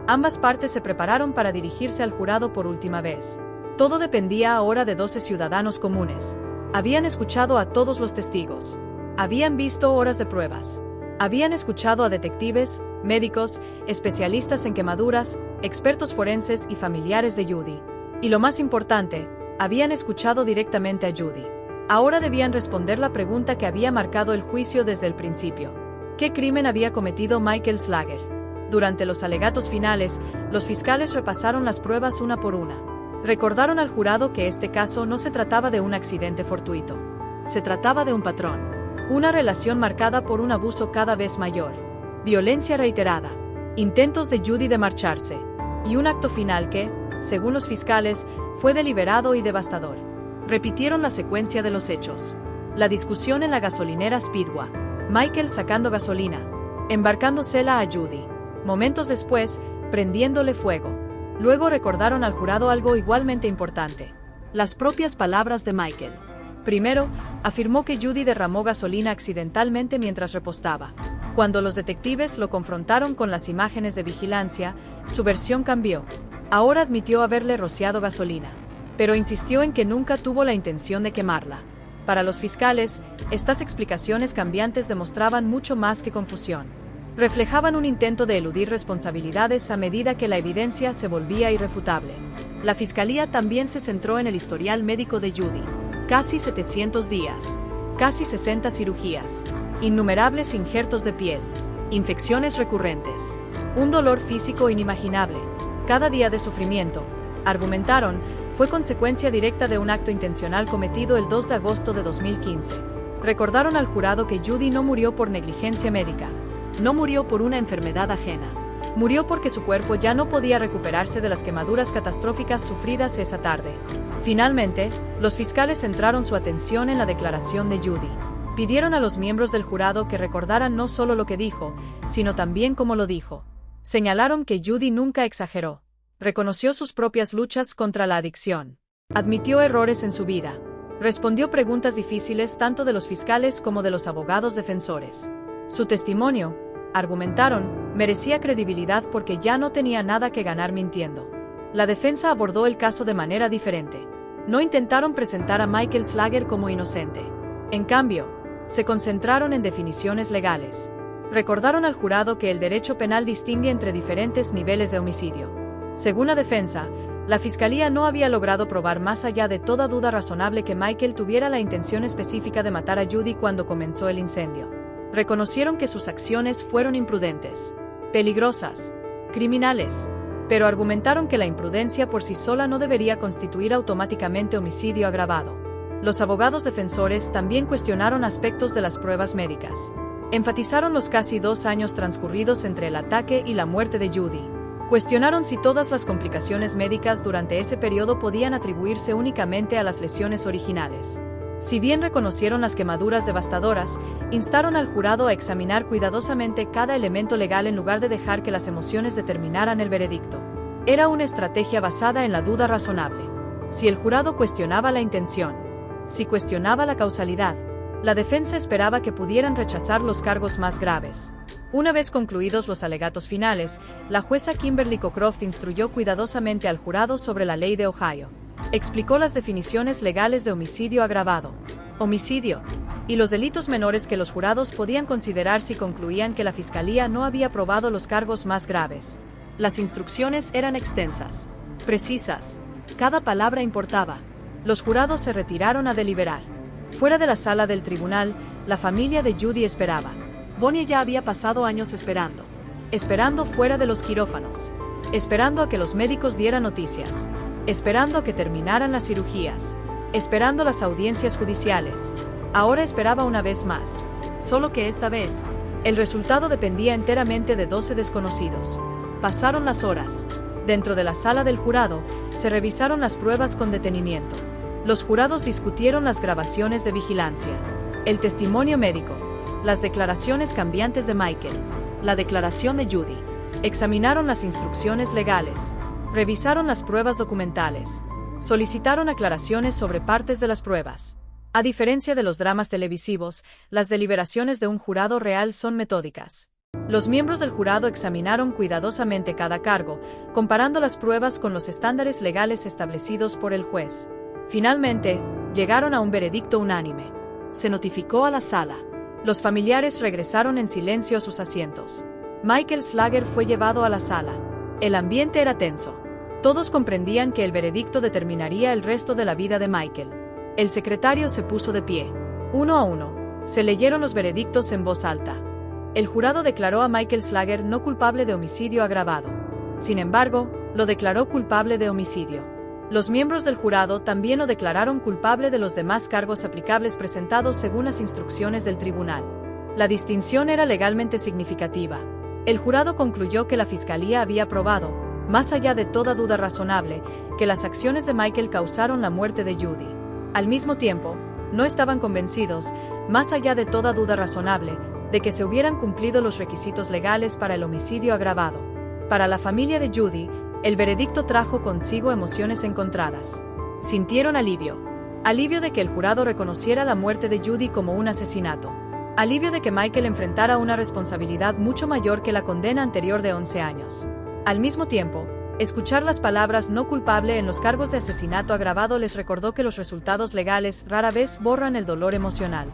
Speaker 1: ambas partes se prepararon para dirigirse al jurado por última vez. Todo dependía ahora de 12 ciudadanos comunes. Habían escuchado a todos los testigos. Habían visto horas de pruebas. Habían escuchado a detectives, médicos, especialistas en quemaduras, expertos forenses y familiares de Judy. Y lo más importante, habían escuchado directamente a Judy. Ahora debían responder la pregunta que había marcado el juicio desde el principio. ¿Qué crimen había cometido Michael Slager? Durante los alegatos finales, los fiscales repasaron las pruebas una por una. Recordaron al jurado que este caso no se trataba de un accidente fortuito. Se trataba de un patrón. Una relación marcada por un abuso cada vez mayor. Violencia reiterada. Intentos de Judy de marcharse. Y un acto final que, según los fiscales, fue deliberado y devastador. Repitieron la secuencia de los hechos. La discusión en la gasolinera Speedway. Michael sacando gasolina. Embarcándosela a Judy. Momentos después, prendiéndole fuego. Luego recordaron al jurado algo igualmente importante. Las propias palabras de Michael. Primero, afirmó que Judy derramó gasolina accidentalmente mientras repostaba. Cuando los detectives lo confrontaron con las imágenes de vigilancia, su versión cambió. Ahora admitió haberle rociado gasolina, pero insistió en que nunca tuvo la intención de quemarla. Para los fiscales, estas explicaciones cambiantes demostraban mucho más que confusión. Reflejaban un intento de eludir responsabilidades a medida que la evidencia se volvía irrefutable. La fiscalía también se centró en el historial médico de Judy. Casi 700 días, casi 60 cirugías, innumerables injertos de piel, infecciones recurrentes, un dolor físico inimaginable, cada día de sufrimiento, argumentaron, fue consecuencia directa de un acto intencional cometido el 2 de agosto de 2015. Recordaron al jurado que Judy no murió por negligencia médica, no murió por una enfermedad ajena. Murió porque su cuerpo ya no podía recuperarse de las quemaduras catastróficas sufridas esa tarde. Finalmente, los fiscales centraron su atención en la declaración de Judy. Pidieron a los miembros del jurado que recordaran no solo lo que dijo, sino también cómo lo dijo. Señalaron que Judy nunca exageró. Reconoció sus propias luchas contra la adicción. Admitió errores en su vida. Respondió preguntas difíciles tanto de los fiscales como de los abogados defensores. Su testimonio, argumentaron, merecía credibilidad porque ya no tenía nada que ganar mintiendo. La defensa abordó el caso de manera diferente. No intentaron presentar a Michael Slager como inocente. En cambio, se concentraron en definiciones legales. Recordaron al jurado que el derecho penal distingue entre diferentes niveles de homicidio. Según la defensa, la fiscalía no había logrado probar más allá de toda duda razonable que Michael tuviera la intención específica de matar a Judy cuando comenzó el incendio. Reconocieron que sus acciones fueron imprudentes, peligrosas, criminales, pero argumentaron que la imprudencia por sí sola no debería constituir automáticamente homicidio agravado. Los abogados defensores también cuestionaron aspectos de las pruebas médicas. Enfatizaron los casi 2 años transcurridos entre el ataque y la muerte de Judy. Cuestionaron si todas las complicaciones médicas durante ese periodo podían atribuirse únicamente a las lesiones originales. Si bien reconocieron las quemaduras devastadoras, instaron al jurado a examinar cuidadosamente cada elemento legal en lugar de dejar que las emociones determinaran el veredicto. Era una estrategia basada en la duda razonable. Si el jurado cuestionaba la intención, si cuestionaba la causalidad, la defensa esperaba que pudieran rechazar los cargos más graves. Una vez concluidos los alegatos finales, la jueza Kimberly Cockcroft instruyó cuidadosamente al jurado sobre la ley de Ohio. Explicó las definiciones legales de homicidio agravado. Homicidio y los delitos menores que los jurados podían considerar si concluían que la fiscalía no había probado los cargos más graves. Las instrucciones eran extensas, precisas. Cada palabra importaba. Los jurados se retiraron a deliberar. Fuera de la sala del tribunal, la familia de Judy esperaba. Bonnie ya había pasado años esperando fuera de los quirófanos, esperando a que los médicos dieran noticias, esperando a que terminaran las cirugías, esperando las audiencias judiciales. Ahora esperaba una vez más, solo que esta vez, el resultado dependía enteramente de 12 desconocidos. Pasaron las horas. Dentro de la sala del jurado, se revisaron las pruebas con detenimiento. Los jurados discutieron las grabaciones de vigilancia, el testimonio médico, las declaraciones cambiantes de Michael, la declaración de Judy. Examinaron las instrucciones legales, revisaron las pruebas documentales, solicitaron aclaraciones sobre partes de las pruebas. A diferencia de los dramas televisivos, las deliberaciones de un jurado real son metódicas. Los miembros del jurado examinaron cuidadosamente cada cargo, comparando las pruebas con los estándares legales establecidos por el juez. Finalmente, llegaron a un veredicto unánime. Se notificó a la sala. Los familiares regresaron en silencio a sus asientos. Michael Slager fue llevado a la sala. El ambiente era tenso. Todos comprendían que el veredicto determinaría el resto de la vida de Michael. El secretario se puso de pie. Uno a uno, se leyeron los veredictos en voz alta. El jurado declaró a Michael Slager no culpable de homicidio agravado. Sin embargo, lo declaró culpable de homicidio. Los miembros del jurado también lo declararon culpable de los demás cargos aplicables presentados según las instrucciones del tribunal. La distinción era legalmente significativa. El jurado concluyó que la fiscalía había probado, más allá de toda duda razonable, que las acciones de Michael causaron la muerte de Judy. Al mismo tiempo, no estaban convencidos, más allá de toda duda razonable, de que se hubieran cumplido los requisitos legales para el homicidio agravado. Para la familia de Judy, el veredicto trajo consigo emociones encontradas. Sintieron alivio. Alivio de que el jurado reconociera la muerte de Judy como un asesinato. Alivio de que Michael enfrentara una responsabilidad mucho mayor que la condena anterior de 11 años. Al mismo tiempo, escuchar las palabras no culpable en los cargos de asesinato agravado les recordó que los resultados legales rara vez borran el dolor emocional.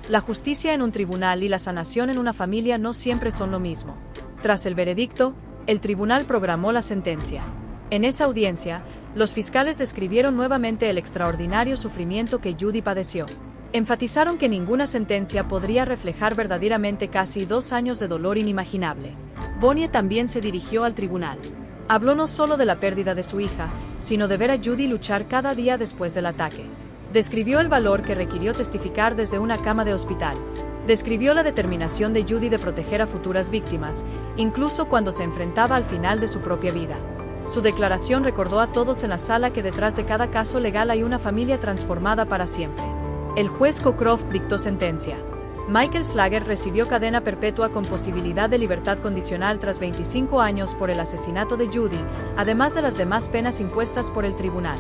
Speaker 1: La justicia en un tribunal y la sanación en una familia no siempre son lo mismo. Tras el veredicto, el tribunal programó la sentencia. En esa audiencia, los fiscales describieron nuevamente el extraordinario sufrimiento que Judy padeció. Enfatizaron que ninguna sentencia podría reflejar verdaderamente casi 2 años de dolor inimaginable. Bonnie también se dirigió al tribunal. Habló no solo de la pérdida de su hija, sino de ver a Judy luchar cada día después del ataque. Describió el valor que requirió testificar desde una cama de hospital. Describió la determinación de Judy de proteger a futuras víctimas, incluso cuando se enfrentaba al final de su propia vida. Su declaración recordó a todos en la sala que detrás de cada caso legal hay una familia transformada para siempre. El juez Cockcroft dictó sentencia. Michael Slager recibió cadena perpetua con posibilidad de libertad condicional tras 25 años por el asesinato de Judy, además de las demás penas impuestas por el tribunal.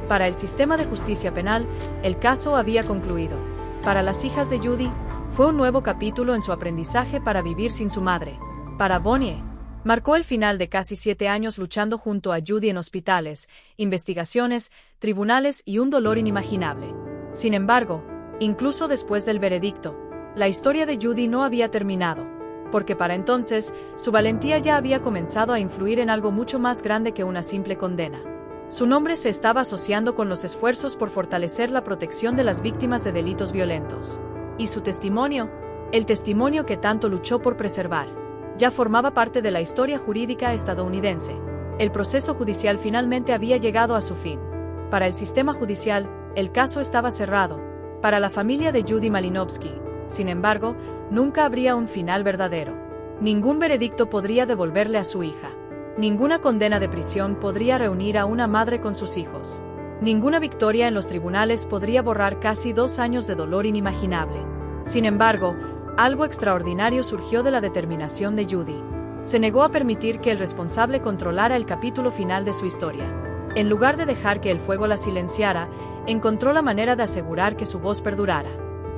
Speaker 1: Para el sistema de justicia penal, el caso había concluido. Para las hijas de Judy, fue un nuevo capítulo en su aprendizaje para vivir sin su madre. Para Bonnie, marcó el final de casi 7 años luchando junto a Judy en hospitales, investigaciones, tribunales y un dolor inimaginable. Sin embargo, incluso después del veredicto, la historia de Judy no había terminado, porque para entonces, su valentía ya había comenzado a influir en algo mucho más grande que una simple condena. Su nombre se estaba asociando con los esfuerzos por fortalecer la protección de las víctimas de delitos violentos. Y su testimonio, el testimonio que tanto luchó por preservar, ya formaba parte de la historia jurídica estadounidense. El proceso judicial finalmente había llegado a su fin. Para el sistema judicial, el caso estaba cerrado. Para la familia de Judy Malinowski, sin embargo, nunca habría un final verdadero. Ningún veredicto podría devolverle a su hija. Ninguna condena de prisión podría reunir a una madre con sus hijos. Ninguna victoria en los tribunales podría borrar casi 2 años de dolor inimaginable. Sin embargo, algo extraordinario surgió de la determinación de Judy. Se negó a permitir que el responsable controlara el capítulo final de su historia. En lugar de dejar que el fuego la silenciara, encontró la manera de asegurar que su voz perdurara.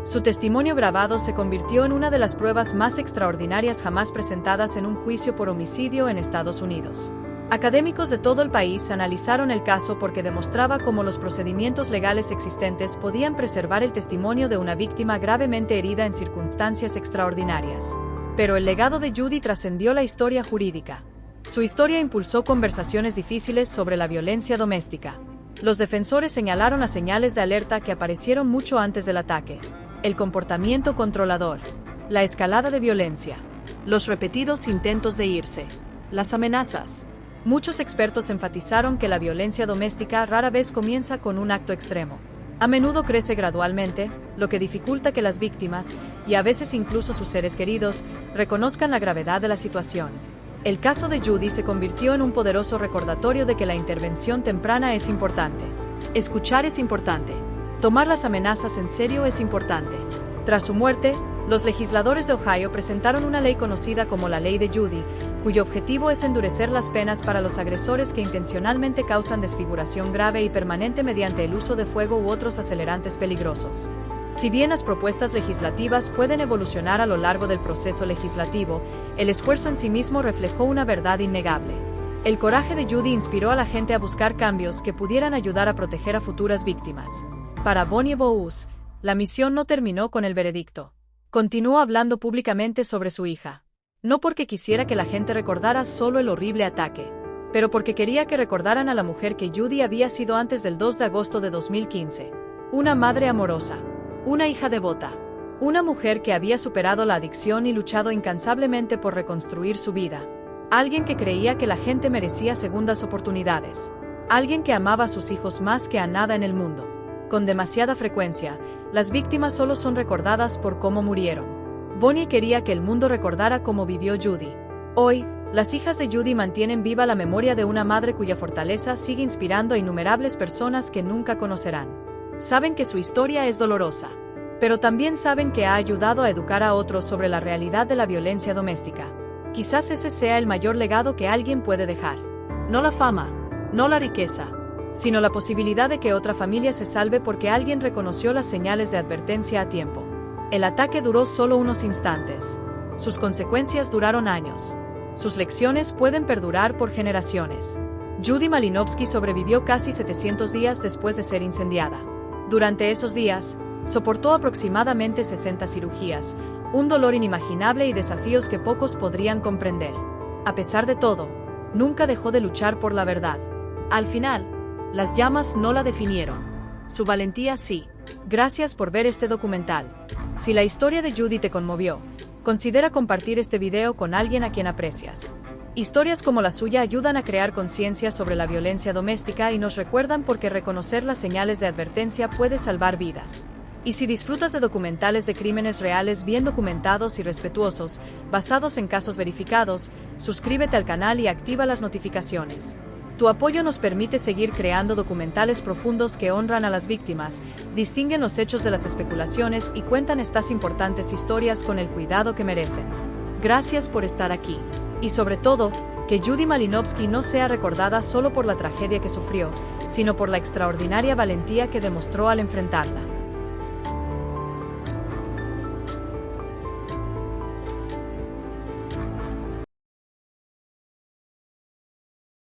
Speaker 1: Su testimonio grabado se convirtió en una de las pruebas más extraordinarias jamás presentadas en un juicio por homicidio en Estados Unidos. Académicos de todo el país analizaron el caso porque demostraba cómo los procedimientos legales existentes podían preservar el testimonio de una víctima gravemente herida en circunstancias extraordinarias. Pero el legado de Judy trascendió la historia jurídica. Su historia impulsó conversaciones difíciles sobre la violencia doméstica. Los defensores señalaron las señales de alerta que aparecieron mucho antes del ataque: el comportamiento controlador, la escalada de violencia, los repetidos intentos de irse, las amenazas. Muchos expertos enfatizaron que la violencia doméstica rara vez comienza con un acto extremo. A menudo crece gradualmente, lo que dificulta que las víctimas, y a veces incluso sus seres queridos, reconozcan la gravedad de la situación. El caso de Judy se convirtió en un poderoso recordatorio de que la intervención temprana es importante. Escuchar es importante. Tomar las amenazas en serio es importante. Tras su muerte, los legisladores de Ohio presentaron una ley conocida como la Ley de Judy, cuyo objetivo es endurecer las penas para los agresores que intencionalmente causan desfiguración grave y permanente mediante el uso de fuego u otros acelerantes peligrosos. Si bien las propuestas legislativas pueden evolucionar a lo largo del proceso legislativo, el esfuerzo en sí mismo reflejó una verdad innegable. El coraje de Judy inspiró a la gente a buscar cambios que pudieran ayudar a proteger a futuras víctimas. Para Bonnie Bowes, la misión no terminó con el veredicto. Continuó hablando públicamente sobre su hija. No porque quisiera que la gente recordara solo el horrible ataque, pero porque quería que recordaran a la mujer que Judy había sido antes del 2 de agosto de 2015. Una madre amorosa. Una hija devota. Una mujer que había superado la adicción y luchado incansablemente por reconstruir su vida. Alguien que creía que la gente merecía segundas oportunidades. Alguien que amaba a sus hijos más que a nada en el mundo. Con demasiada frecuencia, las víctimas solo son recordadas por cómo murieron. Bonnie quería que el mundo recordara cómo vivió Judy. Hoy, las hijas de Judy mantienen viva la memoria de una madre cuya fortaleza sigue inspirando a innumerables personas que nunca conocerán. Saben que su historia es dolorosa, pero también saben que ha ayudado a educar a otros sobre la realidad de la violencia doméstica. Quizás ese sea el mayor legado que alguien puede dejar. No la fama, no la riqueza, sino la posibilidad de que otra familia se salve porque alguien reconoció las señales de advertencia a tiempo. El ataque duró solo unos instantes. Sus consecuencias duraron años. Sus lecciones pueden perdurar por generaciones. Judy Malinowski sobrevivió casi 700 días después de ser incendiada. Durante esos días, soportó aproximadamente 60 cirugías, un dolor inimaginable y desafíos que pocos podrían comprender. A pesar de todo, nunca dejó de luchar por la verdad. Al final, las llamas no la definieron. Su valentía sí. Gracias por ver este documental. Si la historia de Judy te conmovió, considera compartir este video con alguien a quien aprecias. Historias como la suya ayudan a crear conciencia sobre la violencia doméstica y nos recuerdan por qué reconocer las señales de advertencia puede salvar vidas. Y si disfrutas de documentales de crímenes reales bien documentados y respetuosos, basados en casos verificados, suscríbete al canal y activa las notificaciones. Tu apoyo nos permite seguir creando documentales profundos que honran a las víctimas, distinguen los hechos de las especulaciones y cuentan estas importantes historias con el cuidado que merecen. Gracias por estar aquí. Y sobre todo, que Judy Malinowski no sea recordada solo por la tragedia que sufrió, sino por la extraordinaria valentía que demostró al enfrentarla.